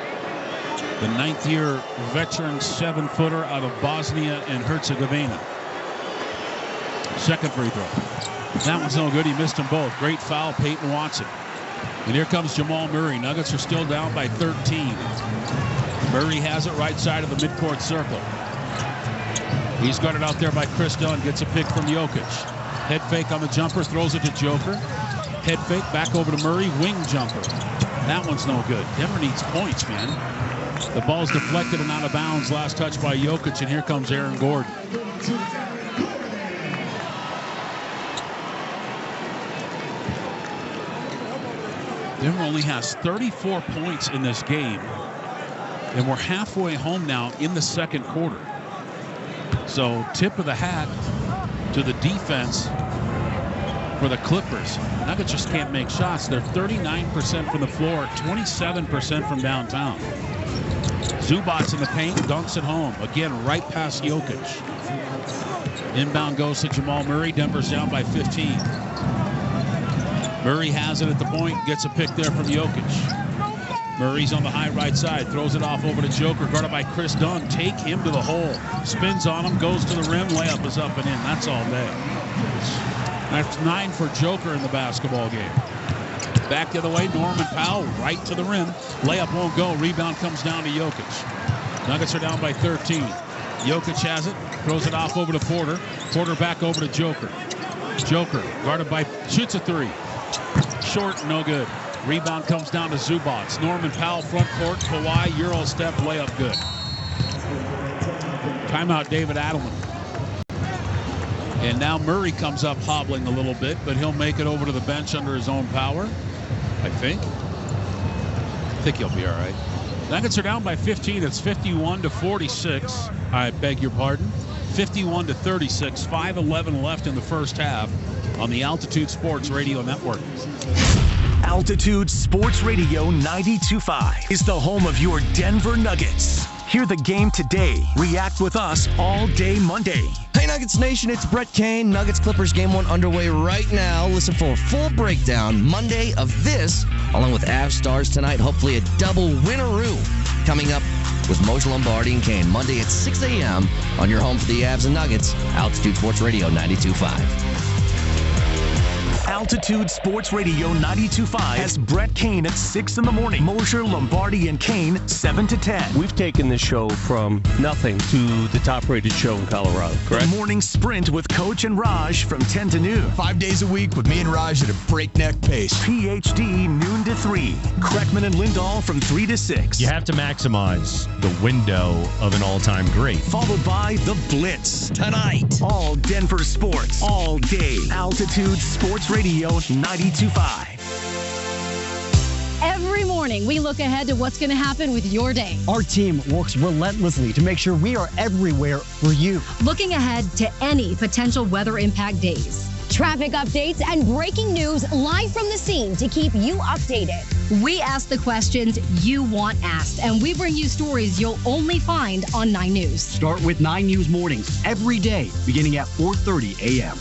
The 9th-year veteran 7-footer out of Bosnia and Herzegovina. Second free throw. That one's no good. He missed them both. Great foul, Peyton Watson. And here comes Jamal Murray. Nuggets are still down by 13. Murray has it right side of the midcourt circle. He's guarded out there by Chris Dunn. Gets a pick from Jokic. Head fake on the jumper. Throws it to Joker. Head fake back over to Murray. Wing jumper. That one's no good. Denver needs points, man. The ball's deflected and out of bounds. Last touch by Jokic, and here comes Aaron Gordon. Denver only has 34 points in this game, and we're halfway home now in the second quarter. So tip of the hat to the defense for the Clippers. Nuggets just can't make shots. They're 39% from the floor, 27% from downtown. Zubac in the paint, dunks it home. Again, right past Jokic. Inbound goes to Jamal Murray. Denver's down by 15. Murray has it at the point, gets a pick there from Jokic. Murray's on the high right side, throws it off over to Joker, guarded by Chris Dunn. Take him to the hole. Spins on him, goes to the rim, layup is up and in. That's all day. That's 9 for Joker in the basketball game. Back the other way, Norman Powell right to the rim. Layup won't go. Rebound comes down to Jokic. Nuggets are down by 13. Jokic has it, throws it off over to Porter. Porter back over to Joker. Joker guarded by, shoots a 3. Short, no good. Rebound comes down to Zubac. Norman Powell front court. Kawhi Euro step layup good. Timeout David Adelman. And now Murray comes up hobbling a little bit, but he'll make it over to the bench under his own power, I think. I think he'll be all right. Nuggets are down by 15. It's 51-46. I beg your pardon. 51-36. 5:11 left in the first half on the Altitude Sports Radio Network. Altitude Sports Radio 92.5 is the home of your Denver Nuggets. Hear the game today. React with us all day Monday. Hey Nuggets Nation, it's Brett Kane. Nuggets Clippers Game 1 underway right now. Listen for a full breakdown Monday of this, along with Avs Stars tonight. Hopefully a double winneroo coming up with Moshe Lombardi and Kane, Monday at 6 a.m. on your home for the Avs and Nuggets, Altitude Sports Radio 92.5. Altitude Sports Radio 92.5 has Brett Kane at 6 in the morning. Mosher, Lombardi, and Kane, 7 to 10. We've taken this show from nothing to the top-rated show in Colorado, correct? The morning sprint with Coach and Raj from 10 to noon. 5 days a week with me and Raj at a breakneck pace. PhD, noon to 3. Kreckman and Lindahl from 3 to 6. You have to maximize the window of an all-time great. Followed by The Blitz. Tonight. All Denver sports. All day. Altitude Sports Radio 92.5. Every morning, we look ahead to what's going to happen with your day. Our team works relentlessly to make sure we are everywhere for you. Looking ahead to any potential weather impact days. Traffic updates and breaking news live from the scene to keep you updated. We ask the questions you want asked, and we bring you stories you'll only find on 9 News. Start with 9 News mornings every day, beginning at 4:30 a.m.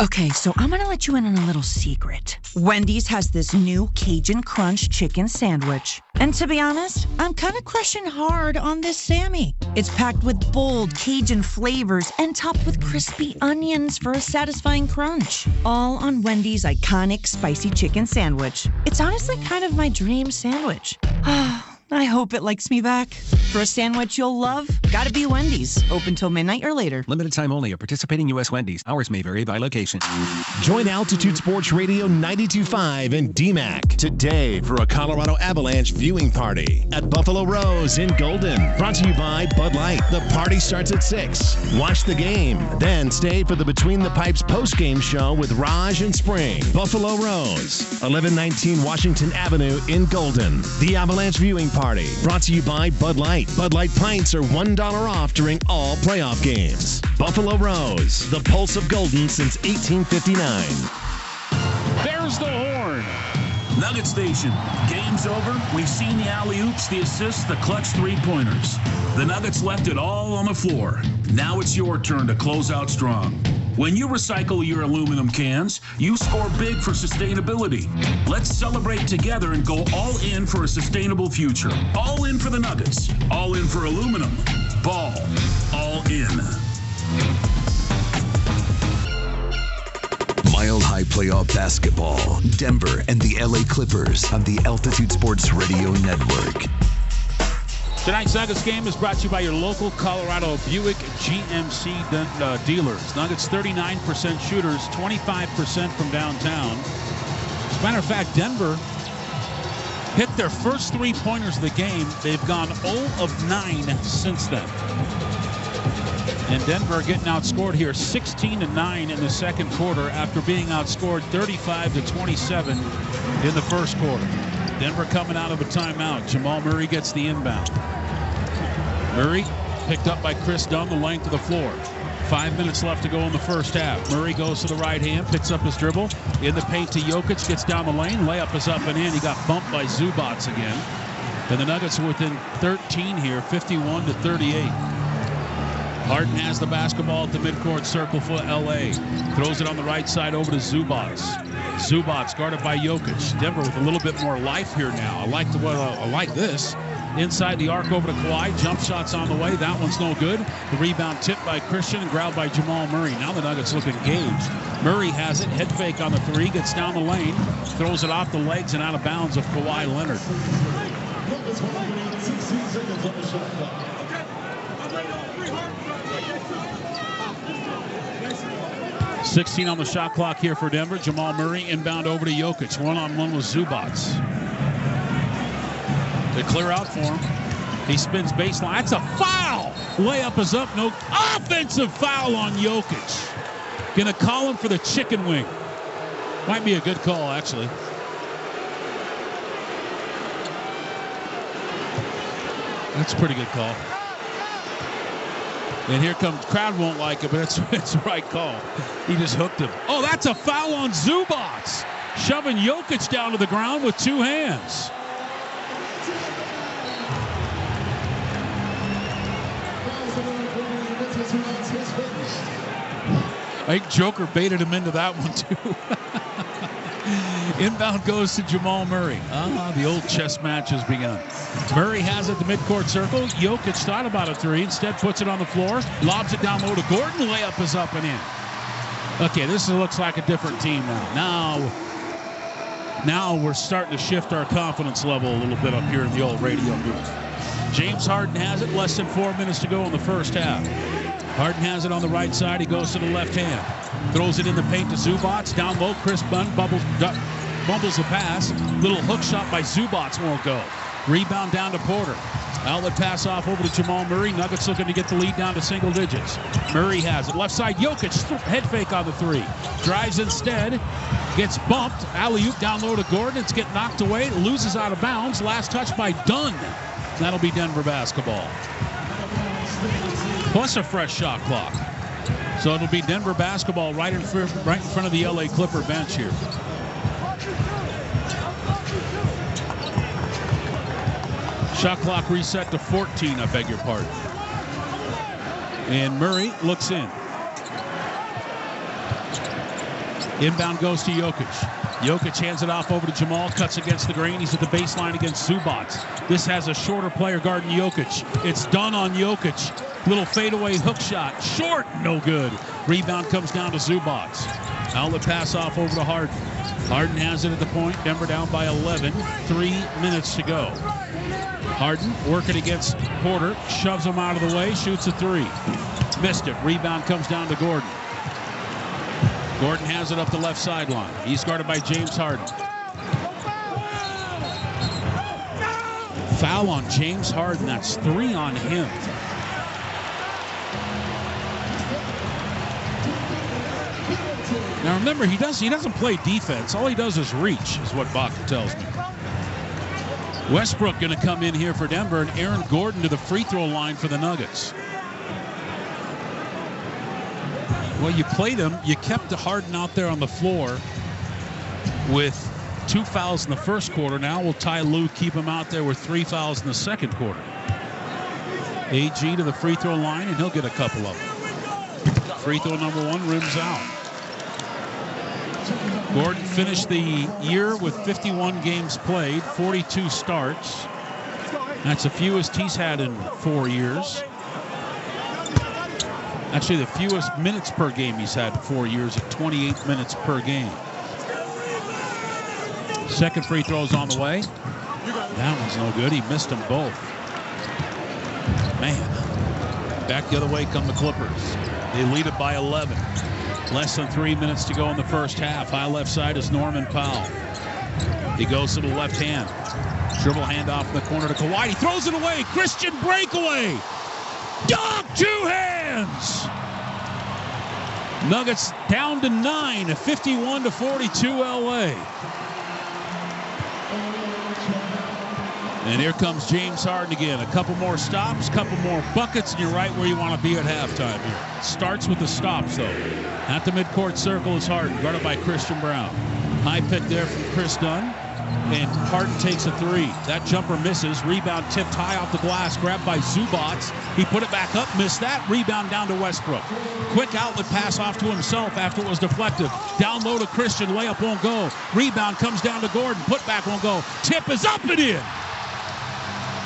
Okay, so I'm gonna let you in on a little secret. Wendy's has this new Cajun Crunch chicken sandwich. And to be honest, I'm kind of crushing hard on this Sammy. It's packed with bold Cajun flavors and topped with crispy onions for a satisfying crunch. All on Wendy's iconic spicy chicken sandwich. It's honestly kind of my dream sandwich. I hope it likes me back. For a sandwich you'll love, gotta be Wendy's. Open till midnight or later. Limited time only at participating U.S. Wendy's. Hours may vary by location. Join Altitude Sports Radio 92.5 and DMAC today for a Colorado Avalanche viewing party at Buffalo Rose in Golden. Brought to you by Bud Light. The party starts at 6. Watch the game, then stay for the Between the Pipes post-game show with Raj and Spring. Buffalo Rose, 1119 Washington Avenue in Golden. The Avalanche viewing party brought to you by Bud Light. Bud Light pints are $1 off during all playoff games. Buffalo Rose, the pulse of Golden since 1859. There's the horn. Nugget Station. Game's over. We've seen the alley-oops, the assists, the clutch three-pointers. The Nuggets left it all on the floor. Now it's your turn to close out strong. When you recycle your aluminum cans, you score big for sustainability. Let's celebrate together and go all in for a sustainable future. All in for the Nuggets. All in for aluminum. Ball. All in. Mile High Playoff Basketball. Denver and the LA Clippers on the Altitude Sports Radio Network. Tonight's Nuggets game is brought to you by your local Colorado Buick GMC dealers. Nuggets 39% shooters, 25% from downtown. As a matter of fact, Denver hit their first three-pointers of the game. They've gone 0 of 9 since then. And Denver getting outscored here 16-9 in the second quarter after being outscored 35-27 in the first quarter. Denver coming out of a timeout. Jamal Murray gets the inbound. Murray picked up by Chris Dunn the length of the floor. 5 minutes left to go in the first half. Murray goes to the right hand, picks up his dribble. In the paint to Jokic, gets down the lane. Layup is up and in. He got bumped by Zubats again. And the Nuggets are within 13 here, 51-38. Harden has the basketball at the midcourt circle for LA. Throws it on the right side over to Zubats. Zubats guarded by Jokic. Denver with a little bit more life here now. I like this. Inside the arc over to Kawhi. Jump shots on the way. That one's no good. The rebound tipped by Christian and grabbed by Jamal Murray. Now the Nuggets look engaged. Murray has it. Head fake on the three. Gets down the lane. Throws it off the legs and out of bounds of Kawhi Leonard. 16 on the shot clock here for Denver. Jamal Murray inbound over to Jokic. One-on-one with Zubats. They clear out for him. He spins baseline. That's a foul. Layup is up. No offensive foul on Jokic. Gonna call him for the chicken wing. Might be a good call, actually. That's a pretty good call. And here comes, crowd won't like it, but it's the right call. He just hooked him. Oh, that's a foul on Zubats. Shoving Jokic down to the ground with two hands. I think Joker baited him into that one, too. Inbound goes to Jamal Murray. The old chess match has begun. Murray has it at the midcourt circle. Jokic thought about a three. Instead puts it on the floor. Lobs it down low to Gordon. Layup is up and in. Okay, this looks like a different team now. Now we're starting to shift our confidence level a little bit up here in the old radio booth. James Harden has it. Less than 4 minutes to go in the first half. Harden has it on the right side. He goes to the left hand. Throws it in the paint to Zubac. Down low, Chris Bunn bumbles the pass. Little hook shot by Zubac won't go. Rebound down to Porter. Outlet pass off over to Jamal Murray. Nuggets looking to get the lead down to single digits. Murray has it. Left side, Jokic. Head fake on the three. Drives instead. Gets bumped. Alley-oop down low to Gordon. It's getting knocked away. Loses out of bounds. Last touch by Dunn. That'll be Denver basketball. Plus a fresh shot clock. So it'll be Denver basketball right in front of the LA Clipper bench here. Shot clock reset to 14, I beg your pardon. And Murray looks in. Inbound goes to Jokic. Jokic hands it off over to Jamal, cuts against the grain. He's at the baseline against Zubac. This has a shorter player guarding Jokic. It's done on Jokic. Little fadeaway hook shot. Short, no good. Rebound comes down to Zubac. Outlet pass off over to Harden. Harden has it at the point. Denver down by 11. 3 minutes to go. Harden working against Porter. Shoves him out of the way. Shoots a three. Missed it. Rebound comes down to Gordon. Gordon has it up the left sideline. He's guarded by James Harden. Foul on James Harden. That's 3 on him. Now remember, he doesn't play defense. All he does is reach, is what Baca tells me. Westbrook going to come in here for Denver, and Aaron Gordon to the free throw line for the Nuggets. Well, you played him. You kept Harden out there on the floor with 2 fouls in the first quarter. Now will Ty Lue keep him out there with 3 fouls in the second quarter. AG to the free throw line, and he'll get a couple of them. Free throw number 1 rims out. Gordon finished the year with 51 games played, 42 starts. That's the fewest he's had in 4 years. Actually, the fewest minutes per game he's had in 4 years at 28 minutes per game. Second free throw's on the way. That one's no good. He missed them both. Man. Back the other way come the Clippers. They lead it by 11. Less than 3 minutes to go in the first half. High left side is Norman Powell. He goes to the left hand. Dribble handoff in the corner to Kawhi. He throws it away. Christian breakaway. Dunk, 2 hands. Nuggets down to 9, 51-42 LA. And here comes James Harden again. A couple more stops, couple more buckets, and you're right where you want to be at halftime here. Starts with the stops, though. At the midcourt circle is Harden, guarded by Christian Brown. High pick there from Chris Dunn. And Harden takes a three. That jumper misses. Rebound tipped high off the glass. Grabbed by Zubac. He put it back up. Missed that. Rebound down to Westbrook. Quick outlet pass off to himself after it was deflected. Down low to Christian. Layup won't go. Rebound comes down to Gordon. Put back won't go. Tip is up and in.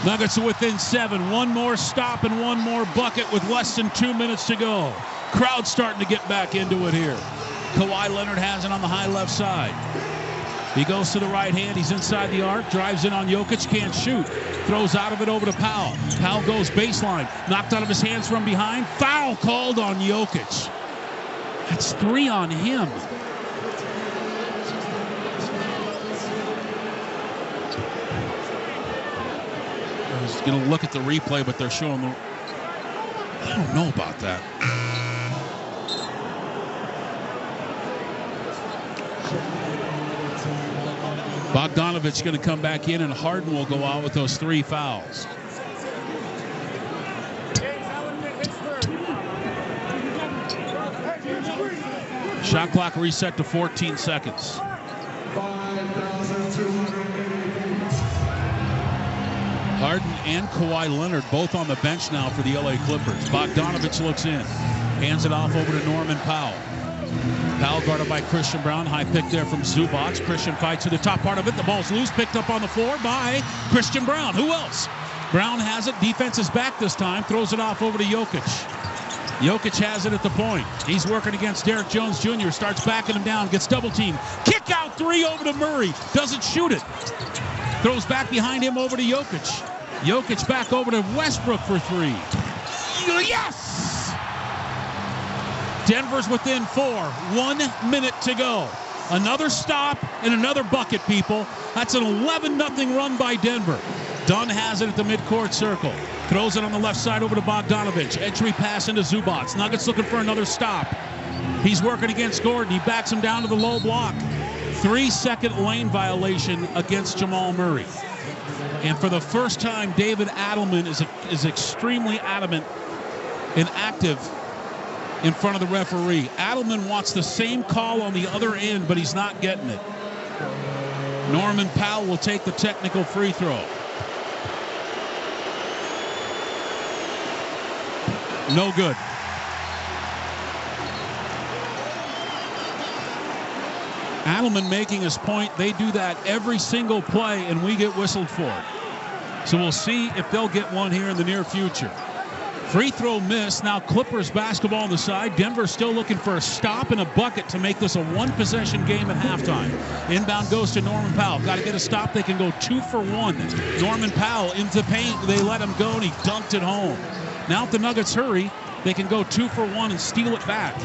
Nuggets are within 7. One more stop and one more bucket with less than 2 minutes to go. Crowd starting to get back into it here. Kawhi Leonard has it on the high left side. He goes to the right hand. He's inside the arc. Drives in on Jokic. Can't shoot. Throws out of it over to Powell. Powell goes baseline. Knocked out of his hands from behind. Foul called on Jokic. That's 3 on him. I was going to look at the replay, but they're showing the... I don't know about that. Bogdanovich going to come back in, and Harden will go out with those 3 fouls. Shot clock reset to 14 seconds. Harden and Kawhi Leonard both on the bench now for the LA Clippers. Bogdanovich looks in. Hands it off over to Norman Powell. Powell guarded by Christian Brown. High pick there from Zubac. Christian fights to the top part of it. The ball's loose. Picked up on the floor by Christian Brown. Who else? Brown has it. Defense is back this time. Throws it off over to Jokic. Jokic has it at the point. He's working against Derrick Jones Jr. Starts backing him down. Gets double teamed. Kick out three over to Murray. Doesn't shoot it. Throws back behind him over to Jokic. Jokic back over to Westbrook for three. Yes! Denver's within 4. 1 minute to go. Another stop and another bucket, people. That's an 11-0 run by Denver. Dunn has it at the midcourt circle. Throws it on the left side over to Bogdanovich. Entry pass into Zubac. Nuggets looking for another stop. He's working against Gordon. He backs him down to the low block. 3-second lane violation against Jamal Murray. And for the first time, David Adelman is extremely adamant and active in front of the referee. Adelman wants the same call on the other end, but he's not getting it. Norman Powell will take the technical free throw. No good. Adelman making his point. They do that every single play, and we get whistled for it. So we'll see if they'll get one here in the near future. Free throw miss. Now Clippers basketball on the side. Denver still looking for a stop and a bucket to make this a one-possession game at halftime. Inbound goes to Norman Powell. Got to get a stop. They can go 2 for 1. Norman Powell into the paint. They let him go, and he dunked it home. Now if the Nuggets hurry, they can go 2 for 1 and steal it back.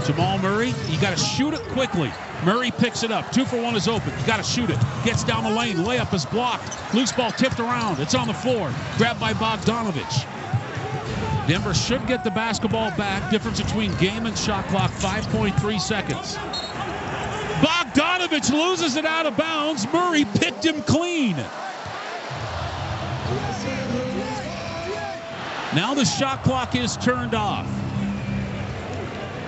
Jamal Murray, you got to shoot it quickly. Murray picks it up. 2 for 1 is open. You got to shoot it. Gets down the lane. Layup is blocked. Loose ball tipped around. It's on the floor. Grabbed by Bogdanovich. Denver should get the basketball back. Difference between game and shot clock, 5.3 seconds. Bogdanovich loses it out of bounds. Murray picked him clean. Now the shot clock is turned off.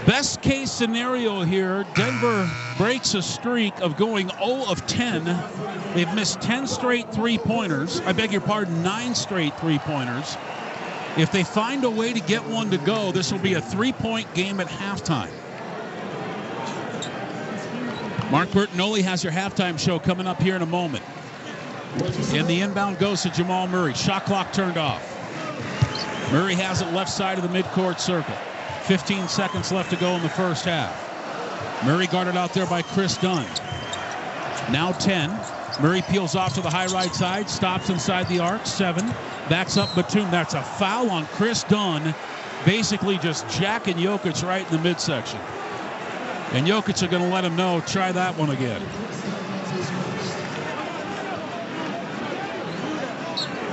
Best case scenario here, Denver breaks a streak of going 0 of 10. They've missed 10 straight three-pointers. I beg your pardon, 9 straight three-pointers. If they find a way to get one to go, this will be a 3-point game at halftime. Mark Bertinoli has your halftime show coming up here in a moment. And the inbound goes to Jamal Murray. Shot clock turned off. Murray has it left side of the midcourt circle. 15 seconds left to go in the first half. Murray guarded out there by Chris Dunn. Now 10. Murray peels off to the high right side. Stops inside the arc. 7. Backs up Batum. That's a foul on Chris Dunn. Basically just jacking Jokic right in the midsection. And Jokic are going to let him know, try that one again.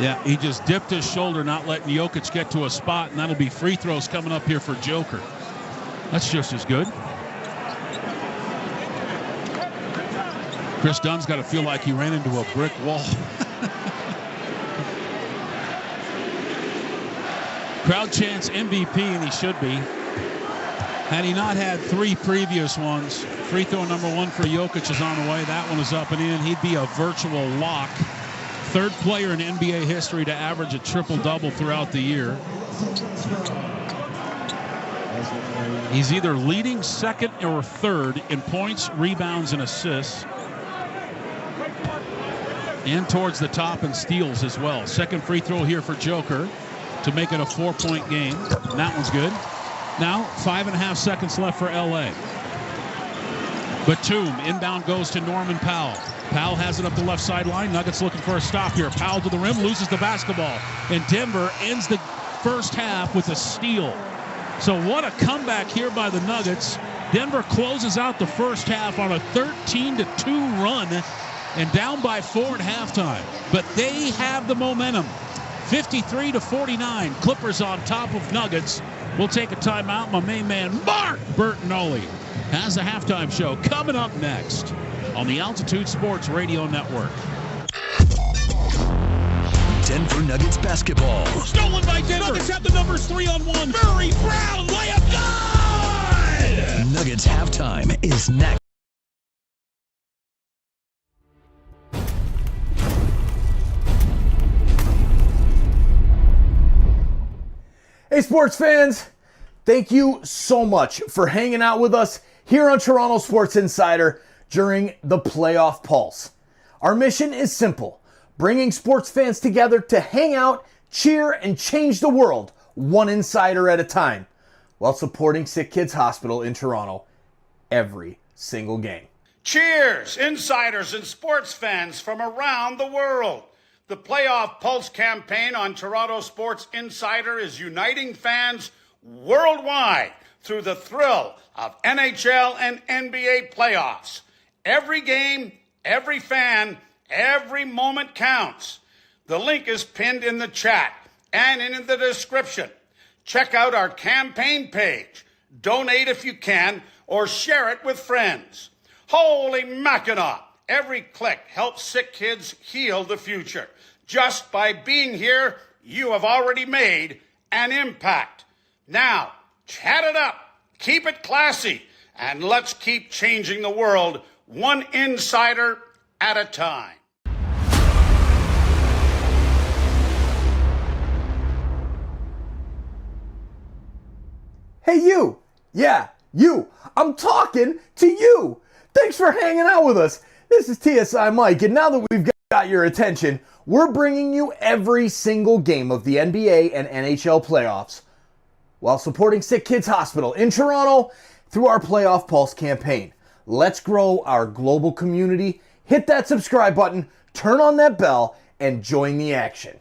Yeah, he just dipped his shoulder, not letting Jokic get to a spot, and that'll be free throws coming up here for Joker. That's just as good. Chris Dunn's got to feel like he ran into a brick wall. Crowd chants MVP, and he should be. Had he not had 3 previous ones, free throw number 1 for Jokic is on the way. That one is up and in. He'd be a virtual lock. 3rd player in NBA history to average a triple-double throughout the year. He's either leading 2nd or 3rd in points, rebounds, and assists. And towards the top in steals as well. 2nd free throw here for Joker to make it a 4-point game. And that one's good. Now 5.5 seconds left for LA. Batum, inbound goes to Norman Powell. Powell has it up the left sideline. Nuggets looking for a stop here. Powell to the rim, loses the basketball. And Denver ends the first half with a steal. So what a comeback here by the Nuggets. Denver closes out the first half on a 13-2 run and down by 4 at halftime. But they have the momentum. 53-49. Clippers on top of Nuggets. We'll take a timeout. My main man, Mark Bertinoli, has the halftime show coming up next on the Altitude Sports Radio Network. Denver Nuggets basketball. Stolen by Denver. Nuggets have the numbers 3-on-1. Murray, Brown, layup, good! Nuggets halftime is next. Hey, sports fans. Thank you so much for hanging out with us here on Toronto Sports Insider during the Playoff Pulse. Our mission is simple, bringing sports fans together to hang out, cheer, and change the world one insider at a time, while supporting SickKids Hospital in Toronto every single game. Cheers, insiders and sports fans from around the world. The Playoff Pulse campaign on Toronto Sports Insider is uniting fans worldwide through the thrill of NHL and NBA playoffs. Every game, every fan, every moment counts. The link is pinned in the chat and in the description. Check out our campaign page. Donate if you can, or share it with friends. Holy Mackinac! Every click helps sick kids heal the future. Just by being here, you have already made an impact. Now, chat it up, keep it classy, and let's keep changing the world one insider at a time. Hey, you! Yeah, you! I'm talking to you! Thanks for hanging out with us. This is TSI Mike, and now that we've got your attention, we're bringing you every single game of the NBA and NHL playoffs while supporting SickKids Hospital in Toronto through our Playoff Pulse campaign. Let's grow our global community. Hit that subscribe button, turn on that bell, and join the action.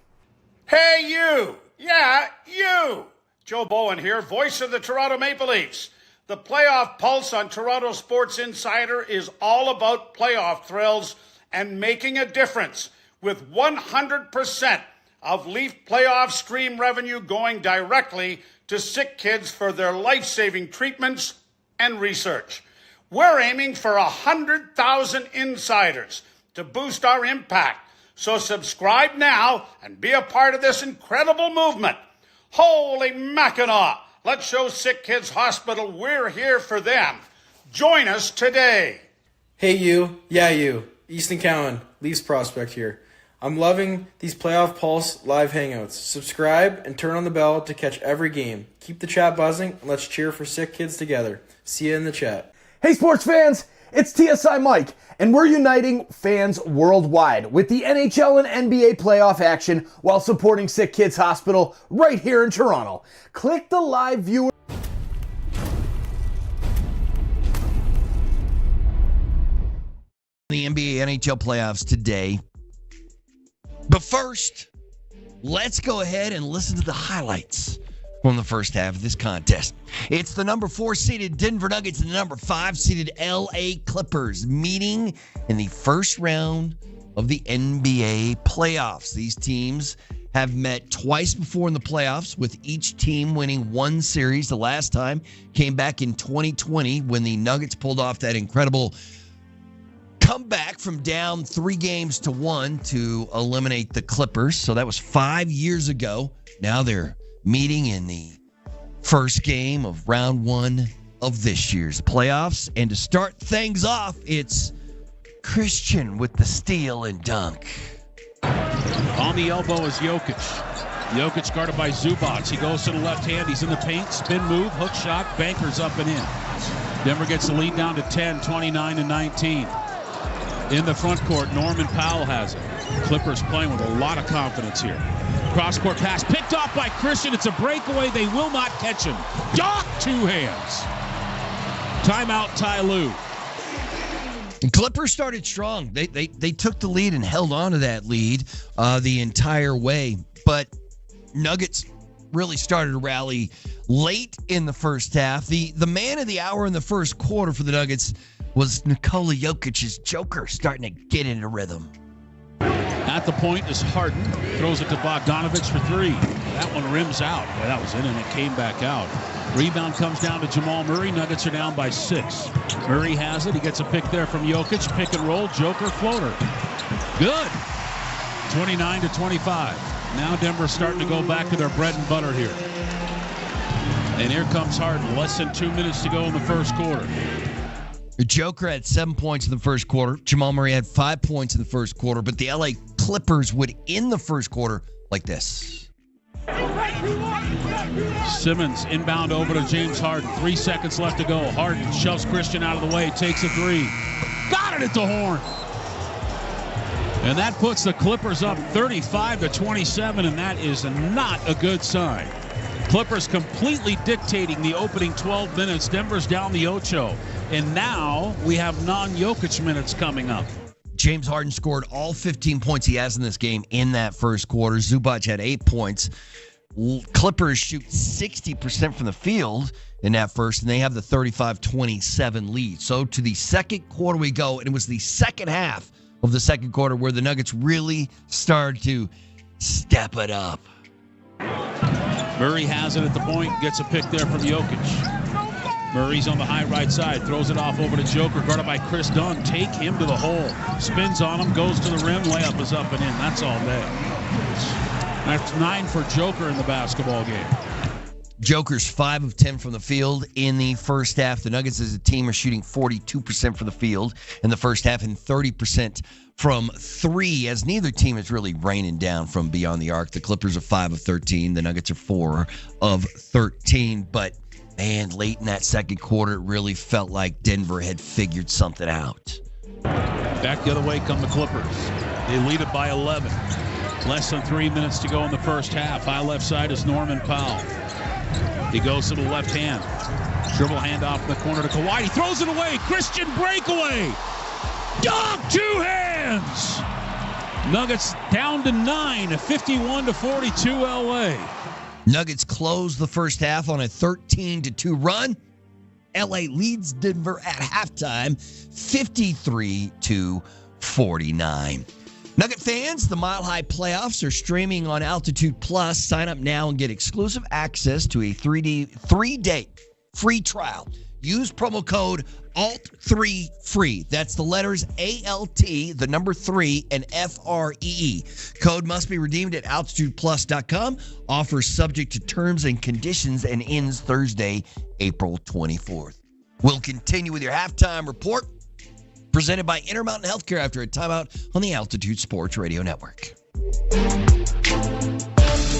Hey, you! Yeah, you! Joe Bowen here, voice of the Toronto Maple Leafs. The Playoff Pulse on Toronto Sports Insider is all about playoff thrills and making a difference, with 100% of Leaf playoff stream revenue going directly to sick kids for their life-saving treatments and research. We're aiming for 100,000 insiders to boost our impact. So subscribe now and be a part of this incredible movement. Holy Mackinac! Let's show SickKids Hospital we're here for them. Join us today. Hey you, yeah you, Easton Cowan, Leafs prospect here. I'm loving these Playoff Pulse live hangouts. Subscribe and turn on the bell to catch every game. Keep the chat buzzing and let's cheer for sick kids together. See you in the chat. Hey sports fans, it's TSI Mike, and we're uniting fans worldwide with the NHL and NBA playoff action while supporting SickKids Hospital right here in Toronto. Click the live viewer. The NBA NHL playoffs today. But first, let's go ahead and listen to the highlights from the first half of this contest. It's the number 4 seeded Denver Nuggets and the number 5 seeded LA Clippers meeting in the first round of the NBA playoffs. These teams have met twice before in the playoffs, with each team winning one series. The last time came back in 2020 when the Nuggets pulled off that incredible comeback from down 3-1 to eliminate the Clippers. So that was 5 years ago. Now they're meeting in the first game of round 1 of this year's playoffs. And to start things off, it's Christian with the steal and dunk. On the elbow is Jokic. Jokic guarded by Zubac. He goes to the left hand. He's in the paint. Spin move, hook shot, bankers up and in. Denver gets the lead down to 10, 29-19. In the front court, Norman Powell has it. Clippers playing with a lot of confidence here. Cross-court pass picked off by Christian. It's a breakaway. They will not catch him. Doc, 2 hands. Timeout, Ty Lue. And Clippers started strong. They took the lead and held on to that lead the entire way. But Nuggets really started to rally late in the first half. The man of the hour in the first quarter for the Nuggets was Nikola Jokic's Joker, starting to get into rhythm. At the point is Harden. Throws it to Bogdanovich for 3. That one rims out. Boy, that was in and it came back out. Rebound comes down to Jamal Murray. Nuggets are down by 6. Murray has it. He gets a pick there from Jokic. Pick and roll. Joker floater. Good. 29-25. Now Denver's starting to go back to their bread and butter here. And here comes Harden. Less than 2 minutes to go in the first quarter. The Joker had 7 points in the first quarter. Jamal Murray had 5 points in the first quarter, but the LA Clippers would end the first quarter like this. Simmons inbound over to James Harden. 3 seconds left to go. Harden shoves Christian out of the way, takes a three. Got it at the horn. And that puts the Clippers up 35-27, and that is not a good sign. Clippers completely dictating the opening 12 minutes. Denver's down the ocho. And now we have non-Jokic minutes coming up. James Harden scored all 15 points he has in this game in that first quarter. Zubac had 8 points. Clippers shoot 60% from the field in that first, and they have the 35-27 lead. So to the second quarter we go, and it was the second half of the second quarter where the Nuggets really started to step it up. Murray has it at the point, gets a pick there from Jokic. Murray's on the high right side, throws it off over to Joker, guarded by Chris Dunn. Take him to the hole. Spins on him, goes to the rim, layup is up and in. That's all day. That's 9 for Joker in the basketball game. Joker's 5 of 10 from the field in the first half. The Nuggets as a team are shooting 42% from the field in the first half and 30% from 3, as neither team is really raining down from beyond the arc. The Clippers are 5 of 13. The Nuggets are 4 of 13. But, man, late in that second quarter, it really felt like Denver had figured something out. Back the other way come the Clippers. They lead it by 11. Less than 3 minutes to go in the first half. High left side is Norman Powell. He goes to the left hand. Dribble handoff in the corner to Kawhi. He throws it away. Christian breakaway. Dog, 2 hands. Nuggets down to 9, 51-42 LA. Nuggets close the first half on a 13-2 run. LA leads Denver at halftime, 53-49. Nugget fans, the Mile High Playoffs are streaming on Altitude Plus. Sign up now and get exclusive access to a 3-day free trial. Use promo code ALT3FREE. That's the letters ALT, the number 3, and FREE. Code must be redeemed at altitudeplus.com. Offer subject to terms and conditions and ends Thursday, April 24th. We'll continue with your halftime report, presented by Intermountain Healthcare after a timeout on the Altitude Sports Radio Network.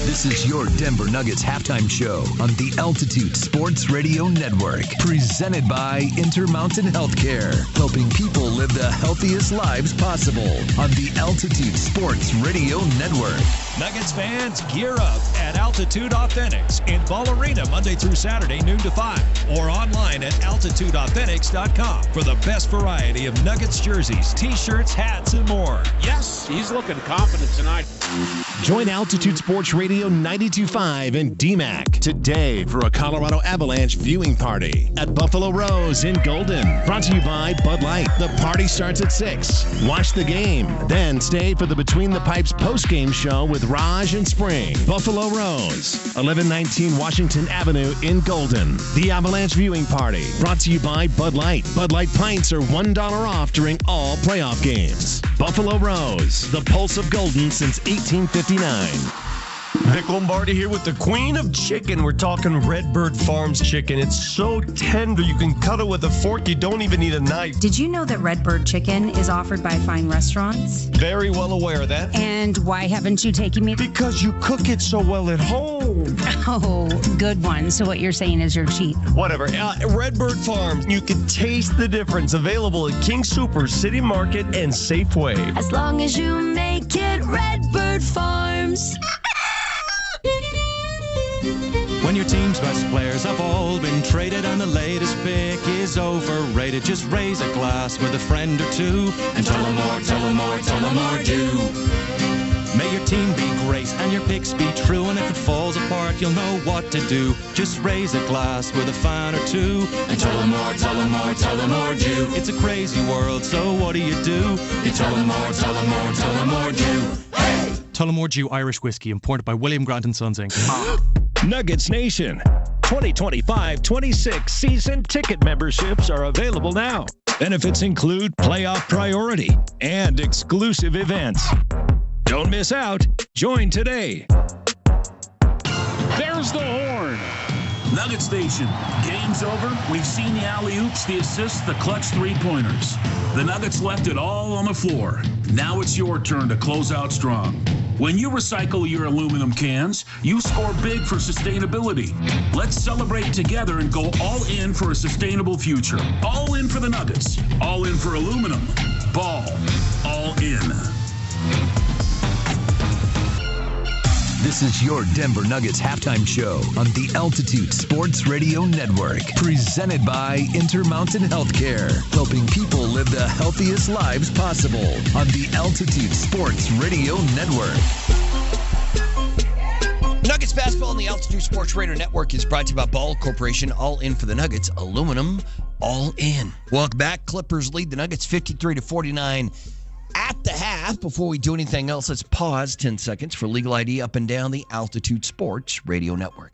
This is your Denver Nuggets halftime show on the Altitude Sports Radio Network, presented by Intermountain Healthcare, helping people live the healthiest lives possible on the Altitude Sports Radio Network. Nuggets fans, gear up at Altitude Authentics in Ball Arena Monday through Saturday, noon to 5, or online at altitudeauthentics.com for the best variety of Nuggets jerseys, t-shirts, hats, and more. Yes, he's looking confident tonight. Join Altitude Sports Radio 92.5 and DMAC today for a Colorado Avalanche viewing party at Buffalo Rose in Golden. Brought to you by Bud Light. The party starts at 6. Watch the game, then stay for the Between the Pipes post-game show with Raj and Spring. Buffalo Rose, 1119 Washington Avenue in Golden. The Avalanche viewing party, brought to you by Bud Light. Bud Light pints are $1 off during all playoff games. Buffalo Rose, the pulse of Golden since 1859. Vic Lombardi here with the queen of chicken. We're talking Redbird Farms chicken. It's so tender you can cut it with a fork. You don't even need a knife. Did you know that Redbird chicken is offered by fine restaurants? Very well aware of that. And why haven't you taken me? Because you cook it so well at home. Oh, good one. So what you're saying is you're cheap. Whatever. Redbird Farms. You can taste the difference. Available at King Super, City Market, and Safeway. As long as you make it Redbird Farms. When your team's best players have all been traded and the latest pick is overrated, just raise a glass with a friend or two and tell them more, tell them more, tell them more do. May your team be great and your picks be true, and if it falls apart, you'll know what to do. Just raise a glass with a fan or two and tell them more, tell them more, tell them more do. It's a crazy world, so what do? You tell them more, tell them more, tell them more do. Hey! Tullamore Dew Irish Whiskey, imported by William Grant & Sons, Inc. Nuggets Nation 2025-26 season ticket memberships are available now. Benefits include playoff priority and exclusive events. Don't miss out. Join today. There's the horn. Nuggets Nation, game's over. We've seen the alley-oops, the assists, the clutch three-pointers. The Nuggets left it all on the floor. Now it's your turn to close out strong. When you recycle your aluminum cans, you score big for sustainability. Let's celebrate together and go all in for a sustainable future. All in for the Nuggets. All in for aluminum. Ball. All in. This is your Denver Nuggets halftime show on the Altitude Sports Radio Network, presented by Intermountain Healthcare, helping people live the healthiest lives possible on the Altitude Sports Radio Network. Nuggets basketball on the Altitude Sports Radio Network is brought to you by Ball Corporation. All in for the Nuggets. Aluminum, all in. Welcome back. Clippers lead the Nuggets 53-49 at the half. Before we do anything else, let's pause 10 seconds for legal ID up and down the Altitude Sports Radio Network.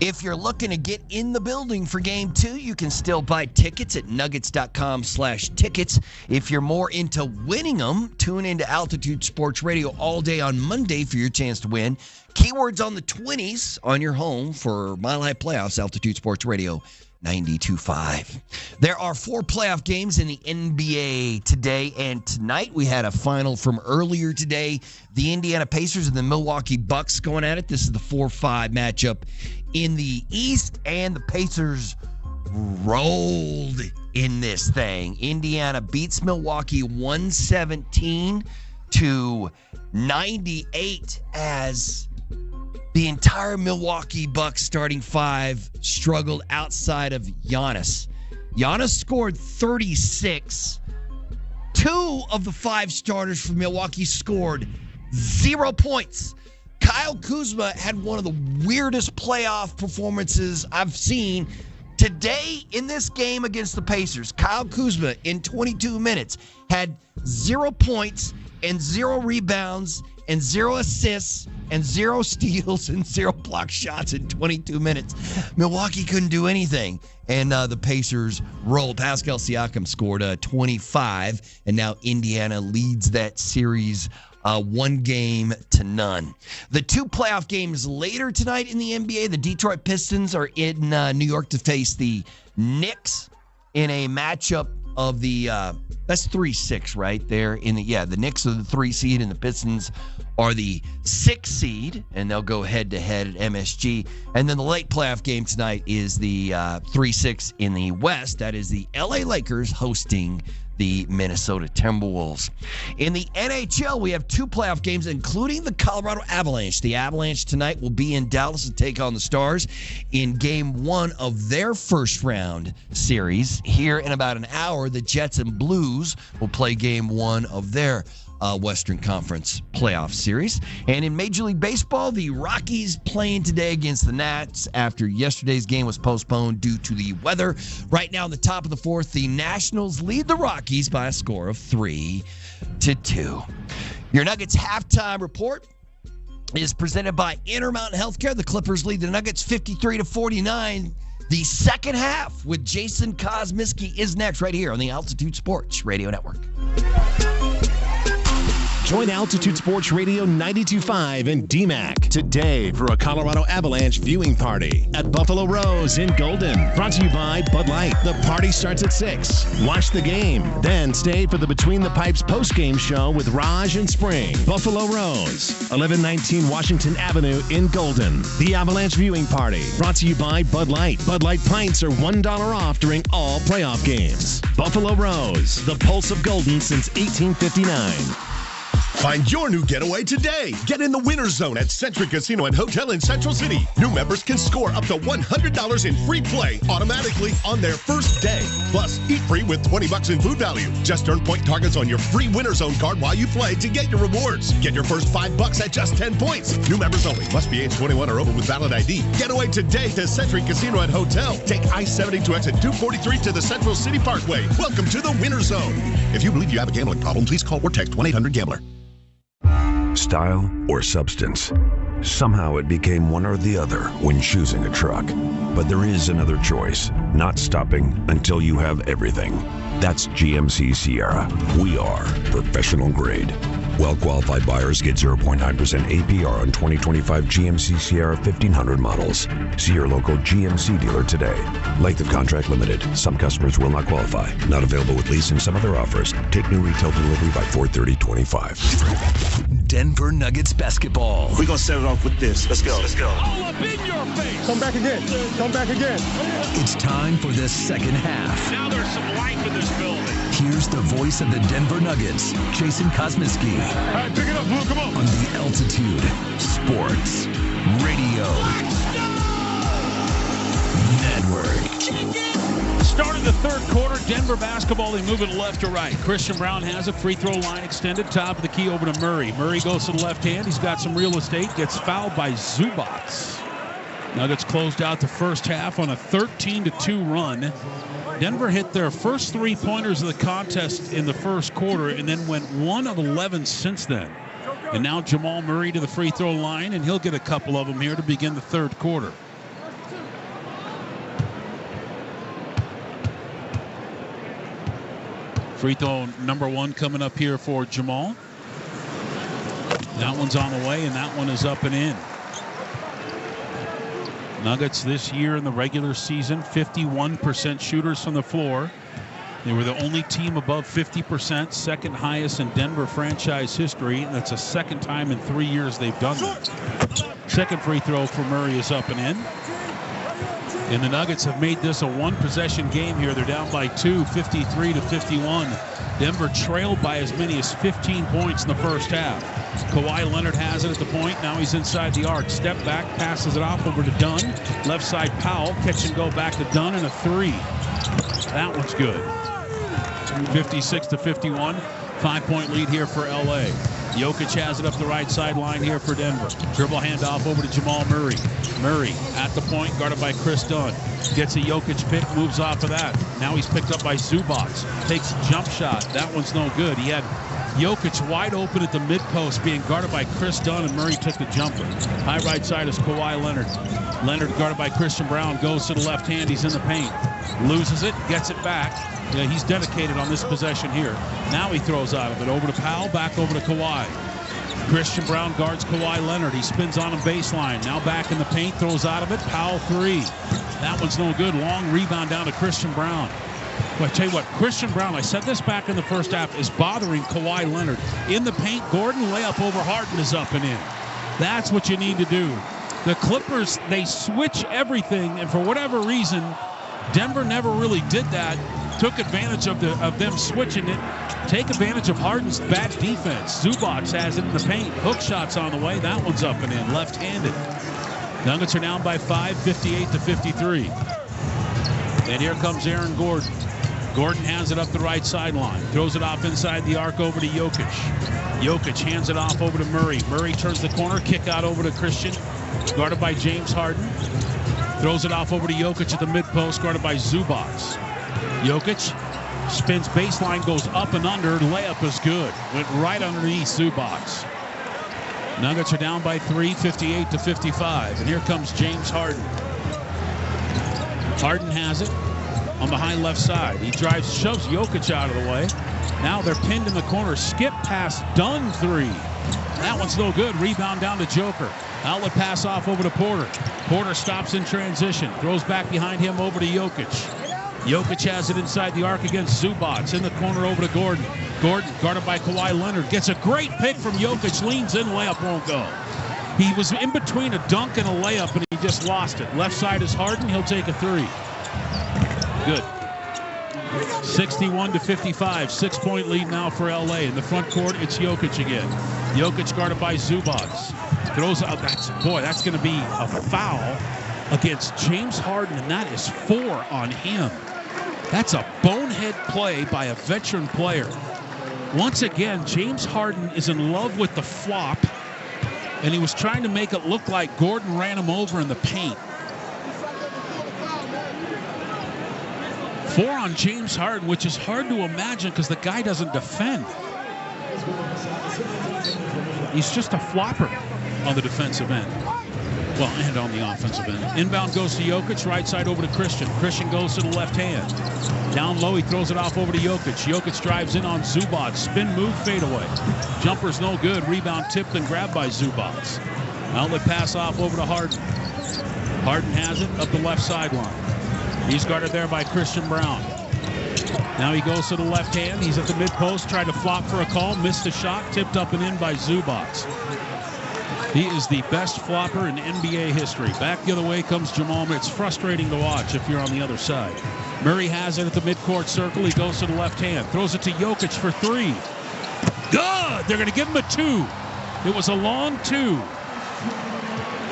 If you're looking to get in the building for Game 2, you can still buy tickets at nuggets.com/tickets. If you're more into winning them, tune into Altitude Sports Radio all day on Monday for your chance to win. Keywords on the 20s on your home for Mile High Playoffs, Altitude Sports Radio 92.5. There are 4 playoff games in the NBA today and tonight. We had a final from earlier today. The Indiana Pacers and the Milwaukee Bucks going at it. This is the 4-5 matchup in the East, and the Pacers rolled in this thing. Indiana beats Milwaukee 117-98 as the entire Milwaukee Bucks starting 5 struggled outside of Giannis. Giannis scored 36. 2 of the 5 starters for Milwaukee scored 0 points. Kyle Kuzma had one of the weirdest playoff performances I've seen. Today in this game against the Pacers, Kyle Kuzma in 22 minutes had 0 points and 0 rebounds and 0 assists and 0 steals and 0 block shots in 22 minutes. Milwaukee couldn't do anything, and the Pacers rolled. Pascal Siakam scored 25, and now Indiana leads that series 1-0. The 2 playoff games later tonight in the NBA, the Detroit Pistons are in New York to face the Knicks in a matchup of the that's 3-6 right there in the Knicks are the 3 seed and the Pistons are the 6 seed, and they'll go head to head at MSG. And then the late playoff game tonight is the 3-6 in the West. That is the LA Lakers hosting the Minnesota Timberwolves. In the NHL, we have 2 playoff games, including the Colorado Avalanche. The Avalanche tonight will be in Dallas to take on the Stars in Game 1 of their first round series. Here in about an hour, the Jets and Blues will play Game 1 of their Western Conference playoff series. And in Major League Baseball, the Rockies playing today against the Nats after yesterday's game was postponed due to the weather. Right now in the top of the 4th, the Nationals lead the Rockies by a score of 3-2. Your Nuggets halftime report is presented by Intermountain Healthcare. The Clippers lead the Nuggets 53-49. The second half with Jason Kosmiski is next right here on the Altitude Sports Radio Network. Join Altitude Sports Radio 92.5 and DMAC today for a Colorado Avalanche viewing party at Buffalo Rose in Golden. Brought to you by Bud Light. The party starts at 6. Watch the game, then stay for the Between the Pipes post-game show with Raj and Spring. Buffalo Rose, 1119 Washington Avenue in Golden. The Avalanche viewing party, brought to you by Bud Light. Bud Light pints are $1 off during all playoff games. Buffalo Rose, the pulse of Golden since 1859. Find your new getaway today. Get in the winner's zone at Century Casino and Hotel in Central City. New members can score up to $100 in free play automatically on their first day. Plus, eat free with $20 in food value. Just earn point targets on your free winner's zone card while you play to get your rewards. Get your first $5 at just 10 points. New members only. Must be age 21 or over with valid ID. Get away today to Century Casino and Hotel. Take I-70 to exit 243 to the Central City Parkway. Welcome to the winner's zone. If you believe you have a gambling problem, please call or text 1-800-GAMBLER. Style or substance? Somehow it became one or the other when choosing a truck. But there is another choice, not stopping until you have everything. That's GMC Sierra. We are professional grade. Well-qualified buyers get 0.9% APR on 2025 GMC Sierra 1500 models. See your local GMC dealer today. Length of contract limited. Some customers will not qualify. Not available with lease and some other offers. Take new retail delivery by 4/30/25. Denver Nuggets basketball. We're going to set it off with this. Let's go. Let's go. All up in your face. Come back again. Come back again. It's time for the second half. Now there's some life in this building. Here's the voice of the Denver Nuggets, Jason Kosminski. All right, pick it up, Blue. Come on. On the Altitude Sports Radio Network. Start of the third quarter, Denver basketball, they move it left to right. Christian Braun has a free throw line extended, top of the key over to Murray. Murray goes to the left hand. He's got some real estate, gets fouled by Zubats. Nuggets closed out the first half on a 13-2 run. Denver hit their first three-pointers of the contest in the first quarter and then went 1 of 11 since then. And now Jamal Murray to the free throw line, and he'll get a couple of them here to begin the third quarter. Free throw number 1 coming up here for Jamal. That one's on the way, and that one is up and in. Nuggets this year in the regular season, 51% shooters from the floor. They were the only team above 50%, second highest in Denver franchise history, and that's the second time in 3 years they've done that. Second free throw for Murray is up and in. And the Nuggets have made this a one-possession game here. They're down by 2, 53-51. Denver trailed by as many as 15 points in the first half. Kawhi Leonard has it at the point. Now he's inside the arc. Step back, passes it off over to Dunn. Left side Powell. Catch and go back to Dunn and a 3. That one's good. 56-51. 5-point lead here for LA. Jokic has it up the right sideline here for Denver. Dribble handoff over to Jamal Murray. Murray at the point, guarded by Chris Dunn. Gets a Jokic pick, moves off of that. Now he's picked up by Zubats. Takes a jump shot. That one's no good. He had Jokic wide open at the mid-post, being guarded by Chris Dunn, and Murray took the jumper. High right side is Kawhi Leonard. Leonard guarded by Christian Braun, goes to the left hand. He's in the paint. Loses it, gets it back. Yeah, he's dedicated on this possession here. Now he throws out of it. Over to Powell, back over to Kawhi. Christian Braun guards Kawhi Leonard. He spins on him baseline. Now back in the paint, throws out of it. Powell 3. That one's no good. Long rebound down to Christian Braun. Well, I tell you what, Christian Braun, I said this back in the first half, is bothering Kawhi Leonard. In the paint, Gordon, layup over Harden is up and in. That's what you need to do. The Clippers, they switch everything, and for whatever reason, Denver never really did that. Took advantage of them switching it. Take advantage of Harden's bad defense. Zubats has it in the paint. Hook shots on the way. That one's up and in, left-handed. Nuggets are down by 5, 58-53. And here comes Aaron Gordon. Gordon has it up the right sideline. Throws it off inside the arc over to Jokic. Jokic hands it off over to Murray. Murray turns the corner. Kick out over to Christian. Guarded by James Harden. Throws it off over to Jokic at the mid-post. Guarded by Zubats. Jokic spins baseline, goes up and under. Layup is good. Went right underneath Zubats. Nuggets are down by 3, 58-55. And here comes James Harden. Harden has it on the high left side. He drives, shoves Jokic out of the way. Now they're pinned in the corner. Skip pass, Dunn 3. That one's no good. Rebound down to Joker. Outlet pass off over to Porter. Porter stops in transition. Throws back behind him over to Jokic. Jokic has it inside the arc against Zubats. In the corner over to Gordon. Gordon, guarded by Kawhi Leonard, gets a great pick from Jokic. Leans in, layup won't go. He was in between a dunk and a layup, and he just lost it. Left side is Harden. He'll take a 3. Good. 61-55. 6-point lead now for LA. In the front court, it's Jokic again. Jokic guarded by Zubats. Throws out. That's going to be a foul against James Harden, and that is 4 on him. That's a bonehead play by a veteran player. Once again, James Harden is in love with the flop, and he was trying to make it look like Gordon ran him over in the paint. 4 on James Harden, which is hard to imagine because the guy doesn't defend. He's just a flopper on the defensive end. Well, and on the offensive end. Inbound goes to Jokic, right side over to Christian. Christian goes to the left hand. Down low, he throws it off over to Jokic. Jokic drives in on Zubac. Spin move, fade away. Jumper's no good. Rebound tipped and grabbed by Zubac. Outlet pass off over to Harden. Harden has it up the left sideline. He's guarded there by Christian Brown. Now he goes to the left hand. He's at the mid-post, tried to flop for a call, missed the shot, tipped up and in by Zubac. He is the best flopper in NBA history. Back the other way comes Jamal. It's frustrating to watch if you're on the other side. Murray has it at the midcourt circle. He goes to the left hand, throws it to Jokic for three. Good! They're going to give him a two. It was a long two.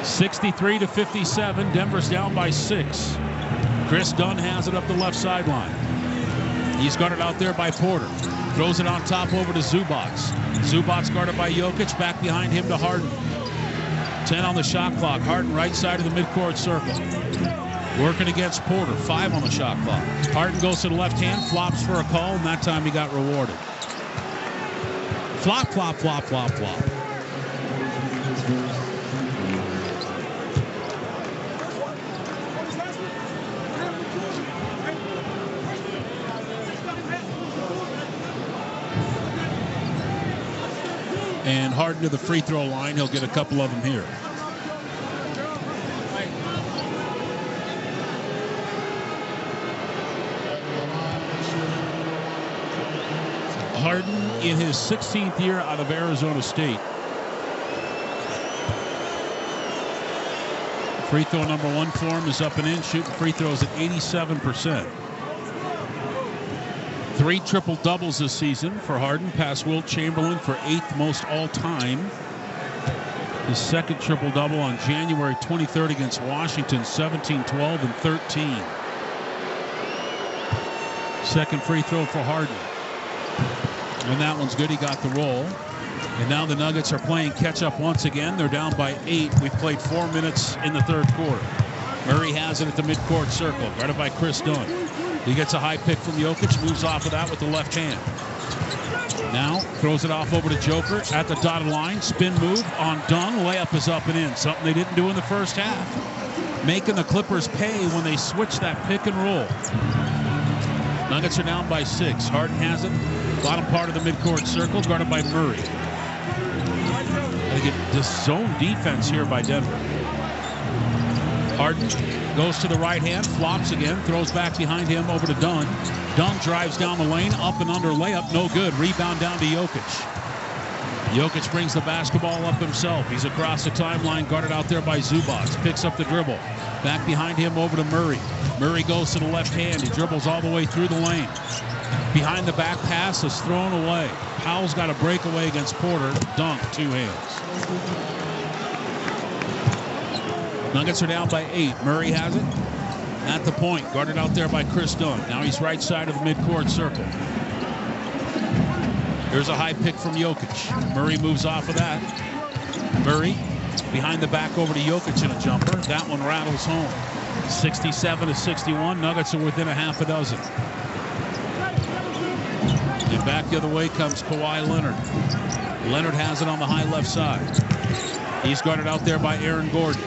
63-57. Denver's down by 6. Chris Dunn has it up the left sideline. He's guarded out there by Porter. Throws it on top over to Zubac. Zubac guarded by Jokic. Back behind him to Harden. 10 on the shot clock. Harden right side of the midcourt circle. Working against Porter. 5 on the shot clock. Harden goes to the left hand. Flops for a call, and that time he got rewarded. Flop, flop, flop, flop, flop. And Harden to the free throw line. He'll get a couple of them here. Harden in his 16th year out of Arizona State. Free throw number 1 for him is up and in. Shooting free throws at 87%. 3 triple doubles this season for Harden, past Wilt Chamberlain for 8th most all time. His second triple double on January 23rd against Washington, 17, 12, and 13. Second free throw for Harden. And that one's good. He got the roll. And now the Nuggets are playing catch up once again. They're down by 8. We've played 4 minutes in the third quarter. Murray has it at the midcourt circle, guarded by Chris Dunn. He gets a high pick from Jokic, moves off of that with the left hand. Now throws it off over to Joker at the dotted line. Spin move on Dunn. Layup is up and in. Something they didn't do in the first half. Making the Clippers pay when they switch that pick and roll. Nuggets are down by 6. Harden has it. Bottom part of the midcourt circle, guarded by Murray. Gotta get this zone defense here by Denver. Harden goes to the right hand, flops again, throws back behind him over to Dunn. Dunn drives down the lane, up and under layup, no good. Rebound down to Jokic. Jokic brings the basketball up himself. He's across the timeline, guarded out there by Zubac. Picks up the dribble. Back behind him over to Murray. Murray goes to the left hand. He dribbles all the way through the lane. Behind the back pass is thrown away. Powell's got a breakaway against Porter. Dunk, 2 hands. Nuggets are down by 8. Murray has it at the point, guarded out there by Chris Dunn. Now he's right side of the midcourt circle. Here's a high pick from Jokic. Murray moves off of that. Murray behind the back over to Jokic in a jumper. That one rattles home. 67-61. Nuggets are within a half a dozen. And back the other way comes Kawhi Leonard. Leonard has it on the high left side. He's guarded out there by Aaron Gordon.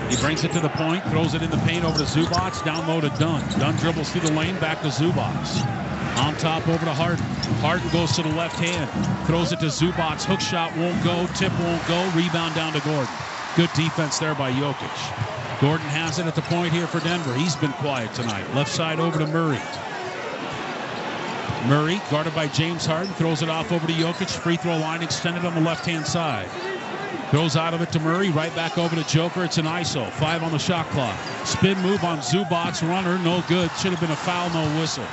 He brings it to the point, throws it in the paint over to Zubac, down low to Dunn. Dunn dribbles through the lane, back to Zubac. On top over to Harden. Harden goes to the left hand, throws it to Zubac. Hook shot won't go, tip won't go, rebound down to Gordon. Good defense there by Jokic. Gordon has it at the point here for Denver. He's been quiet tonight. Left side over to Murray. Murray, guarded by James Harden, throws it off over to Jokic. Free throw line extended on the left-hand side. Throws out of it to Murray, right back over to Joker. It's an ISO. 5 on the shot clock. Spin move on Zubac. Runner, no good. Should have been a foul, no whistle.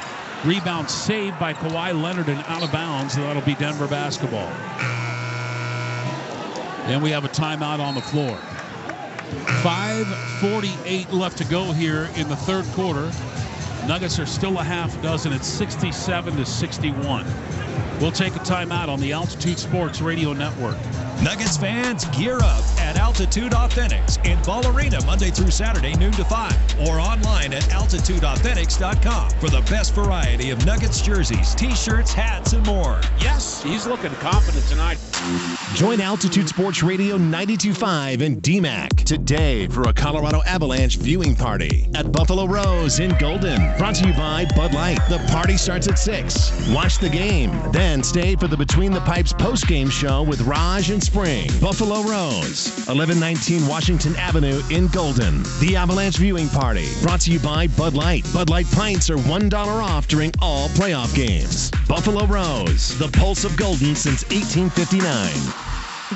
Rebound saved by Kawhi Leonard and out of bounds. That'll be Denver basketball. Then we have a timeout on the floor. 5:48 left to go here in the third quarter. Nuggets are still a half dozen. It's 67-61. We'll take a timeout on the Altitude Sports Radio Network. Nuggets fans, gear up at Altitude Authentics in Ball Arena Monday through Saturday, noon to 5, or online at altitudeauthentics.com for the best variety of Nuggets jerseys, T-shirts, hats, and more. Yes, he's looking confident tonight. Join Altitude Sports Radio 92.5 and DMAC today for a Colorado Avalanche viewing party at Buffalo Rose in Golden. Brought to you by Bud Light. The party starts at 6. Watch the game, then stay for the Between the Pipes post-game show with Raj and Spring. Buffalo Rose, 1119 Washington Avenue in Golden. The Avalanche viewing party, brought to you by Bud Light. Bud Light pints are $1 off during all playoff games. Buffalo Rose, the pulse of Golden since 1859.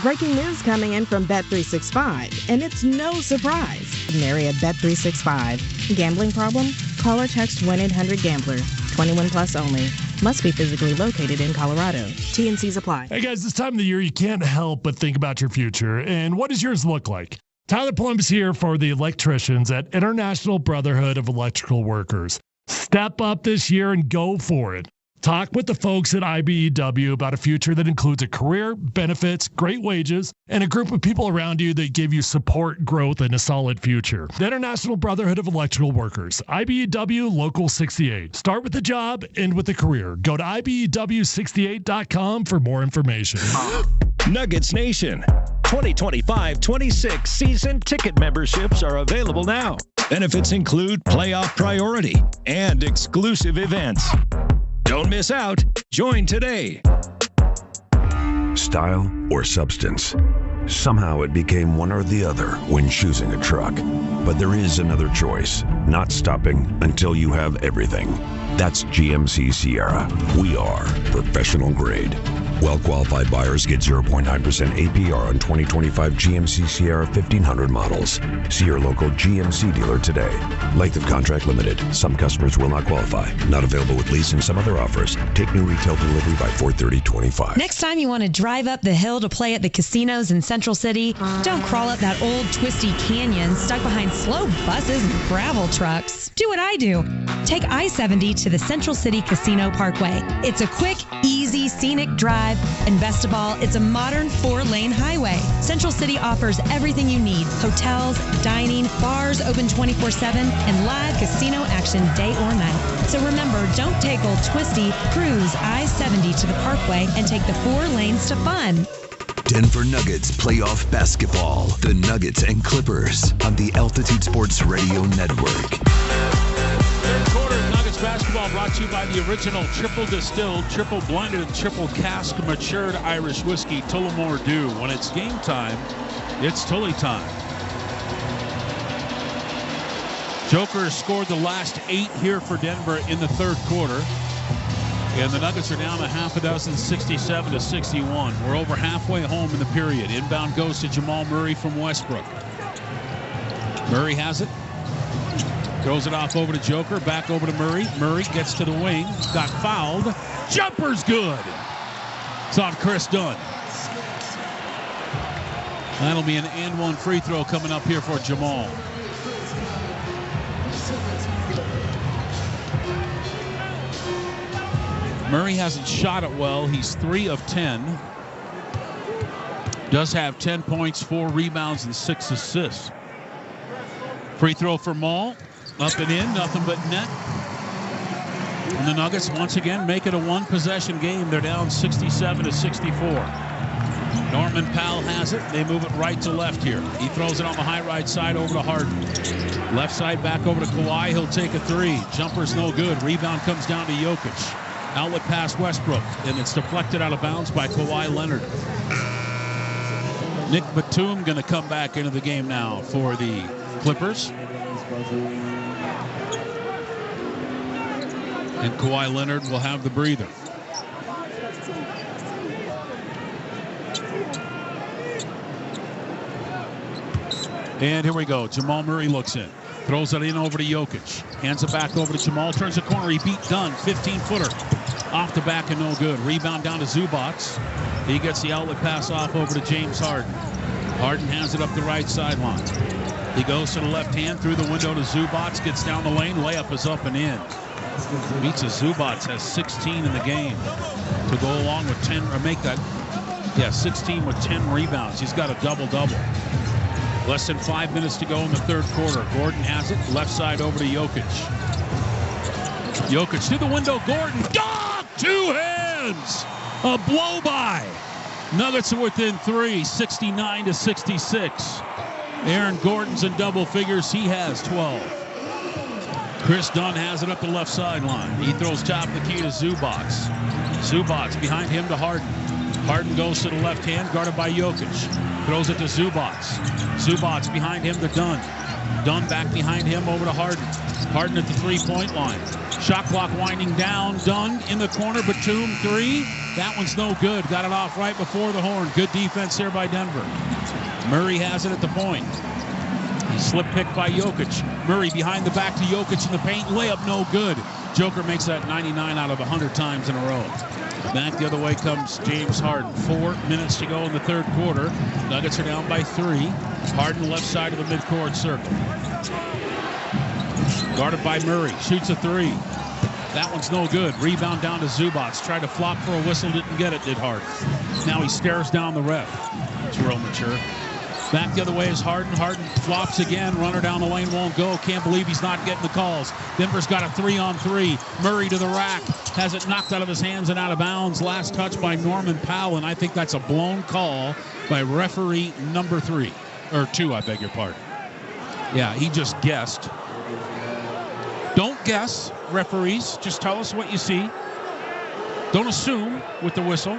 Breaking news coming in from Bet365, and it's no surprise. Mary at Bet365. Gambling problem? Call or text 1-800-GAMBLER. 21 plus only. Must be physically located in Colorado. T&Cs apply. Hey guys, this time of the year you can't help but think about your future. And what does yours look like? Tyler Plum is here for the electricians at International Brotherhood of Electrical Workers. Step up this year and go for it. Talk with the folks at IBEW about a future that includes a career, benefits, great wages, and a group of people around you that give you support, growth, and a solid future. The International Brotherhood of Electrical Workers, IBEW Local 68. Start with the job, end with the career. Go to IBEW68.com for more information. Nuggets Nation. 2025-26 season ticket memberships are available now. Benefits include playoff priority and exclusive events. Don't miss out. Join today. Style or substance? Somehow it became one or the other when choosing a truck. But there is another choice, not stopping until you have everything. That's GMC Sierra. We are professional grade. Well-qualified buyers get 0.9% APR on 2025 GMC Sierra 1500 models. See your local GMC dealer today. Length of contract limited. Some customers will not qualify. Not available with lease and some other offers. Take new retail delivery by 4/30/25. Next time you want to drive up the hill to play at the casinos in Central City, don't crawl up that old twisty canyon stuck behind slow buses and gravel trucks. Do what I do. Take I-70 to the Central City Casino Parkway. It's a quick, easy, scenic drive, and best of all, it's a modern 4-lane highway. Central City offers everything you need: hotels, dining, bars open 24/7, and live casino action day or night. So remember, don't take old twisty, cruise I-70 to the Parkway and take the 4 lanes to fun. Denver Nuggets playoff basketball. The Nuggets and Clippers on the Altitude Sports Radio Network. Third quarter Nuggets basketball brought to you by the original triple distilled, triple blended, and triple cask matured Irish whiskey, Tullamore Dew. When it's game time, it's Tully time. Joker scored the last 8 here for Denver in the third quarter. And the Nuggets are down a half a dozen, 67-61. We're over halfway home in the period. Inbound goes to Jamal Murray from Westbrook. Murray has it. Throws it off over to Joker. Back over to Murray. Murray gets to the wing. Got fouled. Jumper's good. It's on Chris Dunn. That'll be an and one free throw coming up here for Jamal. Murray hasn't shot it well. He's 3 of 10. Does have 10 points, 4 rebounds, and 6 assists. Free throw for Maul. Up and in, nothing but net. And the Nuggets once again make it a 1-possession game. They're down 67-64. Norman Powell has it. They move it right to left here. He throws it on the high right side over to Harden. Left side back over to Kawhi. He'll take a 3. Jumper's no good. Rebound comes down to Jokic. Outlet pass Westbrook, and it's deflected out of bounds by Kawhi Leonard. Nick Batum going to come back into the game now for the Clippers. And Kawhi Leonard will have the breather. And here we go. Jamal Murray looks in. Throws it in over to Jokic. Hands it back over to Jamal. Turns the corner. He beat Dunn. 15-footer. Off the back and no good. Rebound down to Zubac. He gets the outlet pass off over to James Harden. Harden has it up the right sideline. He goes to the left hand through the window to Zubac. Gets down the lane. Layup is up and in. Beats a Zubac. Has 16 in the game. To go along with 10 or make that. Yeah, 16 with 10 rebounds. He's got a double-double. Less than 5 minutes to go in the third quarter. Gordon has it. Left side over to Jokic. Jokic to the window. Gordon. Dog! 2 hands! A blow-by. Nuggets are within 3, 69-66. Aaron Gordon's in double figures. He has 12. Chris Dunn has it up the left sideline. He throws top of the key to Zubac. Zubac behind him to Harden. Harden goes to the left hand, guarded by Jokic. Throws it to Zubac. Zubac behind him to Dunn. Dunn back behind him over to Harden. Harden at the three-point line. Shot clock winding down. Dunn in the corner. Batum, three. That one's no good. Got it off right before the horn. Good defense here by Denver. Murray has it at the point. He slip picked by Jokic. Murray behind the back to Jokic in the paint. Layup no good. Joker makes that 99 out of 100 times in a row. Back the other way comes James Harden. 4 minutes to go in the third quarter. Nuggets are down by 3. Harden left side of the midcourt circle. Guarded by Murray. Shoots a 3. That one's no good. Rebound down to Zubac. Tried to flop for a whistle. Didn't get it, did Harden. Now he stares down the ref. It's real mature. Back the other way is Harden. Harden flops again. Runner down the lane won't go. Can't believe he's not getting the calls. Denver's got a 3-on-3. Murray to the rack. Has it knocked out of his hands and out of bounds. Last touch by Norman Powell, and I think that's a blown call by referee number 3. Or 2, I beg your pardon. Yeah, he just guessed. Don't guess, referees. Just tell us what you see. Don't assume with the whistle.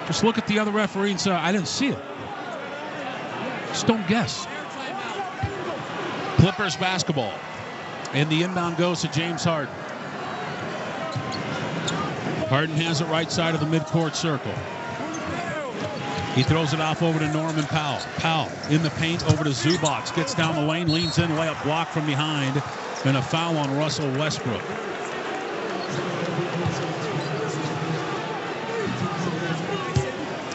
Just look at the other referee and say, I didn't see it. Just don't guess. Clippers basketball. And the inbound goes to James Harden. Harden has it right side of the midcourt circle. He throws it off over to Norman Powell. Powell in the paint over to Zubac. Gets down the lane, leans in, layup blocked from behind. And a foul on Russell Westbrook.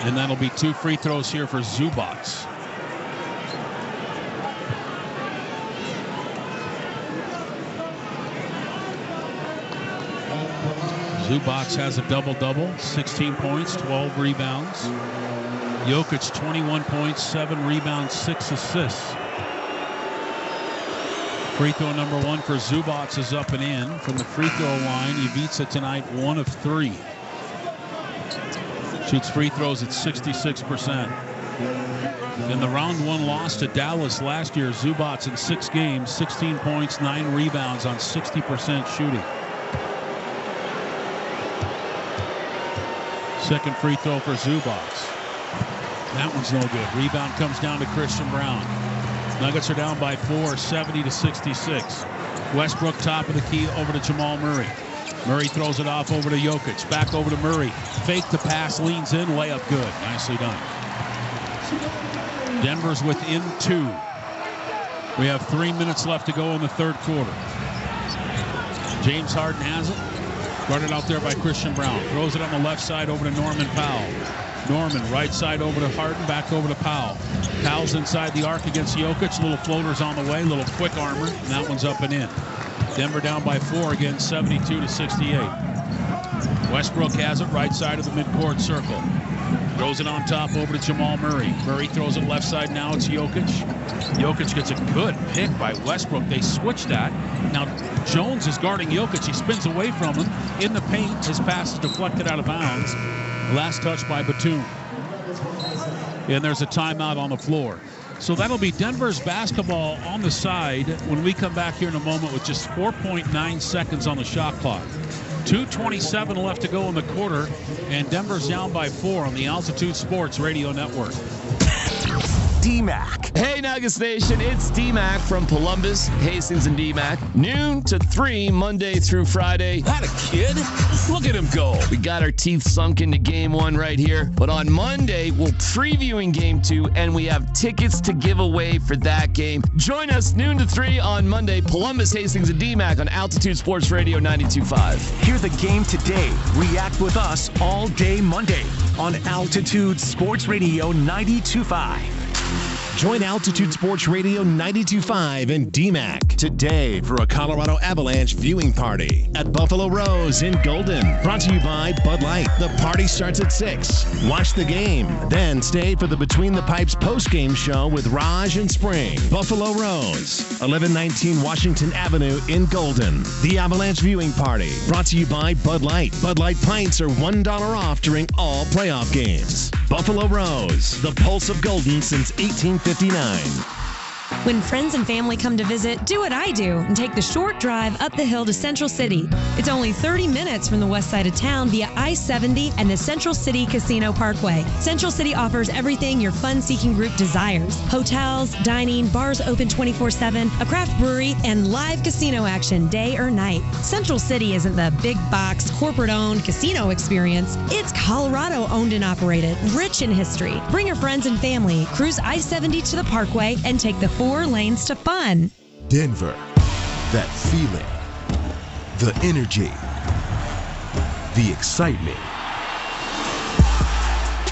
And that'll be 2 free throws here for Zubac. Zubac has a double-double, 16 points, 12 rebounds. Jokic, 21 points, 7 rebounds, 6 assists. Free throw number 1 for Zubac is up and in from the free throw line. Ivica tonight 1 of 3. Shoots free throws at 66%. In the round 1 loss to Dallas last year, Zubac in 6 games, 16 points, 9 rebounds on 60% shooting. Second free throw for Zubac. That one's no good. Rebound comes down to Christian Brown. Nuggets are down by 4, 70-66. Westbrook top of the key over to Jamal Murray. Murray throws it off over to Jokic. Back over to Murray. Fake the pass, leans in, layup good. Nicely done. Denver's within 2. We have 3 minutes left to go in the third quarter. James Harden has it. Guarded out there by Christian Brown. Throws it on the left side over to Norman Powell. Norman right side over to Harden, back over to Powell. Powell's inside the arc against Jokic. Little floaters on the way, little quick armor, and that one's up and in. Denver down by 4 again, 72-68. Westbrook has it right side of the midcourt circle. Throws it on top over to Jamal Murray. Murray throws it left side, now it's Jokic. Jokic gets a good pick by Westbrook. They switched that. Now Jones is guarding Jokic. He spins away from him in the paint. His pass is deflected out of bounds. Last touch by Batum. And there's a timeout on the floor. So that'll be Denver's basketball on the side when we come back here in a moment with just 4.9 seconds on the shot clock. 2:27 left to go in the quarter, and Denver's down by 4 on the Altitude Sports Radio Network. D-Mac. Hey, Nuggets Nation, it's D-Mac from Columbus, Hastings, and D-Mac. Noon to 3, Monday through Friday. That a kid? Look at him go. We got our teeth sunk into Game 1 right here. But on Monday, we're previewing Game 2, and we have tickets to give away for that game. Join us noon to 3 on Monday, Columbus, Hastings, and D-Mac on Altitude Sports Radio 92.5. Hear the game today. React with us all day Monday on Altitude Sports Radio 92.5. Join Altitude Sports Radio 92.5 and DMAC today for a Colorado Avalanche viewing party at Buffalo Rose in Golden. Brought to you by Bud Light. The party starts at 6. Watch the game, then stay for the Between the Pipes postgame show with Raj and Spring. Buffalo Rose, 1119 Washington Avenue in Golden. The Avalanche viewing party brought to you by Bud Light. Bud Light pints are $1 off during all playoff games. Buffalo Rose, the pulse of Golden since 1859. When friends and family come to visit, do what I do and take the short drive up the hill to Central City. It's only 30 minutes from the west side of town via I-70 and the Central City Casino Parkway. Central City offers everything your fun-seeking group desires. Hotels, dining, bars open 24/7, a craft brewery, and live casino action day or night. Central City isn't the big box, corporate-owned casino experience. It's Colorado-owned and operated, rich in history. Bring your friends and family, cruise I-70 to the Parkway, and take the 4 lanes to fun. Denver, that feeling, the energy, the excitement,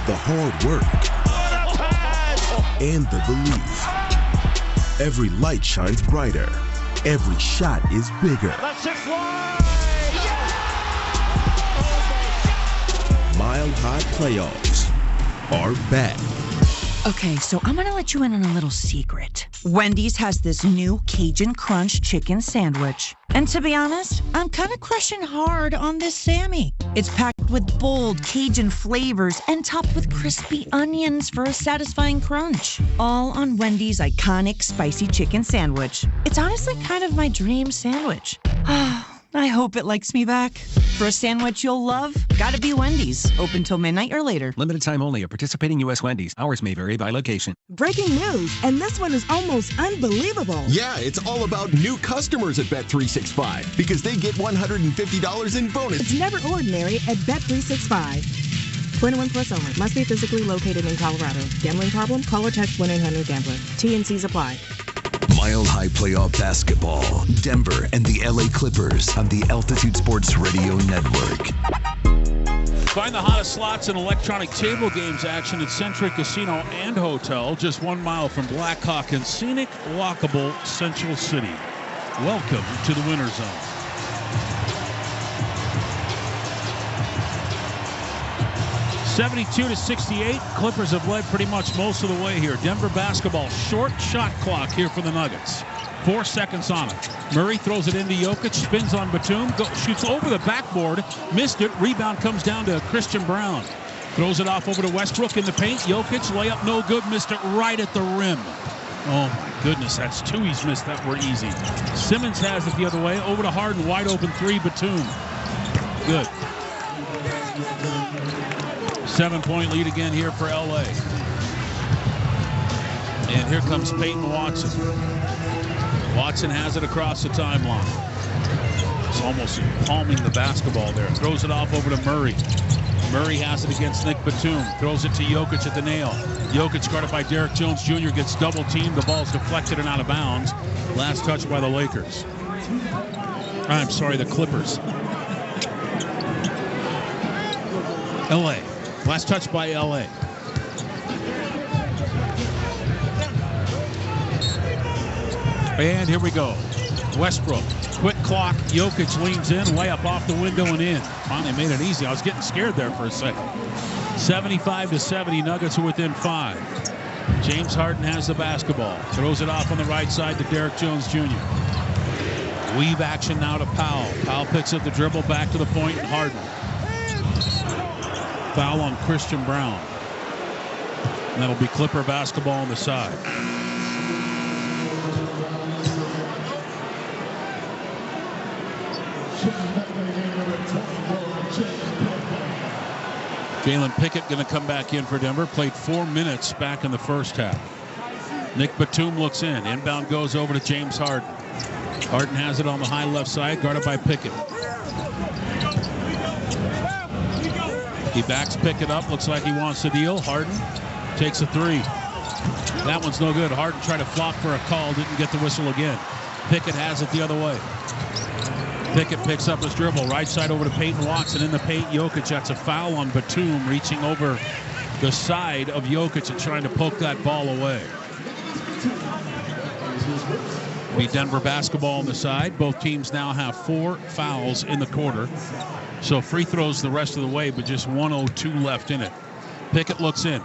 the hard work, and the belief. Every light shines brighter. Every shot is bigger. Let's it fly! Mile High Playoffs are back. Okay, so I'm gonna let you in on a little secret. Wendy's has this new Cajun Crunch chicken sandwich. And to be honest, I'm kind of crushing hard on this Sammy. It's packed with bold Cajun flavors and topped with crispy onions for a satisfying crunch. All on Wendy's iconic spicy chicken sandwich. It's honestly kind of my dream sandwich. I hope it likes me back. For a sandwich you'll love, gotta be Wendy's. Open till midnight or later. Limited time only at participating U.S. Wendy's. Hours may vary by location. Breaking news, and this one is almost unbelievable. Yeah, it's all about new customers at Bet365 because they get $150 in bonus. It's never ordinary at Bet365. 21 plus only. Must be physically located in Colorado. Gambling problem? Call or text 1-800-GAMBLER. T&Cs apply. Mile High Playoff Basketball. Denver and the LA Clippers on the Altitude Sports Radio Network. Find the hottest slots and electronic table games action at Centric Casino and Hotel, just 1 mile from Blackhawk and scenic, walkable Central City. Welcome to the Winter Zone. (72-68). Clippers have led pretty much most of the way here. Denver basketball, short shot clock here for the Nuggets. 4 seconds on it. Murray throws it into Jokic, spins on Batum, shoots over the backboard, missed it. Rebound comes down to Christian Brown. Throws it off over to Westbrook in the paint. Jokic, layup no good, missed it right at the rim. Oh my goodness, that's 2 he's missed that were easy. Simmons has it the other way, over to Harden, wide open 3, Batum. Good. 7-point lead again here for LA. And here comes Peyton Watson. Watson has it across the timeline. He's almost palming the basketball there. Throws it off over to Murray. Murray has it against Nick Batum. Throws it to Jokic at the nail. Jokic guarded by Derek Jones Jr. gets double teamed. The ball's deflected and out of bounds. Last touch by the Lakers. I'm sorry, the Clippers. LA. Last touch by LA. And here we go. Westbrook, quick clock. Jokic leans in, layup off the window and in. Finally made it easy. I was getting scared there for a second. 75-70. Nuggets are within 5. James Harden has the basketball. Throws it off on the right side to Derek Jones Jr. Weave action now to Powell. Powell picks up the dribble back to the point and Harden. Foul on Christian Brown. And that'll be Clipper basketball on the side. Jalen Pickett going to come back in for Denver. Played 4 minutes back in the first half. Nick Batum looks in. Inbound goes over to James Harden. Harden has it on the high left side, guarded by Pickett. He backs Pickett up. Looks like he wants the deal. Harden takes a 3. That one's no good. Harden tried to flop for a call. Didn't get the whistle again. Pickett has it the other way. Pickett picks up his dribble. Right side over to Peyton Watson. In the paint, Jokic. That's a foul on Batum, reaching over the side of Jokic and trying to poke that ball away. Be Denver basketball on the side. Both teams now have 4 fouls in the quarter. So free throws the rest of the way, but just 1:02 left in it. Pickett looks in.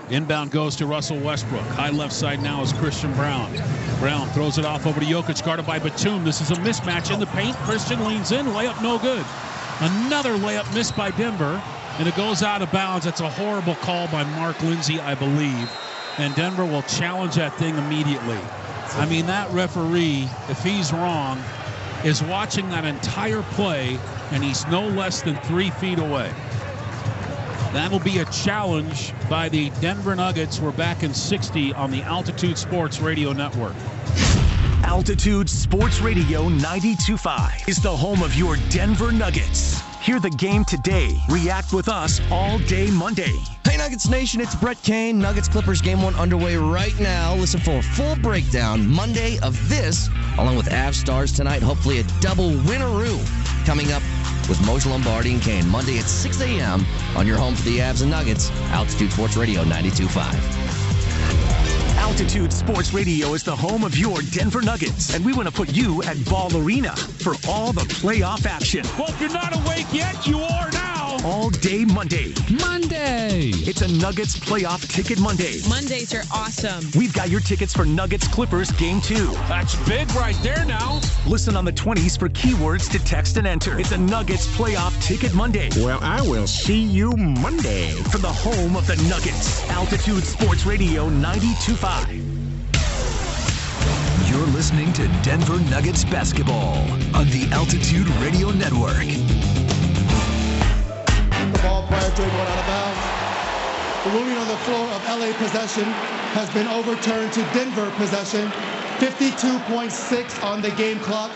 Inbound goes to Russell Westbrook. High left side now is Christian Brown. Brown throws it off over to Jokic, guarded by Batum. This is a mismatch in the paint. Christian leans in, layup no good. Another layup missed by Denver. and it goes out of bounds. That's a horrible call by Mark Lindsay, I believe, and Denver will challenge that thing immediately. I mean, that referee, if he's wrong, is watching that entire play, and he's no less than 3 feet away. That will be a challenge by the Denver Nuggets. We're back in 60 on the Altitude Sports Radio Network. Altitude Sports Radio 92.5 is the home of your Denver Nuggets. Hear the game today. React with us all day Monday. Hey Nuggets Nation, it's Brett Kane. Nuggets Clippers Game 1 underway right now. Listen for a full breakdown Monday of this, along with Avs Stars tonight. Hopefully a double winneroo coming up with Moshe Lombardi and Kane. Monday at 6 a.m. on your home for the Avs and Nuggets. Altitude Sports Radio 92.5. Altitude Sports Radio is the home of your Denver Nuggets, and we want to put you at Ball Arena for all the playoff action. Well, if you're not awake yet, you are now. All day Monday. Monday. It's a Nuggets playoff ticket Monday. Mondays are awesome. We've got your tickets for Nuggets Clippers Game 2. That's big right there now. Listen on the 20s for keywords to text and enter. It's a Nuggets playoff ticket Monday. Well, I will see you Monday. From the home of the Nuggets, Altitude Sports Radio 92.5. You're listening to Denver Nuggets basketball on the Altitude Radio Network. The ball prior to it going out of bounds. The ruling on the floor of LA possession has been overturned to Denver possession. 52.6 on the game clock.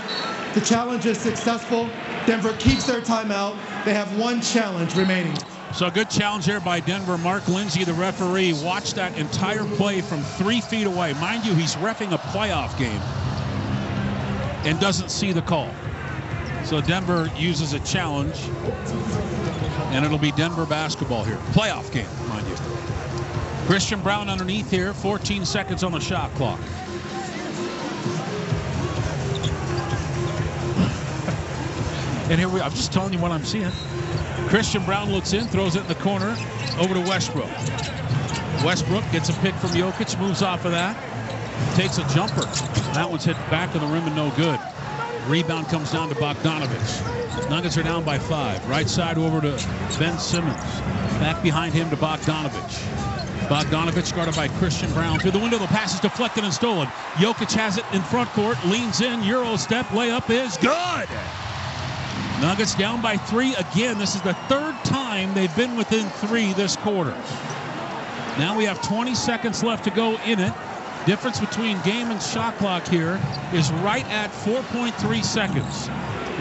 The challenge is successful. Denver keeps their timeout. They have one challenge remaining. So a good challenge there by Denver. Mark Lindsay, the referee, watched that entire play from 3 feet away. Mind you, he's reffing a playoff game and doesn't see the call. So Denver uses a challenge, and it'll be Denver basketball here. Playoff game, mind you. Christian Brown underneath here, 14 seconds on the shot clock. And here I'm just telling you what I'm seeing. Christian Brown looks in, throws it in the corner, over to Westbrook. Westbrook gets a pick from Jokic, moves off of that, takes a jumper. That one's hit back of the rim and no good. Rebound comes down to Bogdanovich. Nuggets are down by 5. Right side over to Ben Simmons. Back behind him to Bogdanovich. Bogdanovich guarded by Christian Brown. Through the window, the pass is deflected and stolen. Jokic has it in front court, leans in, Euro step, layup is good. Nuggets down by 3 again. This is the 3rd time they've been within 3 this quarter. Now we have 20 seconds left to go in it. Difference between game and shot clock here is right at 4.3 seconds.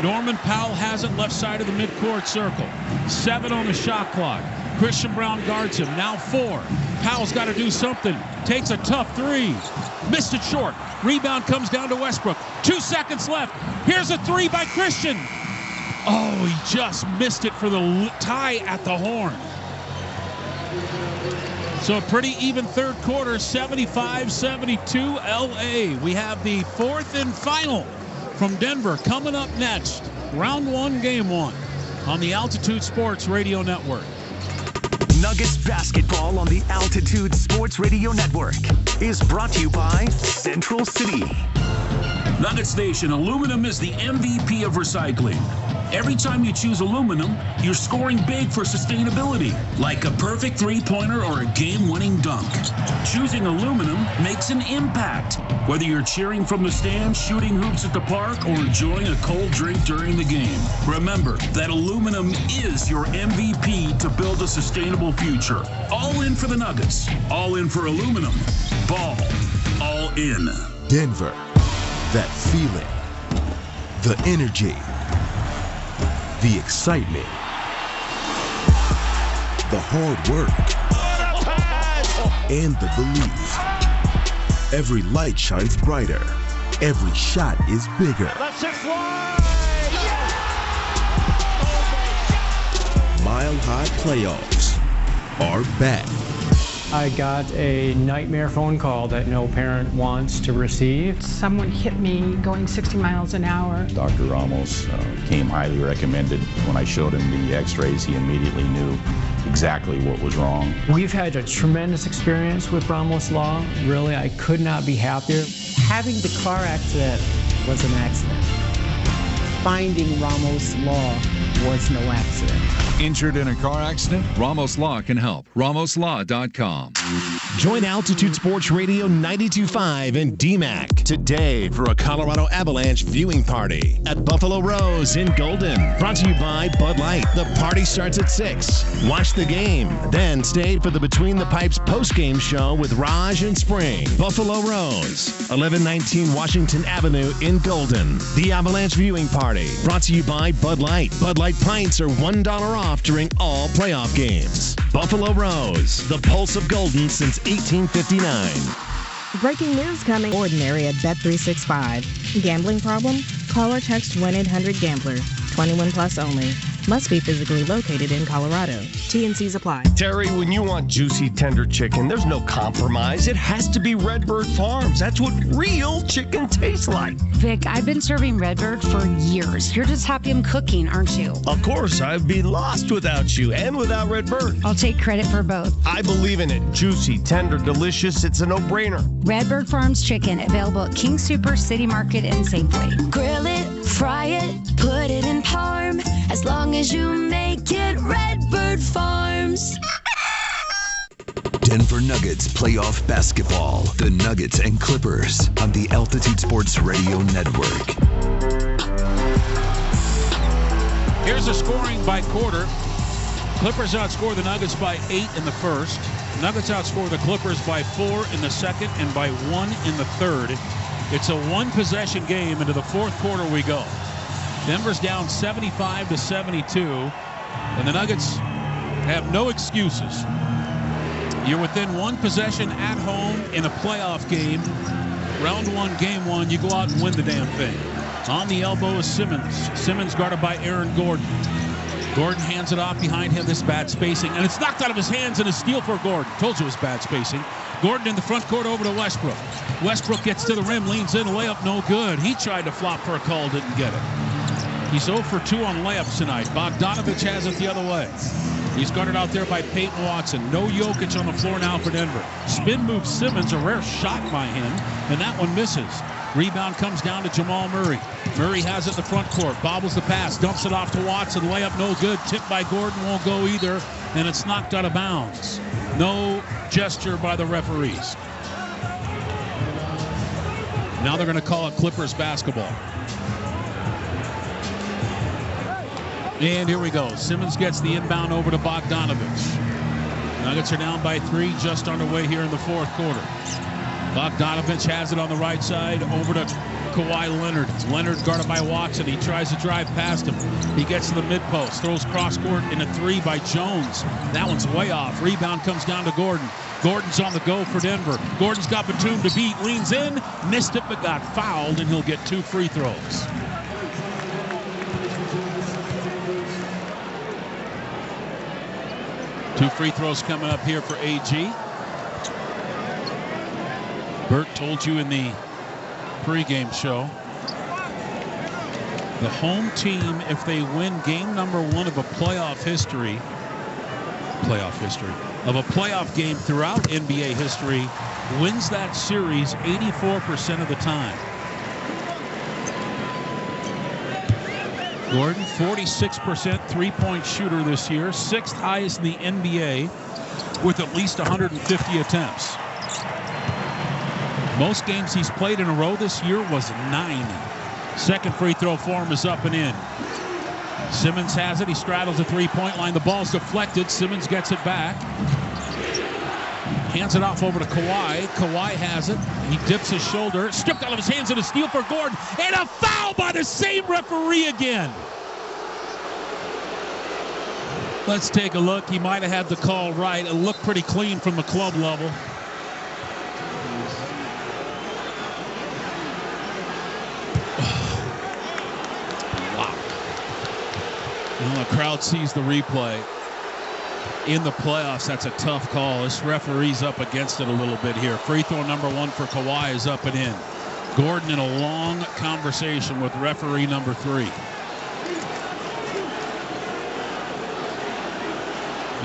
Norman Powell has it left side of the midcourt circle. 7 on the shot clock. Christian Brown guards him. Now 4. Powell's got to do something. Takes a tough 3. Missed it short. Rebound comes down to Westbrook. 2 seconds left. Here's a 3 by Christian. Oh, he just missed it for the tie at the horn. So a pretty even third quarter, 75-72 LA. We have the 4th and final from Denver coming up next. Round 1, game 1 on the Altitude Sports Radio Network. Nuggets basketball on the Altitude Sports Radio Network is brought to you by Central City. Nuggets Nation, aluminum is the MVP of recycling. Every time you choose aluminum, you're scoring big for sustainability, like a perfect three-pointer or a game-winning dunk. Choosing aluminum makes an impact, whether you're cheering from the stands, shooting hoops at the park, or enjoying a cold drink during the game. Remember that aluminum is your MVP to build a sustainable future. All in for the Nuggets. All in for aluminum. Ball. All in. Denver. That feeling. The energy. The excitement, the hard work, and the belief. Every light shines brighter. Every shot is bigger. Let's it fly! Mile High Playoffs are back. I got a nightmare phone call that no parent wants to receive. Someone hit me going 60 miles an hour. Dr. Ramos came highly recommended. When I showed him the x-rays, he immediately knew exactly what was wrong. We've had a tremendous experience with Ramos Law. Really, I could not be happier. Having the car accident was an accident. Finding Ramos Law was no accident. Injured in a car accident? Ramos Law can help. RamosLaw.com. Join Altitude Sports Radio 92.5 and DMAC today for a Colorado Avalanche viewing party at Buffalo Rose in Golden. Brought to you by Bud Light. The party starts at 6. Watch the game, then stay for the Between the Pipes post-game show with Raj and Spring. Buffalo Rose, 1119 Washington Avenue in Golden. The Avalanche viewing party, brought to you by Bud Light. Bud Light pints are $1 off during all playoff games. Buffalo Rose, the pulse of Golden since 1859. Breaking news coming. Ordinary at Bet365. Gambling problem? Call or text 1-800-GAMBLER. 21 plus only. Must be physically located in Colorado. T&Cs apply. Terry, when you want juicy, tender chicken, there's no compromise. It has to be Redbird Farms. That's what real chicken tastes like. Vic, I've been serving Redbird for years. You're just happy I'm cooking, aren't you? Of course, I'd be lost without you and without Redbird. I'll take credit for both. I believe in it. Juicy, tender, delicious. It's a no-brainer. Redbird Farms chicken, available at King Super, City Market, and Safeway. Grill it, fry it, put it in parm. As long as you make it Redbird Farms. Denver Nuggets playoff basketball. The Nuggets and Clippers on the Altitude Sports Radio Network. Here's the scoring by quarter. Clippers outscore the Nuggets by 8 in the first. Nuggets outscore the Clippers by 4 in the second and by 1 in the third. It's a one-possession game. Into the fourth quarter we go. Denver's down 75-72, and the Nuggets have no excuses. You're within one possession at home in a playoff game. Round one, game one, you go out and win the damn thing. On the elbow is Simmons. Simmons guarded by Aaron Gordon. Gordon hands it off behind him. This bad spacing, and it's knocked out of his hands and a steal for Gordon. Told you it was bad spacing. Gordon in the front court over to Westbrook. Westbrook gets to the rim, leans in, layup no good. He tried to flop for a call, didn't get it. He's 0 for 2 on layups tonight. Bogdanovich has it the other way. He's guarded out there by Peyton Watson. No Jokic on the floor now for Denver. Spin move Simmons, a rare shot by him, and that one misses. Rebound comes down to Jamal Murray. Murray has it in the front court, bobbles the pass, dumps it off to Watson. Layup no good. Tipped by Gordon, won't go either, and it's knocked out of bounds. No gesture by the referees. Now they're going to call it Clippers basketball. And here we go. Simmons gets the inbound over to Bogdanovich. Nuggets are down by 3, just underway here in the fourth quarter. Bogdanovich has it on the right side over to Kawhi Leonard. Leonard guarded by Watson. He tries to drive past him. He gets to the mid-post, throws cross-court in a 3 by Jones. That one's way off. Rebound comes down to Gordon. Gordon's on the go for Denver. Gordon's got Batum to beat, leans in, missed it but got fouled, and he'll get 2 free throws. Two free throws coming up here for AG. Bert told you in the pregame show, the home team, if they win game number 1 of a playoff game throughout NBA history, wins that series 84% of the time. Gordon, 46% three-point shooter this year, 6th highest in the NBA with at least 150 attempts. Most games he's played in a row this year was 9. Second free throw for him is up and in. Simmons has it. He straddles the three-point line. The ball's deflected. Simmons gets it back. Hands it off over to Kawhi. Kawhi has it. He dips his shoulder. Stripped out of his hands and a steal for Gordon. And a foul by the same referee again. Let's take a look. He might have had the call right. It looked pretty clean from the club level. Wow. Well, the crowd sees the replay. In the playoffs, that's a tough call. This referee's up against it a little bit here. Free throw number 1 for Kawhi is up and in. Gordon in a long conversation with referee number 3.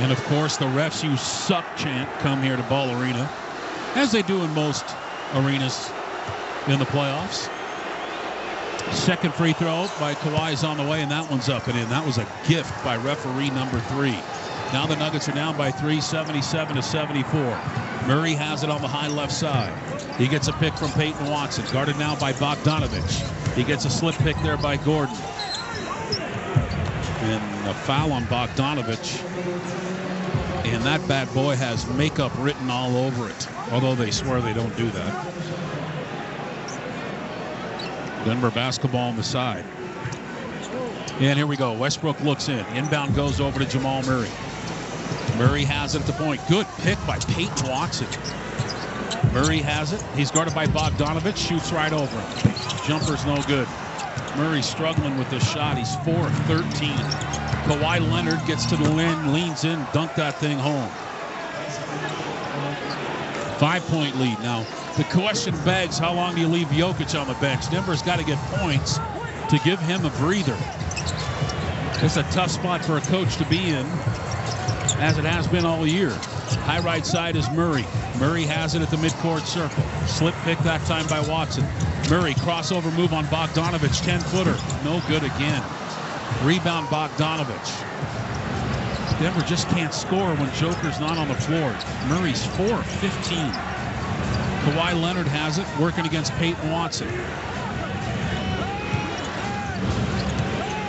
And of course, the refs you suck chant come here to Ball Arena, as they do in most arenas in the playoffs. Second free throw by Kawhi's on the way, and that one's up and in. That was a gift by referee number 3. Now the Nuggets are down by 3, 77-74. Murray has it on the high left side. He gets a pick from Peyton Watson, guarded now by Bogdanovich. He gets a slip pick there by Gordon. And a foul on Bogdanovich. And that bad boy has makeup written all over it, although they swear they don't do that. Denver basketball on the side. And here we go. Westbrook looks in. Inbound goes over to Jamal Murray. Murray has it at the point. Good pick by Peyton Watson. Murray has it. He's guarded by Bogdanovich. Shoots right over him. Jumper's no good. Murray's struggling with this shot. He's 4 of 13. Kawhi Leonard gets to the line, leans in, dunked that thing home. 5-point lead now. The question begs, how long do you leave Jokic on the bench? Denver's got to get points to give him a breather. It's a tough spot for a coach to be in, as it has been all year. High right side is Murray. Murray has it at the midcourt circle. Slip pick that time by Watson. Murray crossover move on Bogdanovich, 10-footer. No good again. Rebound Bogdanovich. Denver just can't score when Joker's not on the floor. Murray's 4 of 15. Kawhi Leonard has it, working against Peyton Watson.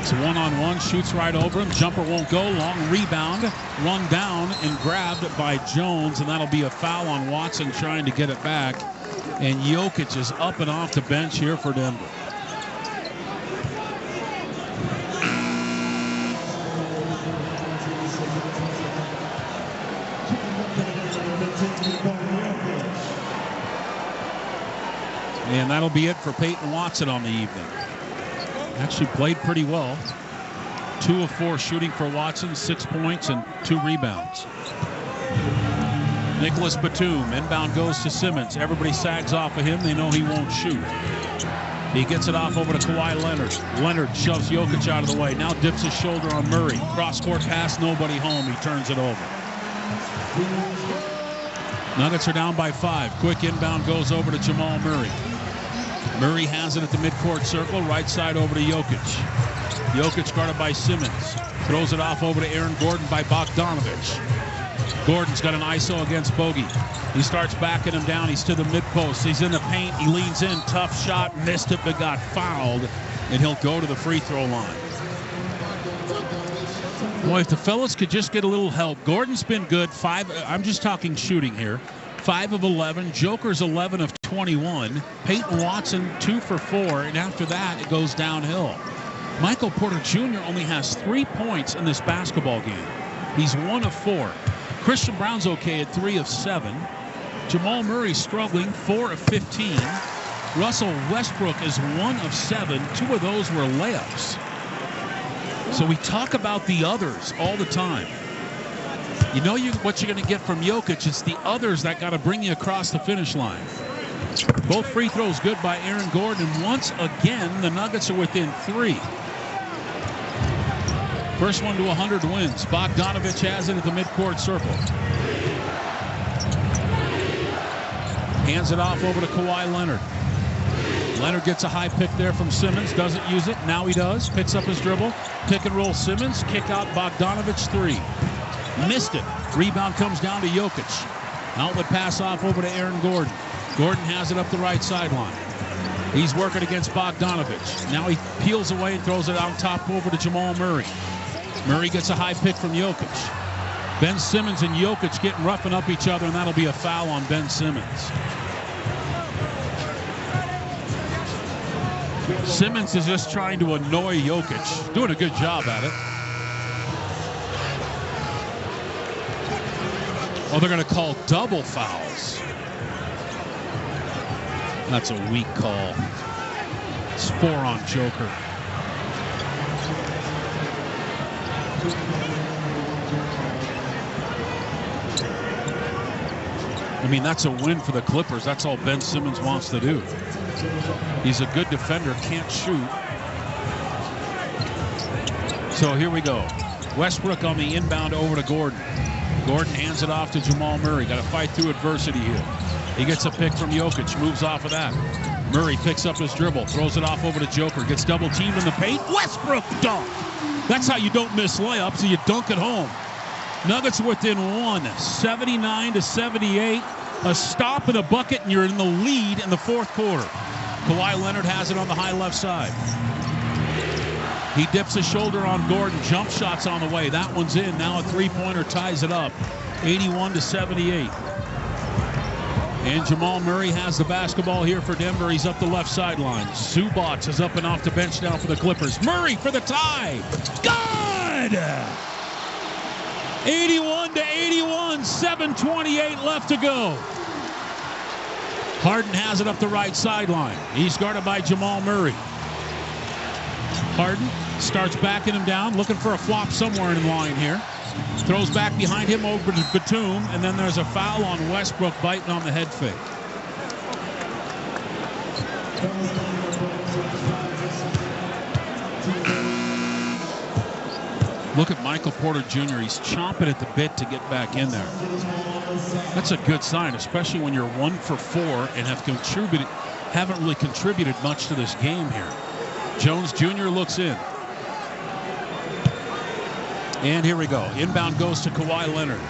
It's a one-on-one, shoots right over him. Jumper won't go. Long rebound, run down and grabbed by Jones, and that'll be a foul on Watson trying to get it back. And Jokic is up and off the bench here for Denver. And that'll be it for Peyton Watson on the evening. Actually played pretty well. 2 of 4 shooting for Watson, 6 points and 2 rebounds. Nicholas Batum, inbound goes to Simmons. Everybody sags off of him. They know he won't shoot. He gets it off over to Kawhi Leonard. Leonard shoves Jokic out of the way. Now dips his shoulder on Murray. Cross-court pass, nobody home. He turns it over. Nuggets are down by 5. Quick inbound goes over to Jamal Murray. Murray has it at the midcourt circle, right side over to Jokic. Jokic guarded by Simmons. Throws it off over to Aaron Gordon by Bogdanovich. Gordon's got an ISO against Bogey. He starts backing him down. He's to the mid-post. He's in the paint. He leans in. Tough shot. Missed it, but got fouled. And he'll go to the free throw line. Boy, if the fellas could just get a little help. Gordon's been good. I'm just talking shooting here. 5 of 11. Joker's 11 of 21. Peyton Watson 2 for 4. And after that, it goes downhill. Michael Porter Jr. only has 3 points in this basketball game. He's 1 of 4. Christian Brown's okay at 3 of 7. Jamal Murray struggling, 4 of 15. Russell Westbrook is 1 of 7. 2 of those were layups. So we talk about the others all the time. You know what you're going to get from Jokic. It's the others that got to bring you across the finish line. Both free throws good by Aaron Gordon. And once again, the Nuggets are within 3. First one to 100 wins. Bogdanovich has it at the midcourt circle. Hands it off over to Kawhi Leonard. Leonard gets a high pick there from Simmons. Doesn't use it. Now he does. Picks up his dribble. Pick and roll Simmons. Kick out Bogdanovich. 3. Missed it. Rebound comes down to Jokic. Outlet pass off over to Aaron Gordon. Gordon has it up the right sideline. He's working against Bogdanovich. Now he peels away and throws it on top over to Jamal Murray. Murray gets a high pick from Jokic. Ben Simmons and Jokic getting roughing up each other, and that'll be a foul on Ben Simmons. Simmons is just trying to annoy Jokic. Doing a good job at it. Oh, they're going to call double fouls. That's a weak call. It's 4 on Joker. I mean, that's a win for the Clippers. That's all Ben Simmons wants to do. He's a good defender, can't shoot. So here we go. Westbrook on the inbound over to Gordon. Gordon hands it off to Jamal Murray. Got to fight through adversity here. He gets a pick from Jokic, moves off of that. Murray picks up his dribble, throws it off over to Joker, gets double teamed in the paint. Westbrook dunk. That's how you don't miss layups, and you dunk it home. Nuggets within one, 79-78. A stop and a bucket, and you're in the lead in the fourth quarter. Kawhi Leonard has it on the high left side. He dips his shoulder on Gordon. Jump shots on the way. That one's in. Now a three-pointer ties it up. 81-78. And Jamal Murray has the basketball here for Denver. He's up the left sideline. Zubac is up and off the bench now for the Clippers. Murray for the tie. Good! 81-81, 7:28 left to go. Harden has it up the right sideline. He's guarded by Jamal Murray. Harden starts backing him down, looking for a flop somewhere in line here. Throws back behind him over to Batum, and then there's a foul on Westbrook biting on the head fake. Look at Michael Porter Jr. He's chomping at the bit to get back in there. That's a good sign, especially when you're 1 for 4 and haven't really contributed much to this game here. Jones Jr. looks in. And here we go. Inbound goes to Kawhi Leonard.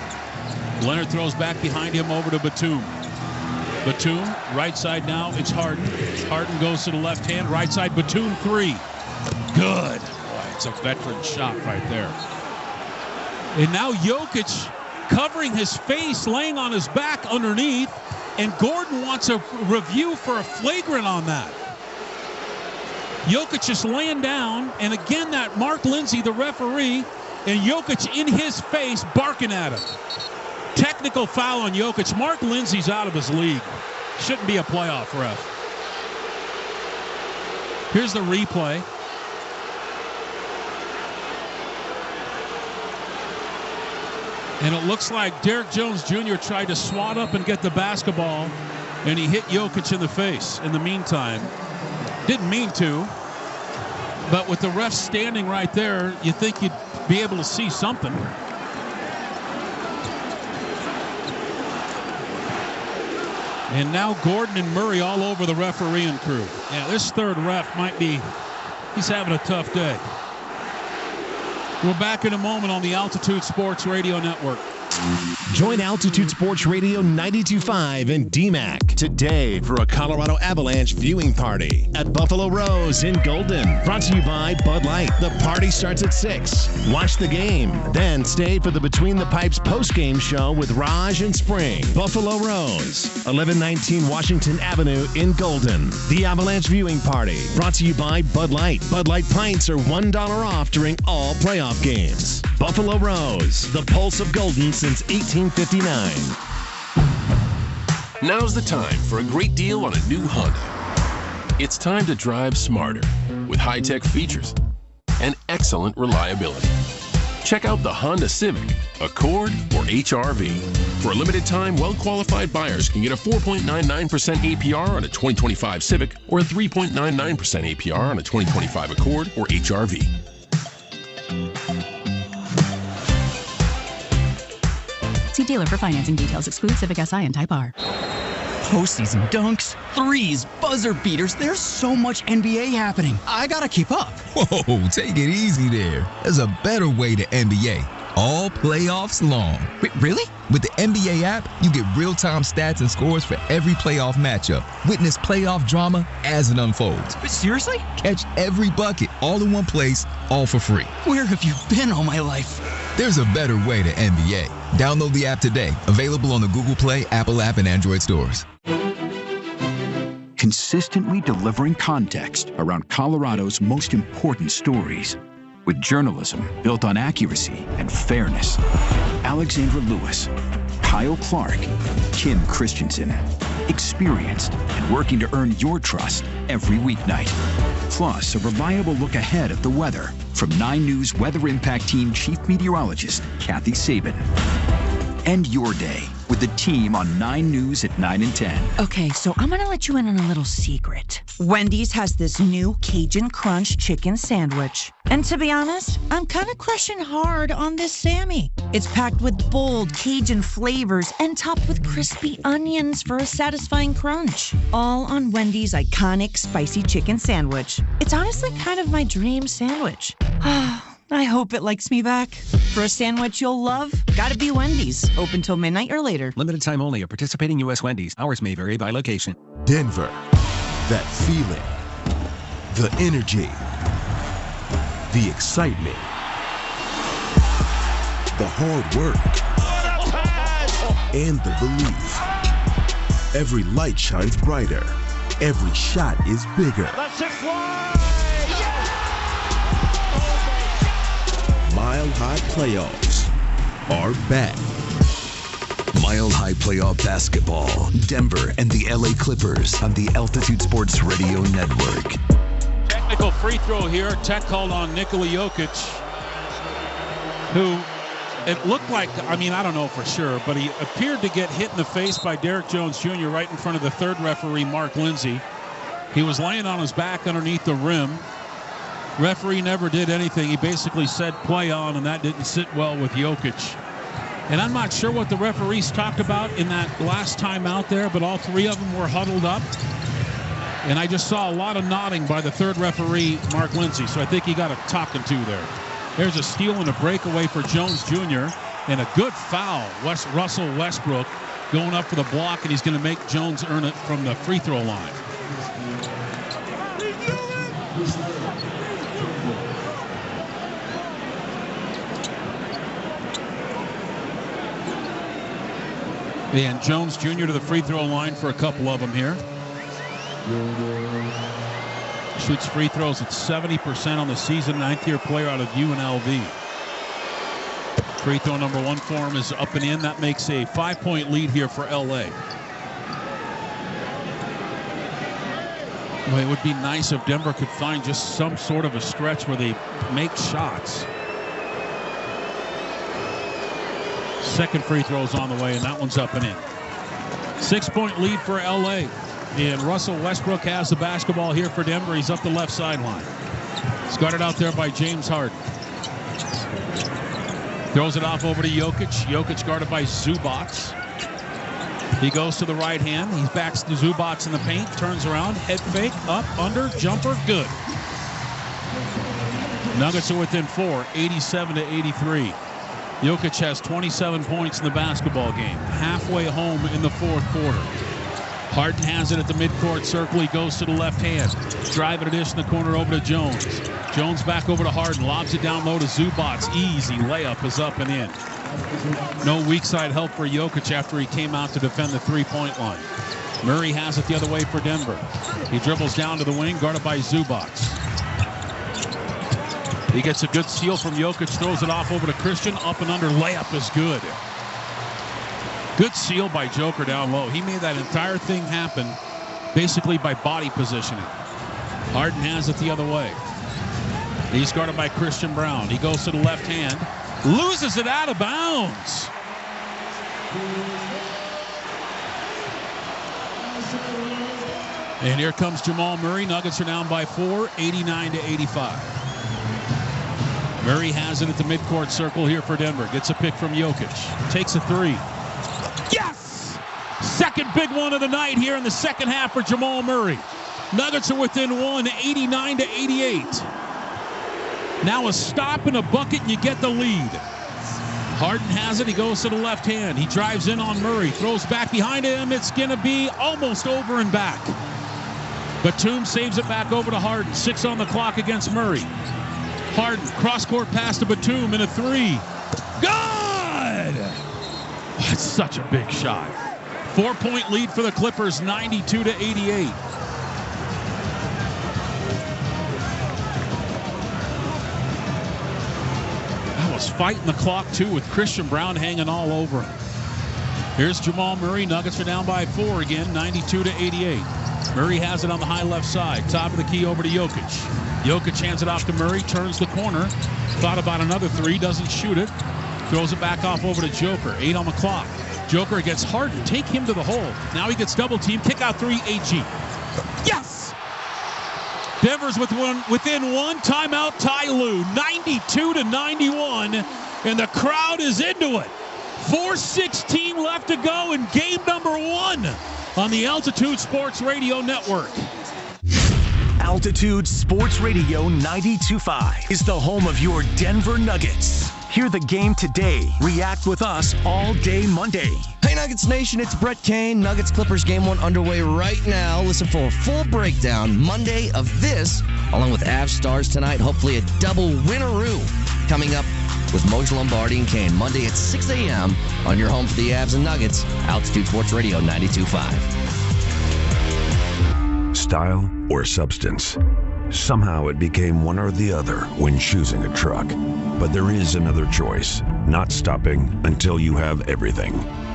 Leonard throws back behind him over to Batum. Batum, right side now, it's Harden. Harden goes to the left hand, right side, Batum three. Good. It's a veteran shot right there. And now Jokic covering his face, laying on his back underneath, and Gordon wants a review for a flagrant on that. Jokic just laying down, and again that Mark Lindsay, the referee, and Jokic in his face barking at him. Technical foul on Jokic. Mark Lindsay's out of his league. Shouldn't be a playoff ref. Here's the replay. And it looks like Derrick Jones Jr. tried to swat up and get the basketball, and he hit Jokic in the face in the meantime. Didn't mean to, but with the ref standing right there, you think you'd be able to see something. And now Gordon and Murray all over the refereeing crew. Yeah, this third ref he's having a tough day. We're back in a moment on the Altitude Sports Radio Network. Join Altitude Sports Radio 92.5 and DMAC today for a Colorado Avalanche viewing party at Buffalo Rose in Golden. Brought to you by Bud Light. The party starts at 6. Watch the game, then stay for the Between the Pipes post-game show with Raj and Spring. Buffalo Rose, 1119 Washington Avenue in Golden. The Avalanche viewing party, brought to you by Bud Light. Bud Light pints are $1 off during all playoff games. Buffalo Rose, the pulse of Golden since 1859. Now's the time for a great deal on a new Honda. It's time to drive smarter with high-tech features and excellent reliability. Check out the Honda Civic, Accord, or HR-V. For a limited time, well-qualified buyers can get a 4.99% APR on a 2025 Civic or a 3.99% APR on a 2025 Accord or HR-V. See dealer for financing details. Exclude Civic Si and Type R. Postseason dunks, threes, buzzer beaters. There's so much NBA happening. I gotta keep up. Whoa, take it easy there. There's a better way to NBA. All playoffs long. Wait, really? With the NBA app, you get real-time stats and scores for every playoff matchup. Witness playoff drama as it unfolds. But seriously? Catch every bucket all in one place, all for free. Where have you been all my life? There's a better way to NBA. Download the app today. Available on the Google Play, Apple app, and Android stores. Consistently delivering context around Colorado's most important stories. With journalism built on accuracy and fairness. Alexandra Lewis, Kyle Clark, Kim Christensen. Experienced and working to earn your trust every weeknight. Plus, a reliable look ahead at the weather from 9 News Weather Impact Team Chief Meteorologist Kathy Sabin. End your day with with the team on 9 News at 9 and 10. Okay, so I'm going to let you in on a little secret. Wendy's has this new Cajun Crunch chicken sandwich. And to be honest, I'm kind of crushing hard on this Sammy. It's packed with bold Cajun flavors and topped with crispy onions for a satisfying crunch. All on Wendy's iconic spicy chicken sandwich. It's honestly kind of my dream sandwich. I hope it likes me back. For a sandwich you'll love, gotta be Wendy's. Open till midnight or later. Limited time only at participating U.S. Wendy's. Hours may vary by location. Denver. That feeling. The energy. The excitement. The hard work. And the belief. Every light shines brighter. Every shot is bigger. Let's it fly! Mile High Playoffs are back. Mile High Playoff Basketball. Denver and the LA Clippers on the Altitude Sports Radio Network. Technical free throw here. Tech called on Nikola Jokic, who it looked like, I mean, I don't know for sure, but he appeared to get hit in the face by Derek Jones Jr. right in front of the third referee, Mark Lindsay. He was laying on his back underneath the rim. Referee never did anything. He basically said play on, and that didn't sit well with Jokic. And I'm not sure what the referees talked about in that last timeout there, but all three of them were huddled up. And I just saw a lot of nodding by the third referee, Mark Lindsay, so I think he got a talking to there. There's a steal and a breakaway for Jones Jr. and a good foul. Russell Westbrook going up for the block, and he's going to make Jones earn it from the free throw line. And Jones Jr. to the free throw line for a couple of them here. Shoots free throws at 70% on the season. 9th-year player out of UNLV. Free throw number 1 for him is up and in. That makes a 5-point lead here for LA. Well, it would be nice if Denver could find just some sort of a stretch where they make shots. Second free throw's on the way, and that one's up and in. 6-point lead for LA. And Russell Westbrook has the basketball here for Denver. He's up the left sideline. It's guarded out there by James Harden. Throws it off over to Jokic. Jokic guarded by Zubac. He goes to the right hand. He backs to Zubac in the paint. Turns around. Head fake. Up. Under. Jumper. Good. Nuggets are within 4. 87-83. Jokic has 27 points in the basketball game. Halfway home in the fourth quarter. Harden has it at the midcourt circle. He goes to the left hand. Driving it in the corner over to Jones. Jones back over to Harden. Lobs it down low to Zubac. Easy layup is up and in. No weak side help for Jokic after he came out to defend the three-point line. Murray has it the other way for Denver. He dribbles down to the wing, guarded by Zubac. He gets a good steal from Jokic, throws it off over to Christian. Up and under layup is good. Good seal by Joker down low. He made that entire thing happen basically by body positioning. Harden has it the other way. He's guarded by Christian Brown. He goes to the left hand. Loses it out of bounds. And here comes Jamal Murray. Nuggets are down by 4, 89-85. Murray has it at the midcourt circle here for Denver. Gets a pick from Jokic. Takes a three. Yes! Second big one of the night here in the second half for Jamal Murray. Nuggets are within 1, 89-88. Now a stop and a bucket and you get the lead. Harden has it. He goes to the left hand. He drives in on Murray. Throws back behind him. It's going to be almost over and back. Batum saves it back over to Harden. 6 on the clock against Murray. Harden, cross-court pass to Batum and a three. Good! That's such a big shot. 4-point lead for the Clippers, 92-88. I was fighting the clock, too, with Christian Brown hanging all over him. Here's Jamal Murray. Nuggets are down by 4 again, 92-88. Murray has it on the high left side. Top of the key over to Jokic. Jokic hands it off to Murray, turns the corner. Thought about another three, doesn't shoot it. Throws it back off over to Joker. 8 on the clock. Joker against Harden. Take him to the hole. Now he gets double teamed. Kick out three, AG. Yes! Denver's within one. Timeout, Ty Lue. 92-91, and the crowd is into it. 4:16 left to go in game number 1 on the Altitude Sports Radio Network. Altitude Sports Radio 92.5 is the home of your Denver Nuggets. Hear the game today. React with us all day Monday. Hey Nuggets Nation, it's Brett Kane. Nuggets Clippers game 1 underway right now. Listen for a full breakdown Monday of this, along with Avs Stars tonight. Hopefully a double winneroo coming up with Moshe Lombardi and Kane. Monday at 6 a.m. on your home for the Avs and Nuggets. Altitude Sports Radio 92.5. Style or substance? Somehow it became one or the other when choosing a truck. But there is another choice, not stopping until you have everything.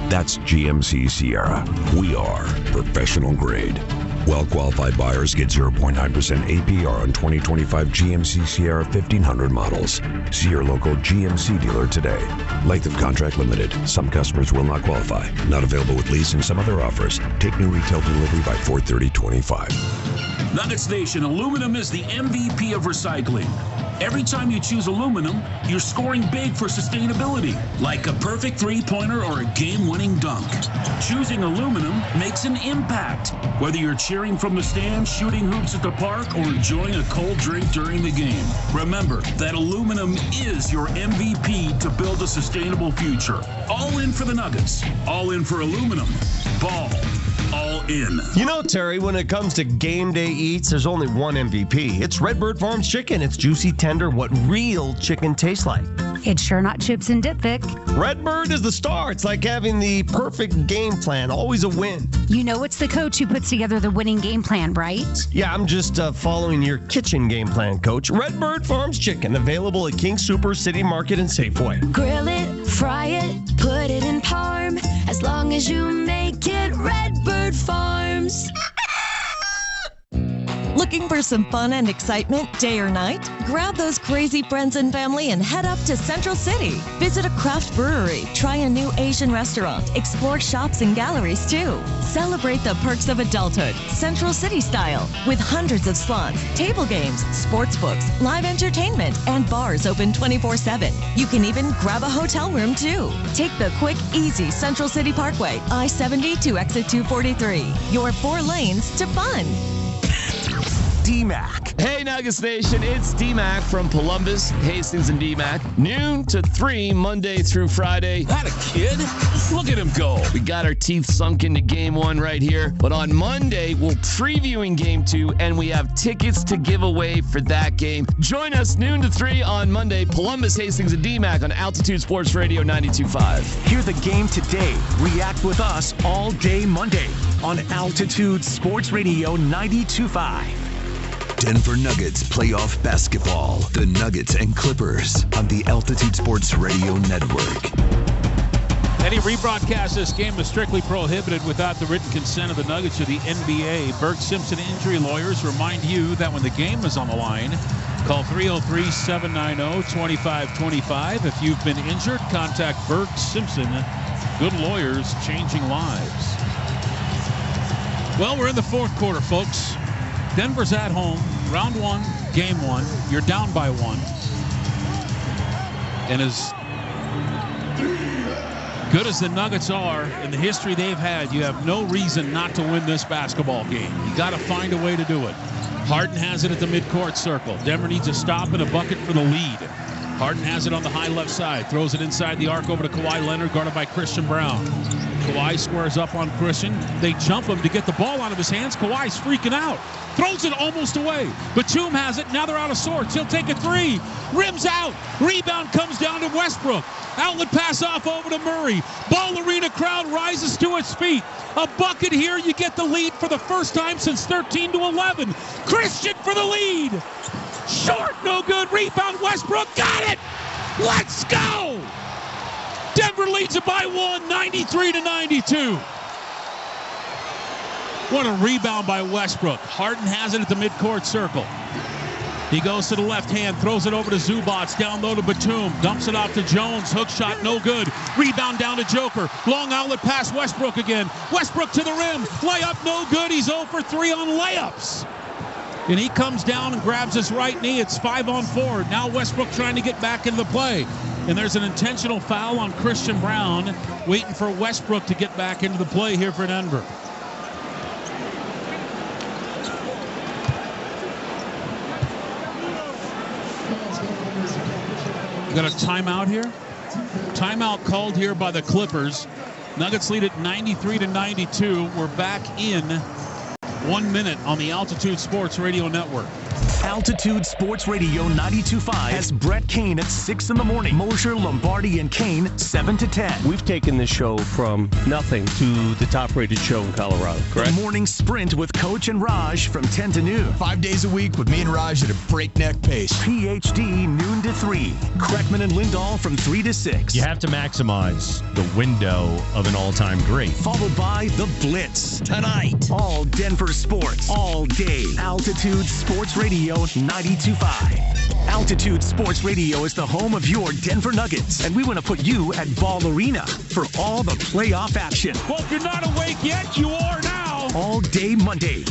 That's GMC Sierra. We are professional grade. Well-qualified buyers get 0.9% APR on 2025 GMC Sierra 1500 models. See your local GMC dealer today. Length of contract limited. Some customers will not qualify. Not available with lease and some other offers. Take new retail delivery by 4/30/25. Nuggets Nation, aluminum is the MVP of recycling. Every time you choose aluminum, you're scoring big for sustainability, like a perfect three-pointer or a game-winning dunk. Choosing aluminum makes an impact, whether you're cheering from the stands, shooting hoops at the park, or enjoying a cold drink during the game. Remember that aluminum is your MVP to build a sustainable future. All in for the Nuggets. All in for aluminum. Ball. All in. You know, Terry, when it comes to game day eats, there's only one MVP. It's Redbird Farms chicken. It's juicy, tender, what real chicken tastes like. It's sure not chips and dip thick. Redbird is the star. It's like having the perfect game plan. Always a win. You know it's the coach who puts together the winning game plan, right? Yeah, I'm just following your kitchen game plan, Coach. Redbird Farms chicken, available at King Super, City Market, and Safeway. Grill it, fry it, put it in parm. As long as you make it Redbird Farms. Looking for some fun and excitement day or night? Grab those crazy friends and family and head up to Central City. Visit a craft brewery, try a new Asian restaurant, explore shops and galleries too. Celebrate the perks of adulthood, Central City style, with hundreds of slots, table games, sports books, live entertainment, and bars open 24/7. You can even grab a hotel room too. Take the quick, easy Central City Parkway, I-70 to exit 243. Your 4 lanes to fun. D-Mac. Hey, Nuggets Nation, it's D-Mac from Columbus, Hastings, and D-Mac. Noon to 3, Monday through Friday. That a kid? Look at him go. We got our teeth sunk into game 1 right here. But on Monday, we're previewing game 2, and we have tickets to give away for that game. Join us noon to 3 on Monday, Columbus, Hastings, and D-Mac on Altitude Sports Radio 92.5. Hear the game today. React with us all day Monday on Altitude Sports Radio 92.5. Denver Nuggets playoff basketball. The Nuggets and Clippers on the Altitude Sports Radio Network. Any rebroadcast of this game is strictly prohibited without the written consent of the Nuggets or the NBA. Burke Simpson Injury Lawyers remind you that when the game is on the line, call 303-790-2525. If you've been injured, contact Burke Simpson. Good lawyers, changing lives. Well, we're in the fourth quarter, folks. Denver's at home, round 1, game 1. You're down by 1. And as good as the Nuggets are in the history they've had, you have no reason not to win this basketball game. You got to find a way to do it. Harden has it at the midcourt circle. Denver needs a stop and a bucket for the lead. Harden has it on the high left side. Throws it inside the arc over to Kawhi Leonard, guarded by Christian Brown. Kawhi squares up on Christian. They jump him to get the ball out of his hands. Kawhi's freaking out. Throws it almost away. Batum has it. Now they're out of sorts. He'll take a 3. Rims out. Rebound comes down to Westbrook. Outlet pass off over to Murray. Ball arena crowd rises to its feet. A bucket here. You get the lead for the first time since 13-11. Christian for the lead. Short, no good. Rebound, Westbrook. Got it. Let's go. Denver leads it by 1, 93-92. What a rebound by Westbrook. Harden has it at the midcourt circle. He goes to the left hand, throws it over to Zubats, down low to Batum, dumps it off to Jones, hook shot, no good. Rebound down to Joker, long outlet pass Westbrook again. Westbrook to the rim, layup no good. He's 0 for 3 on layups. And he comes down and grabs his right knee. It's 5-on-4. Now Westbrook trying to get back into the play. And there's an intentional foul on Christian Brown, waiting for Westbrook to get back into the play here for Denver. Got a timeout here. Timeout called here by the Clippers. Nuggets lead at 93-92. We're back in 1 minute on the Altitude Sports Radio Network. Altitude Sports Radio 92.5 has Brett Kane at 6 in the morning. Mosher, Lombardi, and Kane 7 to 10. We've taken this show from nothing to the top-rated show in Colorado, correct? The morning sprint with Coach and Raj from 10 to noon. 5 days a week with me and Raj at a breakneck pace. PhD noon to 3. Kreckman and Lindahl from 3 to 6. You have to maximize the window of an all-time great. Followed by the Blitz tonight. All Denver sports, all day. Altitude Sports Radio 92.5. Altitude Sports Radio is the home of your Denver Nuggets, and we want to put you at Ball Arena for all the playoff action. Well, if you're not awake yet, you are now. All day Monday.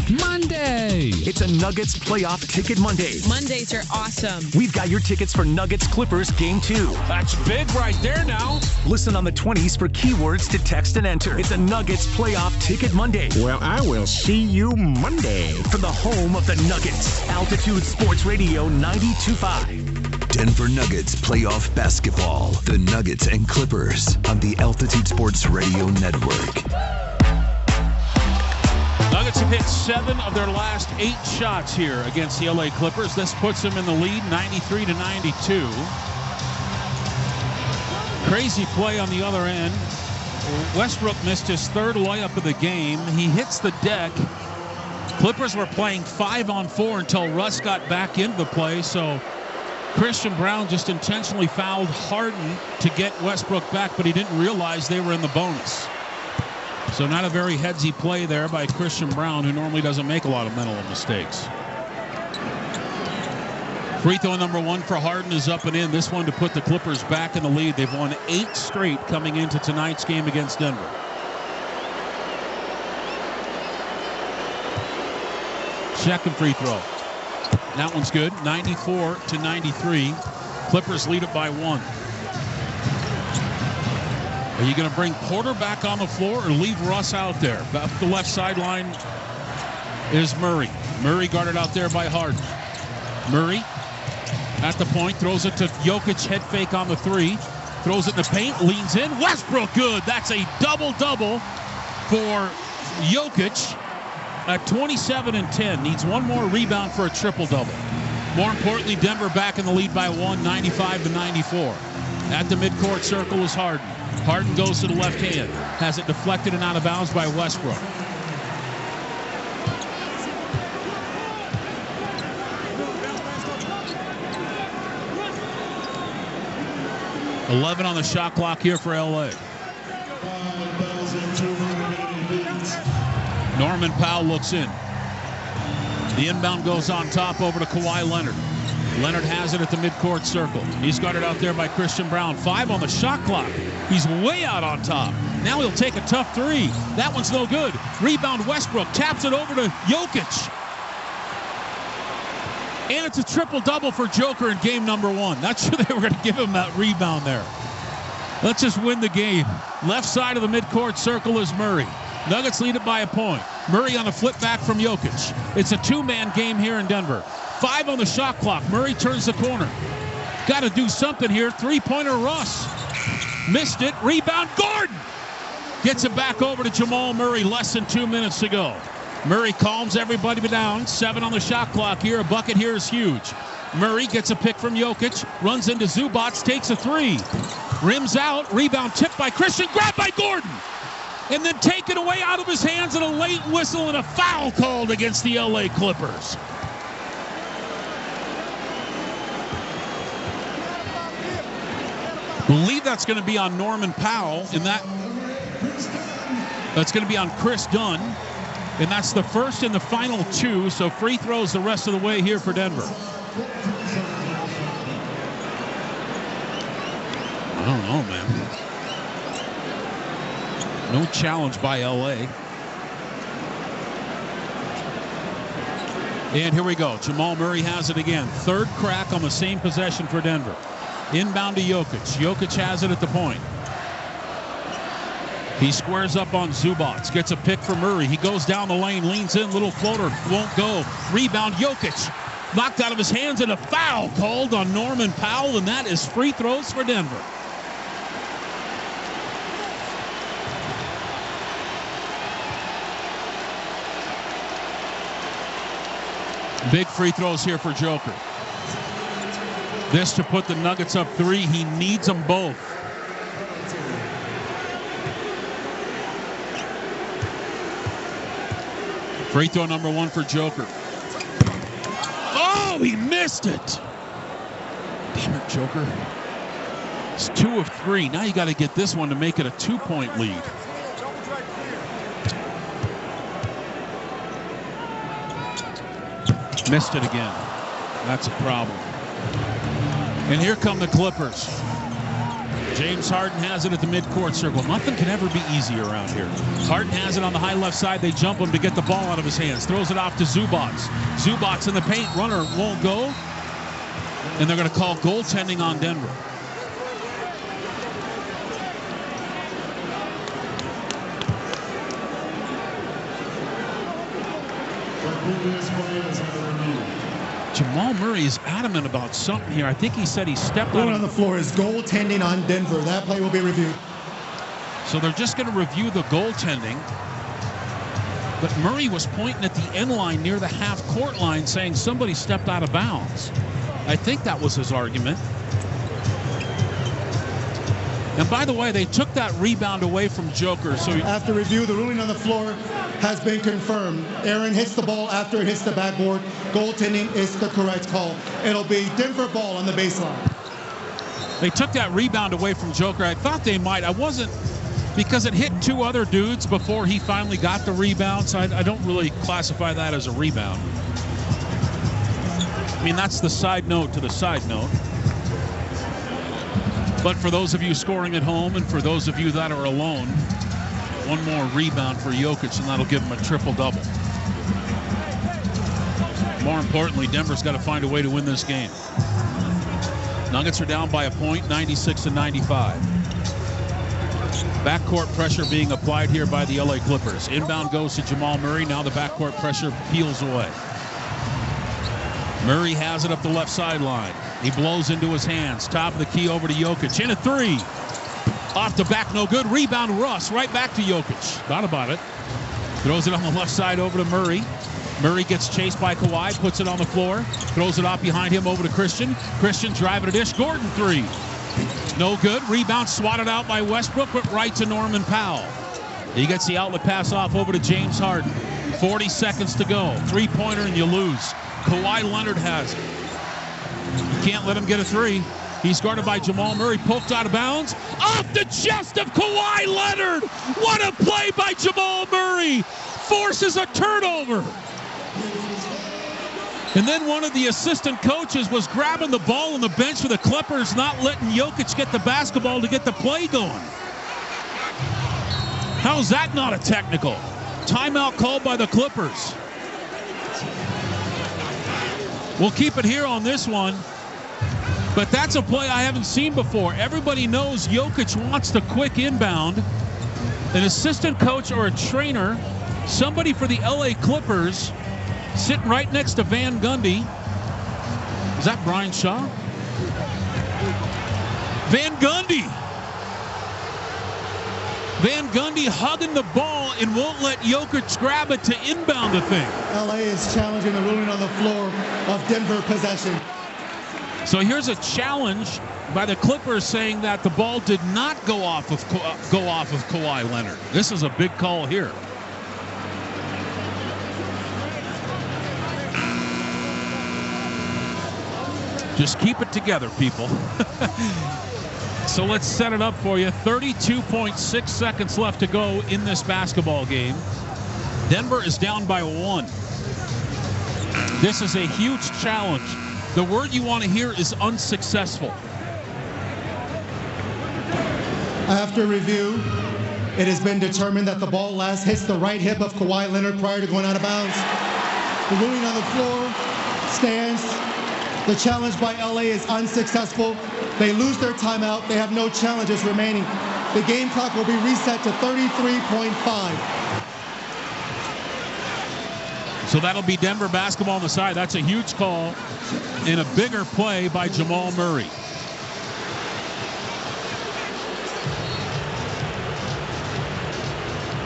It's a Nuggets playoff ticket Monday. Mondays are awesome. We've got your tickets for Nuggets Clippers Game 2. That's big right there now. Listen on the 20s for keywords to text and enter. It's a Nuggets playoff ticket Monday. Well, I will see you Monday. For the home of the Nuggets, Altitude Sports Radio 92.5. Denver Nuggets playoff basketball. The Nuggets and Clippers on the Altitude Sports Radio Network. Nuggets have hit 7 of their last 8 shots here against the LA Clippers. This puts them in the lead, 93-92. Crazy play on the other end. Westbrook missed his 3rd layup of the game. He hits the deck. Clippers were playing 5-on-4 until Russ got back into the play, so Christian Brown just intentionally fouled Harden to get Westbrook back, but he didn't realize they were in the bonus. So not a very headsy play there by Christian Brown, who normally doesn't make a lot of mental mistakes. Free throw number 1 for Harden is up and in. This one to put the Clippers back in the lead. They've won 8 straight coming into tonight's game against Denver. Second free throw. That one's good. 94-93. Clippers lead it by 1. Are you going to bring Porter back on the floor or leave Russ out there? Up the left sideline is Murray. Murray guarded out there by Harden. Murray at the point, throws it to Jokic, head fake on the 3. Throws it in the paint, leans in. Westbrook good. That's a double-double for Jokic at 27 and 10. Needs one more rebound for a triple-double. More importantly, Denver back in the lead by 1, 95-94. At the midcourt circle is Harden. Harden goes to the left hand. Has it deflected and out of bounds by Westbrook. $11 on the shot clock here for LA. Norman Powell looks in. The inbound goes on top over to Kawhi Leonard. Leonard has it at the midcourt circle. He's guarded out there by Christian Brown. 5 on the shot clock. He's way out on top. Now he'll take a tough 3. That one's no good. Rebound Westbrook. Taps it over to Jokic. And it's a triple-double for Joker in game number 1. Not sure they were going to give him that rebound there. Let's just win the game. Left side of the midcourt circle is Murray. Nuggets lead it by a point. Murray on a flip back from Jokic. It's a 2-man game here in Denver. 5 on the shot clock. Murray turns the corner. Got to do something here. 3-pointer Russ. Missed it. Rebound Gordon. Gets it back over to Jamal Murray. Less than 2 minutes to go. Murray calms everybody down. 7 on the shot clock here. A bucket here is huge. Murray gets a pick from Jokic. Runs into Zubats. Takes a 3. Rims out. Rebound tipped by Christian. Grabbed by Gordon. And then taken away out of his hands, and a late whistle and a foul called against the LA Clippers. Believe that's going to be on Norman Powell, and that's going to be on Chris Dunn, and that's the first and the final 2, so free throws the rest of the way here for Denver. I don't know, man. No challenge by LA. And here we go. Jamal Murray has it again. Third crack on the same possession for Denver. Inbound to Jokic. Jokic has it at the point. He squares up on Zubac. Gets a pick for Murray. He goes down the lane, leans in, little floater, won't go. Rebound, Jokic. Knocked out of his hands, and a foul called on Norman Powell, and that is free throws for Denver. Big free throws here for Joker. This to put the Nuggets up 3. He needs them both. Free throw number 1 for Joker. Oh, he missed it. Damn it, Joker. It's 2 of 3. Now you got to get this one to make it a 2-point lead. Missed it again. That's a problem. And here come the Clippers. James Harden has it at the midcourt circle. Nothing can ever be easy around here. Harden has it on the high left side. They jump him to get the ball out of his hands. Throws it off to Zubac. Zubac in the paint. Runner won't go. And they're going to call goaltending on Denver. Jamal Murray is adamant about something here. I think he said he stepped on the floor is goaltending on Denver. That play will be reviewed. So they're just going to review the goaltending. But Murray was pointing at the end line near the half-court line saying somebody stepped out of bounds. I think that was his argument. And by the way, they took that rebound away from Joker. So after review, the ruling on the floor has been confirmed. Aaron hits the ball after it hits the backboard. Goaltending is the correct call. It'll be Denver ball on the baseline. They took that rebound away from Joker. I thought they might. I wasn't, because it hit 2 other dudes before he finally got the rebound. So I don't really classify that as a rebound. I mean, that's the side note to the side note. But for those of you scoring at home and for those of you that are alone, one more rebound for Jokic, and that'll give him a triple-double. More importantly, Denver's got to find a way to win this game. Nuggets are down by a point, 96-95. Backcourt pressure being applied here by the LA Clippers. Inbound goes to Jamal Murray. Now the backcourt pressure peels away. Murray has it up the left sideline. He blows into his hands. Top of the key over to Jokic. In a 3. Off the back, no good. Rebound, Russ. Right back to Jokic. Thought about it. Throws it on the left side over to Murray. Murray gets chased by Kawhi. Puts it on the floor. Throws it off behind him over to Christian. Christian driving a dish. Gordon 3. No good. Rebound swatted out by Westbrook, but right to Norman Powell. He gets the outlet pass off over to James Harden. 40 seconds to go. 3-pointer and you lose. Kawhi Leonard has it. You can't let him get a 3. He's guarded by Jamal Murray, poked out of bounds. Off the chest of Kawhi Leonard. What a play by Jamal Murray. Forces a turnover. And then one of the assistant coaches was grabbing the ball on the bench for the Clippers, not letting Jokic get the basketball to get the play going. How's that not a technical? Timeout called by the Clippers. We'll keep it here on this one. But that's a play I haven't seen before. Everybody knows Jokic wants the quick inbound. An assistant coach or a trainer, somebody for the LA Clippers, sitting right next to Van Gundy. Is that Brian Shaw? Van Gundy. Van Gundy hugging the ball and won't let Jokic grab it to inbound the thing. LA is challenging the ruling on the floor of Denver possession. So here's a challenge by the Clippers saying that the ball did not go off of Kawhi Leonard. This is a big call here. Just keep it together, people. So let's set it up for you. 32.6 seconds left to go in this basketball game. Denver is down by 1. This is a huge challenge. The word you want to hear is unsuccessful. After review, it has been determined that the ball last hits the right hip of Kawhi Leonard prior to going out of bounds. The ruling on the floor stands. The challenge by LA is unsuccessful. They lose their timeout. They have no challenges remaining. The game clock will be reset to 33.5. So that'll be Denver basketball on the side. That's a huge call and a bigger play by Jamal Murray.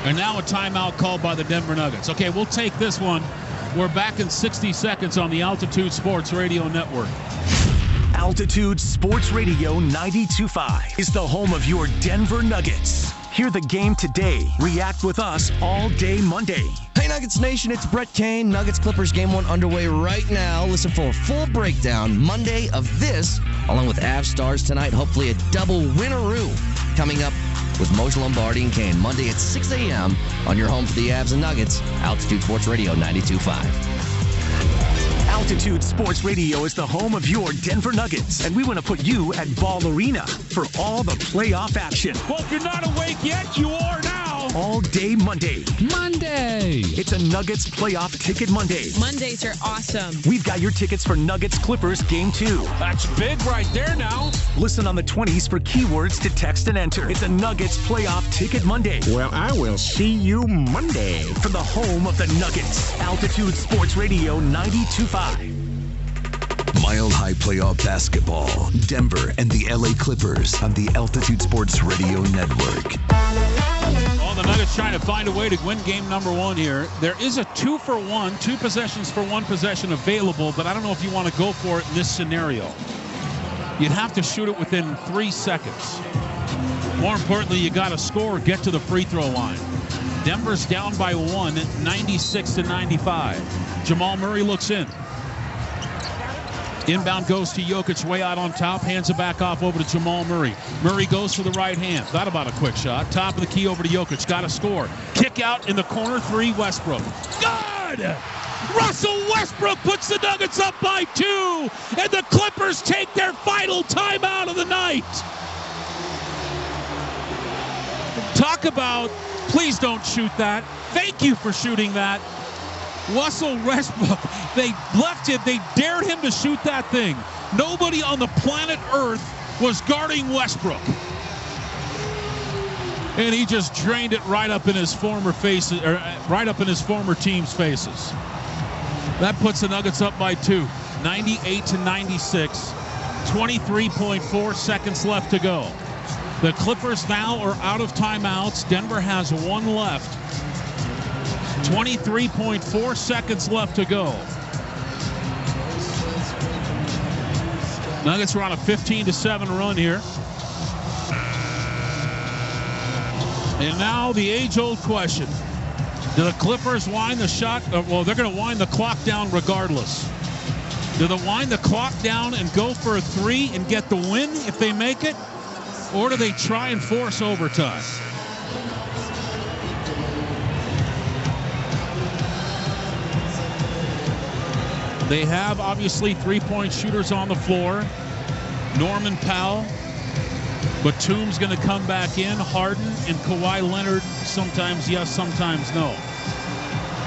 And now a timeout called by the Denver Nuggets. Okay, we'll take this one. We're back in 60 seconds on the Altitude Sports Radio Network. Altitude Sports Radio 92.5 is the home of your Denver Nuggets. Hear the game today. React with us all day Monday. Hey Nuggets Nation, it's Brett Kane. Nuggets Clippers game 1 underway right now. Listen for a full breakdown Monday of this, along with Avs Stars tonight. Hopefully a double winneroo coming up with Moshe Lombardi and Kane Monday at 6 a.m. on your home for the Avs and Nuggets, Altitude Sports Radio 92.5. Altitude Sports Radio is the home of your Denver Nuggets, and we want to put you at Ball Arena for all the playoff action. Well, if you're not awake yet, you are now. All day Monday. Monday. It's a Nuggets Playoff Ticket Monday. Mondays are awesome. We've got your tickets for Nuggets Clippers Game 2. That's big right there now. Listen on the 20s for keywords to text and enter. It's a Nuggets Playoff Ticket Monday. Well, I will see you Monday. From the home of the Nuggets, Altitude Sports Radio 92.5. Mile High Playoff Basketball, Denver and the LA Clippers on the Altitude Sports Radio Network. All the Nuggets trying to find a way to win game number 1 here. There is a 2-for-1, 2 possessions for 1 possession available, but I don't know if you want to go for it in this scenario. You'd have to shoot it within 3 seconds. More importantly, you got to score, get to the free throw line. Denver's down by 1, 96-95. Jamal Murray looks in. Inbound goes to Jokic, way out on top, hands it back off over to Jamal Murray. Murray goes for the right hand. Thought about a quick shot. Top of the key over to Jokic. Got to score. Kick out in the corner 3, Westbrook. Good! Russell Westbrook puts the Nuggets up by 2, and the Clippers take their final timeout of the night. Talk about, please don't shoot that. Thank you for shooting that. Russell Westbrook, they left it. They dared him to shoot that thing. Nobody on the planet Earth was guarding Westbrook. And he just drained it right up in his former faces, or right up in his former team's faces. That puts the Nuggets up by 2, 98-96. 23.4 seconds left to go. The Clippers now are out of timeouts. Denver has 1 left. 23.4 seconds left to go. Nuggets are on a 15-7 run here. And now the age-old question. Do the Clippers wind the shot? Well, they're going to wind the clock down regardless. Do they wind the clock down and go for a 3 and get the win if they make it? Or do they try and force overtime? They have, obviously, 3-point shooters on the floor. Norman Powell. Batum's going to come back in. Harden and Kawhi Leonard, sometimes yes, sometimes no.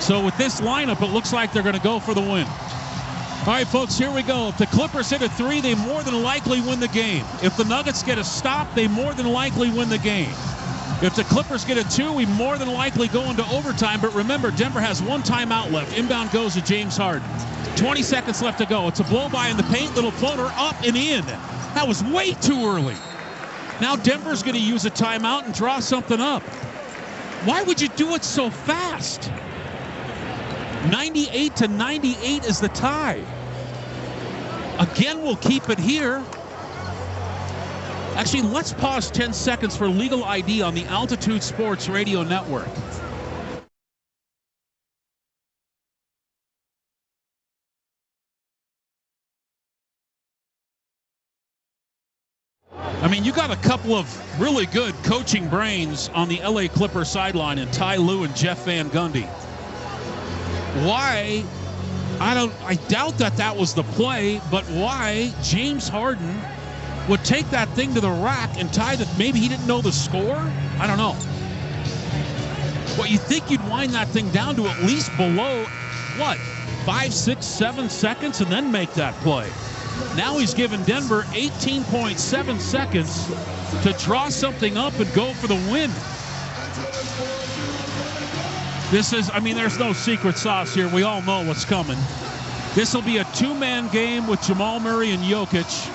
So with this lineup, it looks like they're going to go for the win. All right, folks, here we go. If the Clippers hit a 3, they more than likely win the game. If the Nuggets get a stop, they more than likely win the game. If the Clippers get a 2, we more than likely go into overtime. But remember, Denver has 1 timeout left. Inbound goes to James Harden. 20 seconds left to go. It's a blow-by in the paint. Little floater up and in. That was way too early. Now Denver's going to use a timeout and draw something up. Why would you do it so fast? 98-98 is the tie. Again, we'll keep it here. Actually, let's pause 10 seconds for legal ID on the Altitude Sports Radio Network. I mean, you got a couple of really good coaching brains on the LA Clippers sideline in Ty Lue and Jeff Van Gundy. Why? I doubt that was the play, but why James Harden would take that thing to the rack and tie the, maybe he didn't know the score? I don't know. Well, you think you'd wind that thing down to at least below, 5, 6, 7 seconds and then make that play. Now he's given Denver 18.7 seconds to draw something up and go for the win. This is, there's no secret sauce here. We all know what's coming. This will be a two-man game with Jamal Murray and Jokic.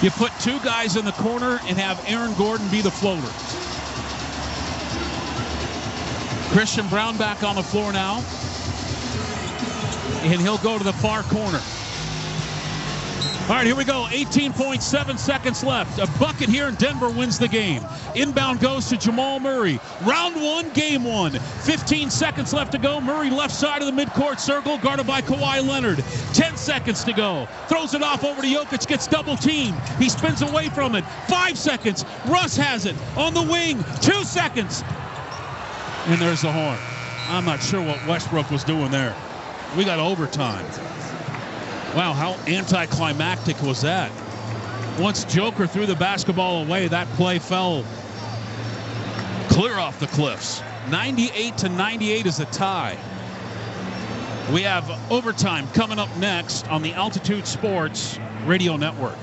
You put two guys in the corner and have Aaron Gordon be the floater. Christian Brown back on the floor now. And he'll go to the far corner. All right, here we go. 18.7 seconds left. A bucket here, and Denver wins the game. Inbound goes to Jamal Murray. Round one, game one. 15 seconds left to go. Murray left side of the midcourt circle, guarded by Kawhi Leonard. 10 seconds to go. Throws it off over to Jokic, gets double teamed. He spins away from it. 5 seconds. Russ has it on the wing. 2 seconds. And there's the horn. I'm not sure what Westbrook was doing there. We got overtime. Wow, how anticlimactic was that? Once Joker threw the basketball away, that play fell clear off the cliffs. 98-98 is a tie. We have overtime coming up next on the Altitude Sports Radio Network.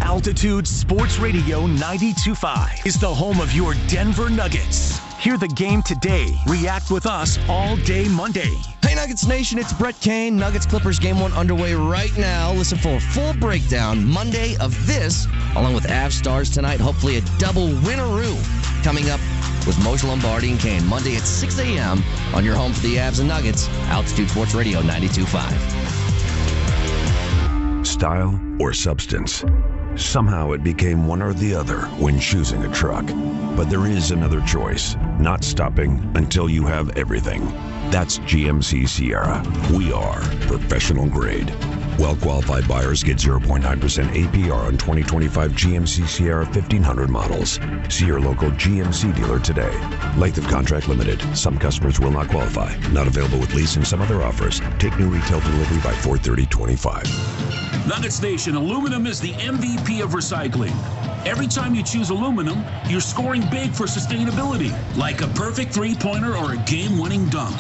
Altitude Sports Radio 92.5 is the home of your Denver Nuggets. Hear the game today. React with us all day Monday. Hey Nuggets Nation, it's Brett Kane. Nuggets Clippers game one underway right now. Listen for a full breakdown Monday of this, along with Avs Stars tonight. Hopefully a double winneroo coming up with Moshe Lombardi and Kane. Monday at 6 a.m. on your home for the Avs and Nuggets. Altitude Sports Radio 92.5. Style or substance? Somehow it became one or the other when choosing a truck. But there is another choice, not stopping until you have everything. That's GMC Sierra. We are professional grade. Well-qualified buyers get 0.9% APR on 2025 GMC Sierra 1500 models. See your local GMC dealer today. Length of contract limited. Some customers will not qualify. Not available with lease and some other offers. Take new retail delivery by 4/30/25. Nuggets Nation, aluminum is the MVP of recycling. Every time you choose aluminum, you're scoring big for sustainability, like a perfect three-pointer or a game-winning dunk.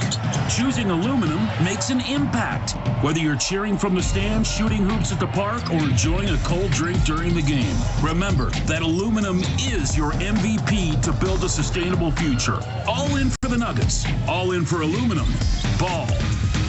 Choosing aluminum makes an impact, whether you're cheering from the stands, shooting hoops at the park, or enjoying a cold drink during the game. Remember that aluminum is your MVP to build a sustainable future. All in for the Nuggets. All in for aluminum. Ball.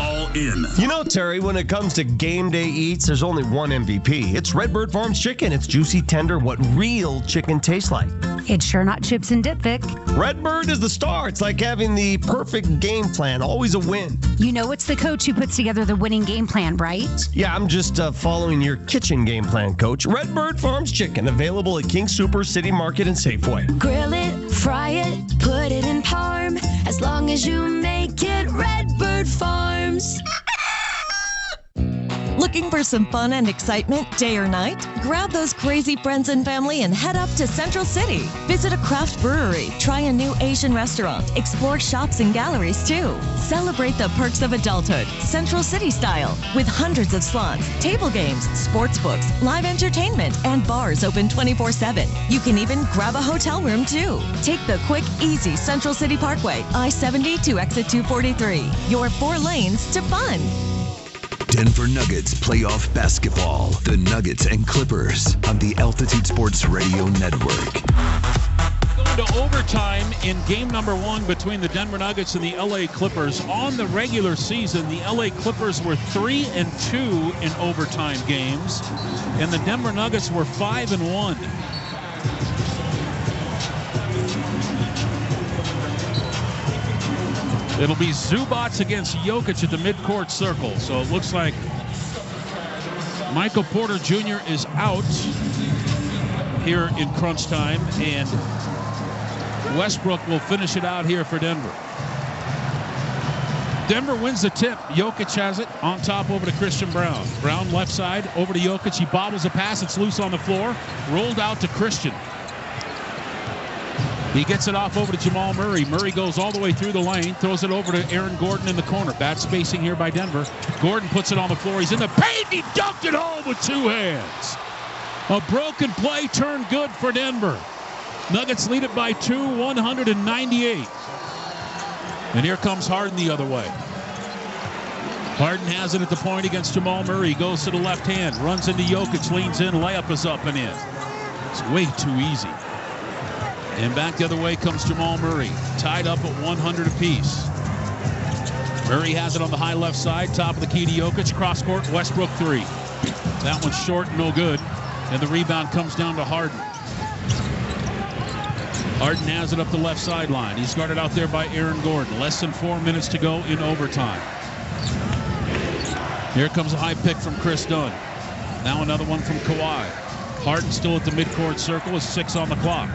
All in. You know, Terry, when it comes to game day eats, there's only one MVP. It's Redbird Farms chicken. It's juicy, tender, what real chicken tastes like. It's sure not chips and dip, Vic. Redbird is the star. It's like having the perfect game plan. Always a win. You know it's the coach who puts together the winning game plan, right? Yeah, I'm just following your kitchen game plan, Coach. Redbird Farms chicken, available at King Super, City Market, and Safeway. Grill it, fry it, put it in parm. As long as you make it Redbird Farms. Looking for some fun and excitement day or night? Grab those crazy friends and family and head up to Central City. Visit a craft brewery, try a new Asian restaurant, explore shops and galleries too. Celebrate the perks of adulthood, Central City style, with hundreds of slots, table games, sports books, live entertainment, and bars open 24/7. You can even grab a hotel room too. Take the quick, easy Central City Parkway, I-70 to exit 243. Your 4 lanes to fun. Denver Nuggets playoff basketball. The Nuggets and Clippers on the Altitude Sports Radio Network. Going to overtime in game number 1 between the Denver Nuggets and the LA Clippers. On the regular season, the LA Clippers were 3-2 in overtime games, and the Denver Nuggets were 5-1. It'll be Zubats against Jokic at the midcourt circle. So it looks like Michael Porter Jr. is out here in crunch time, and Westbrook will finish it out here for Denver. Denver wins the tip. Jokic has it on top over to Christian Brown. Brown left side over to Jokic. He bobbles a pass. It's loose on the floor. Rolled out to Christian. He gets it off over to Jamal Murray. Murray goes all the way through the lane, throws it over to Aaron Gordon in the corner. Bad spacing here by Denver. Gordon puts it on the floor. He's in the paint. He dunked it home with 2 hands. A broken play turned good for Denver. Nuggets lead it by 2, 198. And here comes Harden the other way. Harden has it at the point against Jamal Murray. Goes to the left hand, runs into Jokic, leans in, layup is up and in. It's way too easy. And back the other way comes Jamal Murray, tied up at 100 apiece. Murray has it on the high left side, top of the key to Jokic, cross court, Westbrook 3. That one's short and no good. And the rebound comes down to Harden. Harden has it up the left sideline. He's guarded out there by Aaron Gordon. Less than 4 minutes to go in overtime. Here comes a high pick from Chris Dunn. Now another one from Kawhi. Harden still at the midcourt circle with 6 on the clock.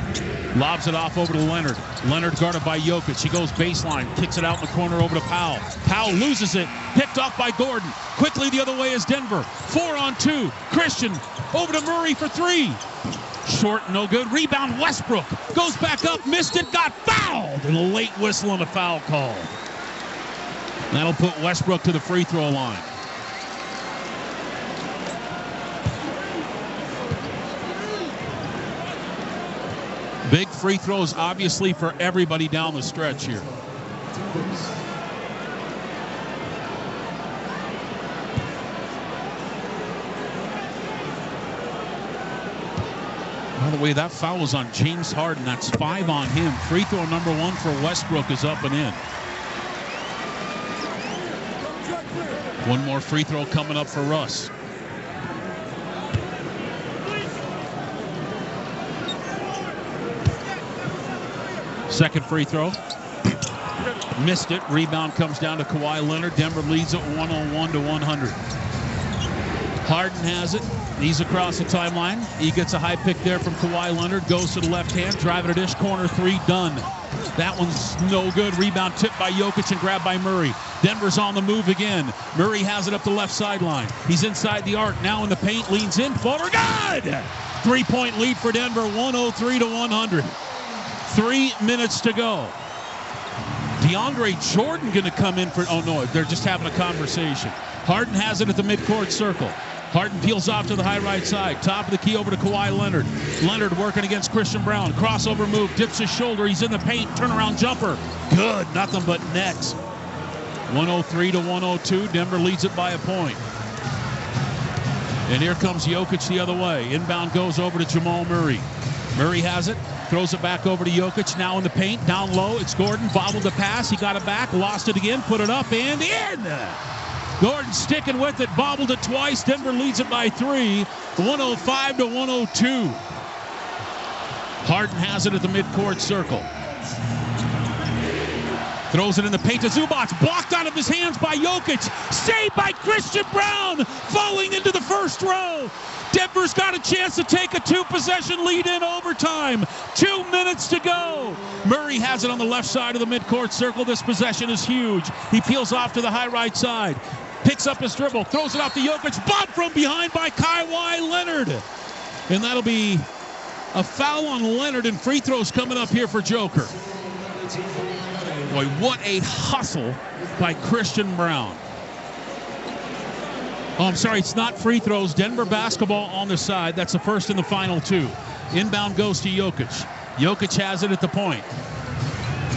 Lobs it off over to Leonard. Leonard guarded by Jokic. He goes baseline, kicks it out in the corner over to Powell. Powell loses it, picked off by Gordon. Quickly the other way is Denver. 4 on 2. Christian over to Murray for 3. Short, no good. Rebound, Westbrook. Goes back up, missed it, got fouled. And a late whistle and a foul call. That'll put Westbrook to the free throw line. Big free throws, obviously, for everybody down the stretch here. By the way, that foul was on James Harden. That's 5 on him. Free throw number 1 for Westbrook is up and in. One more free throw coming up for Russ. Second free throw. Missed it. Rebound comes down to Kawhi Leonard. Denver leads it 101 to 100. Harden has it. He's across the timeline. He gets a high pick there from Kawhi Leonard. Goes to the left hand. Driving a dish. Corner 3. Done. That one's no good. Rebound tipped by Jokic and grabbed by Murray. Denver's on the move again. Murray has it up the left sideline. He's inside the arc. Now in the paint. Leans in. Floater. Good! 3-point lead for Denver. 103 to 100. 3 minutes to go. DeAndre Jordan going to come in for... Oh, no, they're just having a conversation. Harden has it at the midcourt circle. Harden peels off to the high right side. Top of the key over to Kawhi Leonard. Leonard working against Christian Brown. Crossover move. Dips his shoulder. He's in the paint. Turnaround jumper. Good. Nothing but nets. 103 to 102. Denver leads it by a point. And here comes Jokic the other way. Inbound goes over to Jamal Murray. Murray has it. Throws it back over to Jokic. Now in the paint. Down low. It's Gordon. Bobbled the pass. He got it back. Lost it again. Put it up and in. Gordon sticking with it. Bobbled it twice. Denver leads it by 3. 105 to 102. Harden has it at the midcourt circle. Throws it in the paint to Zubac. Blocked out of his hands by Jokic. Saved by Christian Brown. Falling into the first row. Denver's got a chance to take a 2-possession lead in overtime. 2 minutes to go. Murray has it on the left side of the midcourt circle. This possession is huge. He peels off to the high right side. Picks up his dribble. Throws it off to Jokic. Bob from behind by Kawhi Leonard. And that'll be a foul on Leonard, and free throws coming up here for Joker. Boy, what a hustle by Christian Brown. Oh, I'm sorry, it's not free throws. Denver basketball on the side. That's the first and the final 2. Inbound goes to Jokic. Jokic has it at the point.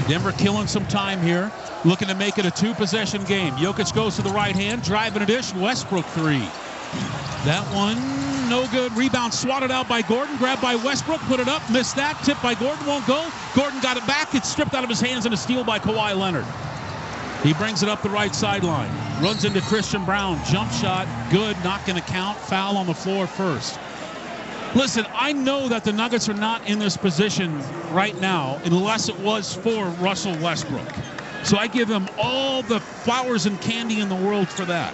Denver killing some time here, looking to make it a 2-possession game. Jokic goes to the right hand, driving a dish. Westbrook 3. That one, no good. Rebound swatted out by Gordon, grabbed by Westbrook, put it up, missed that. Tipped by Gordon, won't go. Gordon got it back. It's stripped out of his hands and a steal by Kawhi Leonard. He brings it up the right sideline. Runs into Christian Brown. Jump shot. Good. Not going to count. Foul on the floor first. Listen, I know that the Nuggets are not in this position right now unless it was for Russell Westbrook. So I give him all the flowers and candy in the world for that.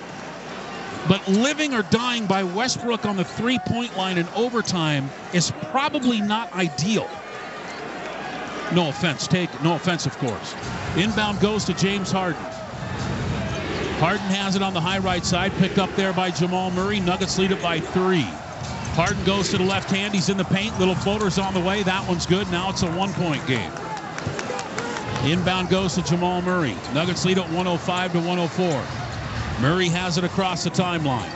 But living or dying by Westbrook on the 3-point line in overtime is probably not ideal. No offense taken. No offense, of course. Inbound goes to James Harden. Harden has it on the high right side, picked up there by Jamal Murray. Nuggets lead it by 3. Harden goes to the left hand. He's in the paint. Little floater's on the way. That one's good. Now it's a 1-point game. Inbound goes to Jamal Murray. Nuggets lead it 105 to 104. Murray has it across the timeline.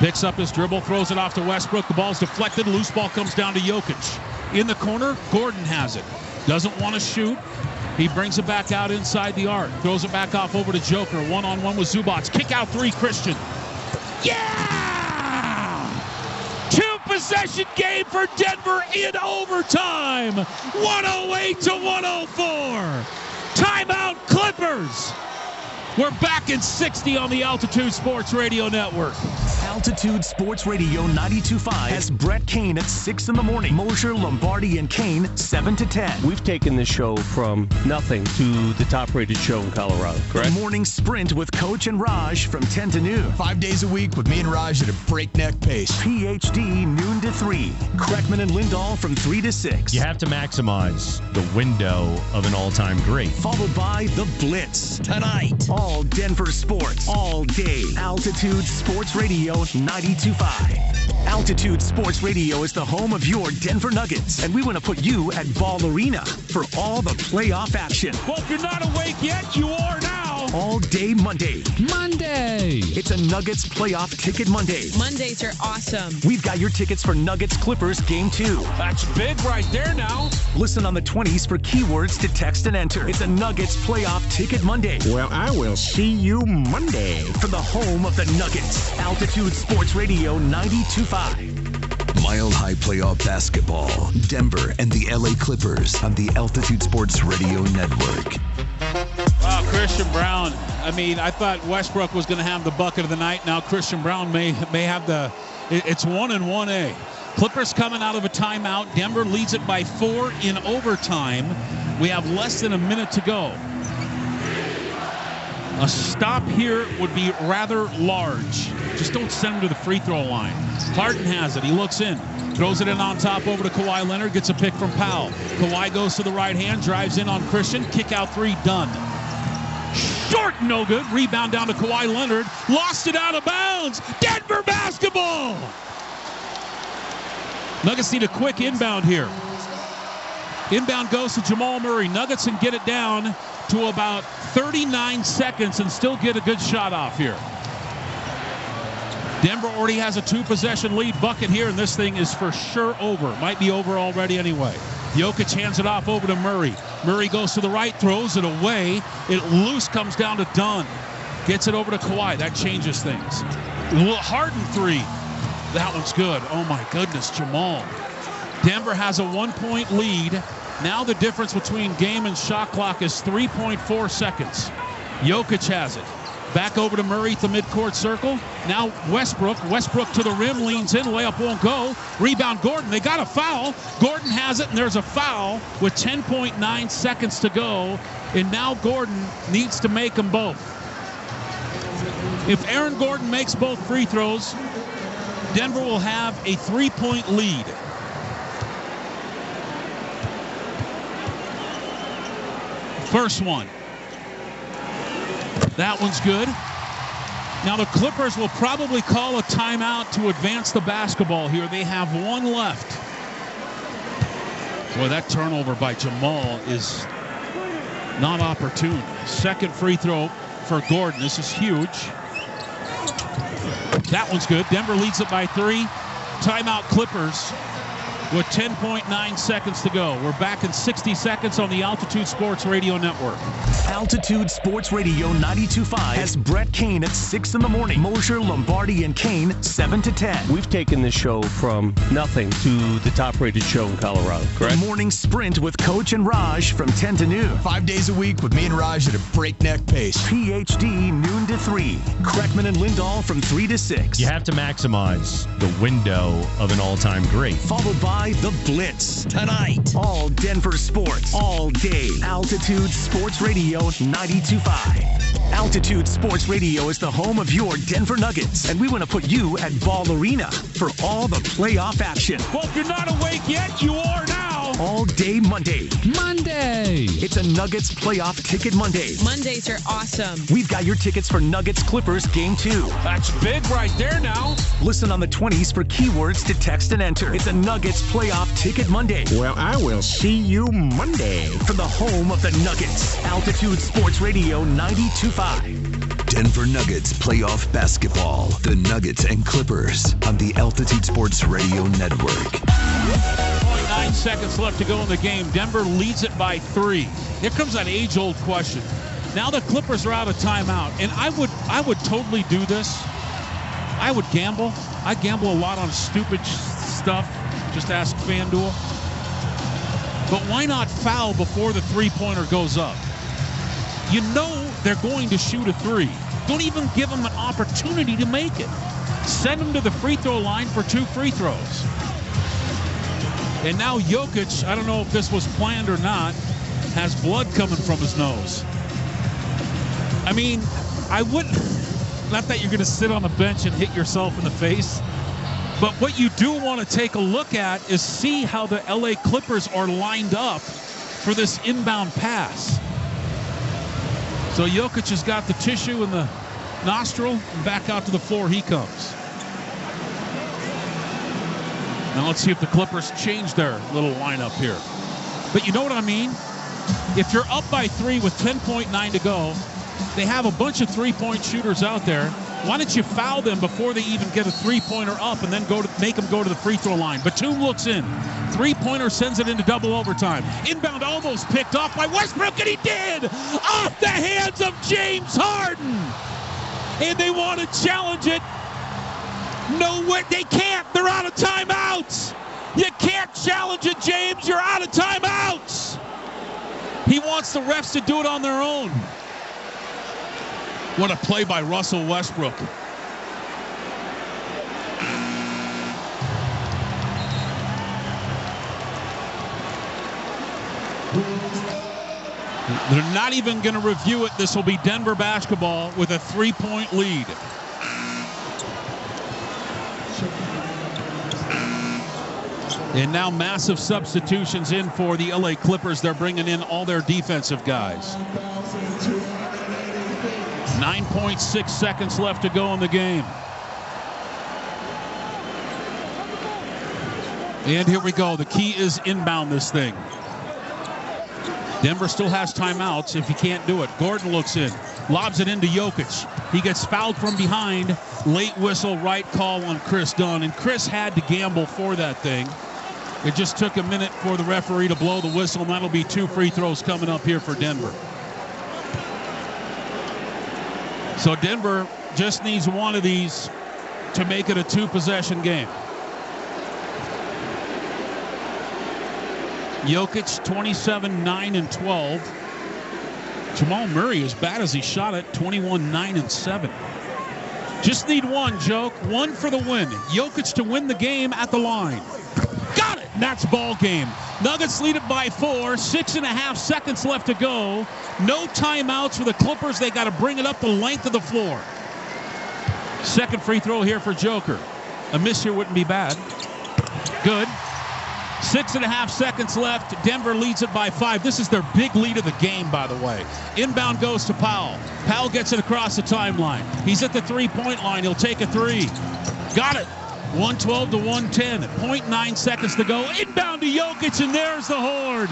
Picks up his dribble, throws it off to Westbrook. The ball's deflected. Loose ball comes down to Jokic. In the corner, Gordon has it. Doesn't want to shoot. He brings it back out inside the arc. Throws it back off over to Joker. One-on-one with Zubats. Kick out three, Christian. Yeah! Two-possession game for Denver in overtime. 108 to 104. Timeout, Clippers. We're back in 60 on the Altitude Sports Radio Network. Altitude Sports Radio 92.5 has Brett Kane at 6 in the morning. Mosher, Lombardi, and Kane 7 to 10. We've taken this show from nothing to the top-rated show in Colorado, correct? The morning sprint with Coach and Raj from 10 to noon. 5 days a week with me and Raj at a breakneck pace. PhD noon to 3. Kreckman and Lindahl from 3 to 6. You have to maximize the window of an all-time great. Followed by The Blitz tonight. All Denver sports, all day. Altitude Sports Radio 92.5. Altitude Sports Radio is the home of your Denver Nuggets, and we want to put you at Ball Arena for all the playoff action. Well, if you're not awake yet, you are now. All day Monday. Monday. It's a Nuggets playoff ticket Monday. Mondays are awesome. We've got your tickets for Nuggets Clippers Game 2. That's big right there now. Listen on the 20s for keywords to text and enter. It's a Nuggets playoff ticket Monday. Well, I will see you Monday. From the home of the Nuggets, Altitude Sports Radio 92.5. Mile High Playoff Basketball, Denver and the LA Clippers on the Altitude Sports Radio Network. Wow, Christian Brown. I mean, I thought Westbrook was going to have the bucket of the night. Now Christian Brown may have the, it's 1 and 1A. Clippers coming out of a timeout. Denver leads it by 4 in overtime. We have less than a minute to go. A stop here would be rather large. Just don't send him to the free throw line. Harden has it. He looks in. Throws it in on top over to Kawhi Leonard. Gets a pick from Powell. Kawhi goes to the right hand. Drives in on Christian. Kick out three. Done. Short, no good. Rebound down to Kawhi Leonard. Lost it out of bounds. Denver basketball. Nuggets need a quick inbound here. Inbound goes to Jamal Murray. Nuggets can get it down to about 39 seconds and still get a good shot off here. Denver already has a 2-possession lead bucket here, and this thing is for sure over. Might be over already anyway. Jokic hands it off over to Murray. Murray goes to the right, throws it away. It loose, comes down to Dunn. Gets it over to Kawhi. That changes things. Harden three. That one's good. Oh my goodness, Jamal. Denver has a 1-point lead. Now the difference between game and shot clock is 3.4 seconds. Jokic has it. Back over to Murray at the midcourt circle. Now Westbrook. Westbrook to the rim, leans in. Layup won't go. Rebound Gordon. They got a foul. Gordon has it, and there's a foul with 10.9 seconds to go. And now Gordon needs to make them both. If Aaron Gordon makes both free throws, Denver will have a 3-point lead. First one. That one's good. Now the Clippers will probably call a timeout to advance the basketball here. They have one left. Boy, that turnover by Jamal is not opportune. Second free throw for Gordon. This is huge. That one's good. Denver leads it by 3. Timeout Clippers with 10.9 seconds to go. We're back in 60 seconds on the Altitude Sports Radio Network. Altitude Sports Radio 92.5 has Brett Kane at 6 in the morning. Mosher, Lombardi, and Kane 7 to 10. We've taken this show from nothing to the top-rated show in Colorado, correct? The morning sprint with Coach and Raj from 10 to noon. 5 days a week with me and Raj at a breakneck pace. PhD noon to 3. Kreckman and Lindahl from 3 to 6. You have to maximize the window of an all-time great. Followed by The Blitz tonight. All Denver sports, all day. Altitude Sports Radio 92.5. Altitude Sports Radio is the home of your Denver Nuggets, and we want to put you at Ball Arena for all the playoff action. Well, if you're not awake yet, you are now. all day Monday. Monday! It's a Nuggets playoff ticket Monday. Mondays are awesome. We've got your tickets for Nuggets Clippers Game 2. That's big right there now. Listen on the 20s for keywords to text and enter. It's a Nuggets playoff ticket Monday. Well, I will see you Monday. From the home of the Nuggets, Altitude Sports Radio 92.5. Denver Nuggets playoff basketball. The Nuggets and Clippers on the Altitude Sports Radio Network. 0.9 seconds left to go in the game. Denver leads it by 3. Here comes that age-old question. Now the Clippers are out of timeout, and I would totally do this. I would gamble. I gamble a lot on stupid stuff. Just ask FanDuel. But why not foul before the three-pointer goes up? You know they're going to shoot a 3. Don't even give them an opportunity to make it. Send them to the free throw line for 2 free throws. And now Jokic, I don't know if this was planned or not, has blood coming from his nose. I mean, I wouldn't, not that you're going to sit on the bench and hit yourself in the face, but what you do want to take a look at is see how the LA Clippers are lined up for this inbound pass. So Jokic has got the tissue in the nostril, and back out to the floor he comes. Now let's see if the Clippers change their little lineup here. But you know what I mean? If you're up by 3 with 10.9 to go, they have a bunch of three-point shooters out there. Why don't you foul them before they even get a three-pointer up and then make them go to the free throw line? Batum looks in. Three-pointer sends it into double overtime. Inbound almost picked off by Westbrook, and he did! Off the hands of James Harden! And they want to challenge it. Nowhere, they can't. They're out of timeouts. You can't challenge it, James. You're out of timeouts. He wants the refs to do it on their own. What a play by Russell Westbrook. They're not even going to review it. This will be Denver basketball with a 3-point lead. And now massive substitutions in for the LA Clippers. They're bringing in all their defensive guys. 9.6 seconds left to go in the game. And here we go. The key is inbound this thing. Denver still has timeouts if he can't do it. Gordon looks in, lobs it into Jokic. He gets fouled from behind. Late whistle, right call on Chris Dunn. And Chris had to gamble for that thing. It just took a minute for the referee to blow the whistle, and that'll be 2 free throws coming up here for Denver. So Denver just needs one of these to make it a 2-possession game. Jokic 27, 9, and 12. Jamal Murray, as bad as he shot it, 21, 9, and 7. Just need one, Joke. One for the win. Jokic to win the game at the line. Got it! And that's ball game. Nuggets lead it by 4. 6.5 seconds left to go. No timeouts for the Clippers. They got to bring it up the length of the floor. Second free throw here for Joker. A miss here wouldn't be bad. Good. 6.5 seconds left. Denver leads it by 5. This is their big lead of the game, by the way. Inbound goes to Powell. Powell gets it across the timeline. He's at the three-point line. He'll take a 3. Got it. 112 to 110. 0.9 seconds to go. Inbound to Jokic, and there's the horn.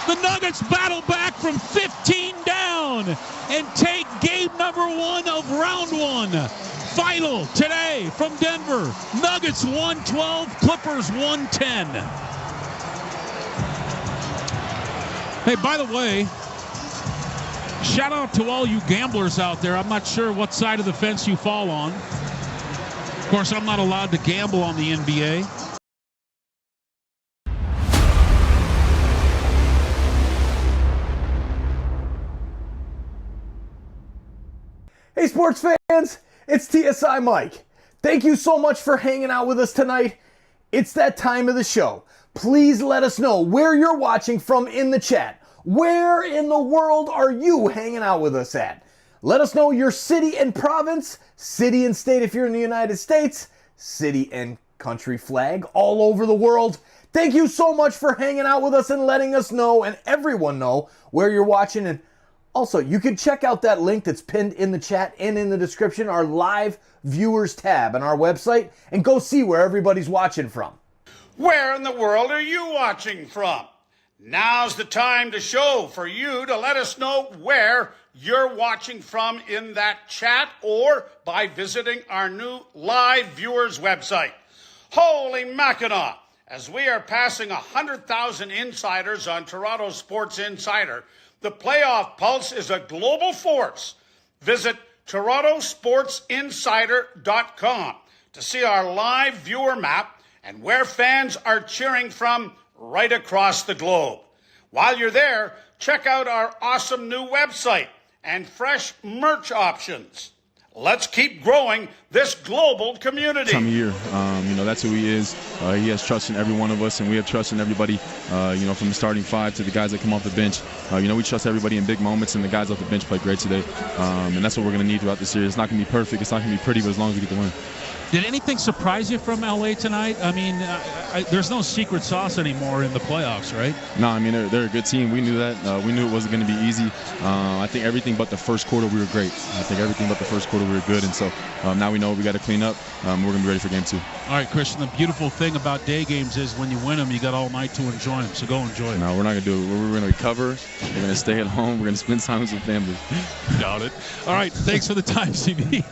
The Nuggets battle back from 15 down and take game number 1 of round 1. Final today from Denver. Nuggets 112, Clippers 110. Hey, by the way, shout out to all you gamblers out there. I'm not sure what side of the fence you fall on. Of course, I'm not allowed to gamble on the NBA. Hey, sports fans, it's TSI Mike. Thank you so much for hanging out with us tonight. It's that time of the show. Please let us know where you're watching from in the chat. Where in the world are you hanging out with us at? Let us know your city and province, city and state if you're in the United States, city and country flag all over the world. Thank you so much for hanging out with us and letting us know and everyone know where you're watching. And also, you can check out that link that's pinned in the chat and in the description, our live viewers tab on our website, and go see where everybody's watching from. Where in the world are you watching from? Now's the time to show for you to let us know where you're watching from in that chat or by visiting our new live viewers website. Holy Mackinac! As we are passing 100,000 insiders on Toronto Sports Insider, the playoff pulse is a global force. Visit TorontoSportsInsider.com to see our live viewer map and where fans are cheering from right across the globe. While you're there, check out our awesome new website and fresh merch options. Let's keep growing this global community. Time of year, that's who he is. He has trust in every one of us, and we have trust in everybody, from the starting five to the guys that come off the bench. We trust everybody in big moments, and the guys off the bench played great today. And that's what we're going to need throughout the series. It's not going to be perfect. It's not going to be pretty, but as long as we get the win. Did anything surprise you from LA tonight? I mean, there's no secret sauce anymore in the playoffs, right? No, they're a good team. We knew that. We knew it wasn't going to be easy. I think everything but the first quarter we were great. I think everything but the first quarter we were good. And so now we know we got to clean up. We're going to be ready for game 2. All right, Christian, the beautiful thing about day games is when you win them, you got all night to enjoy them. So go enjoy it. No, we're not going to do it. We're going to recover. We're going to stay at home. We're going to spend time with some family. Doubt it. All right, thanks for the time, CB.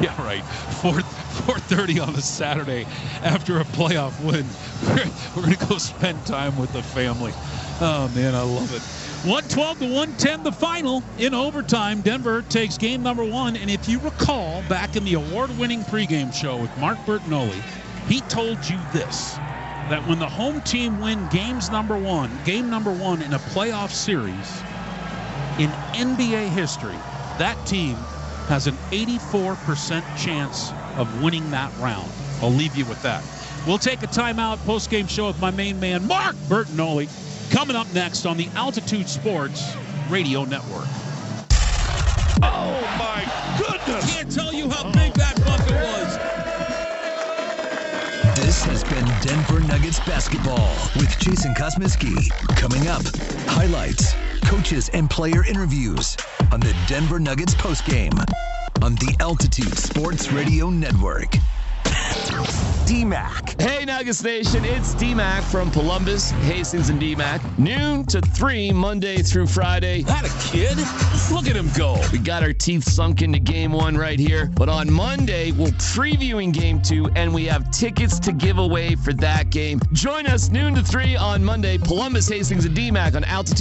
Yeah, right. 4:30 on a Saturday after a playoff win. We're going to go spend time with the family. Oh, man, I love it. 112-110 the final. In overtime, Denver takes game number 1. And if you recall, back in the award-winning pregame show with Mark Bertinoli, he told you this, that when the home team win game number one in a playoff series in NBA history, that team has an 84% chance of winning that round. I'll leave you with that. We'll take a timeout. Post-game show with my main man, Mark Bertinoli, coming up next on the Altitude Sports Radio Network. Oh, my goodness! Can't tell you how big that bucket was. This has been Denver Nuggets basketball with Jason Kosmiski. Coming up, highlights, coaches, and player interviews on the Denver Nuggets postgame on the Altitude Sports Radio Network. D-Mac. Hey, Nuggets Nation, it's D-Mac from Columbus, Hastings, and D-Mac. Noon to 3, Monday through Friday. That a kid? Look at him go. We got our teeth sunk into game 1 right here. But on Monday, we're previewing game 2, and we have tickets to give away for that game. Join us noon to 3 on Monday, Columbus, Hastings, and D-Mac on Altitude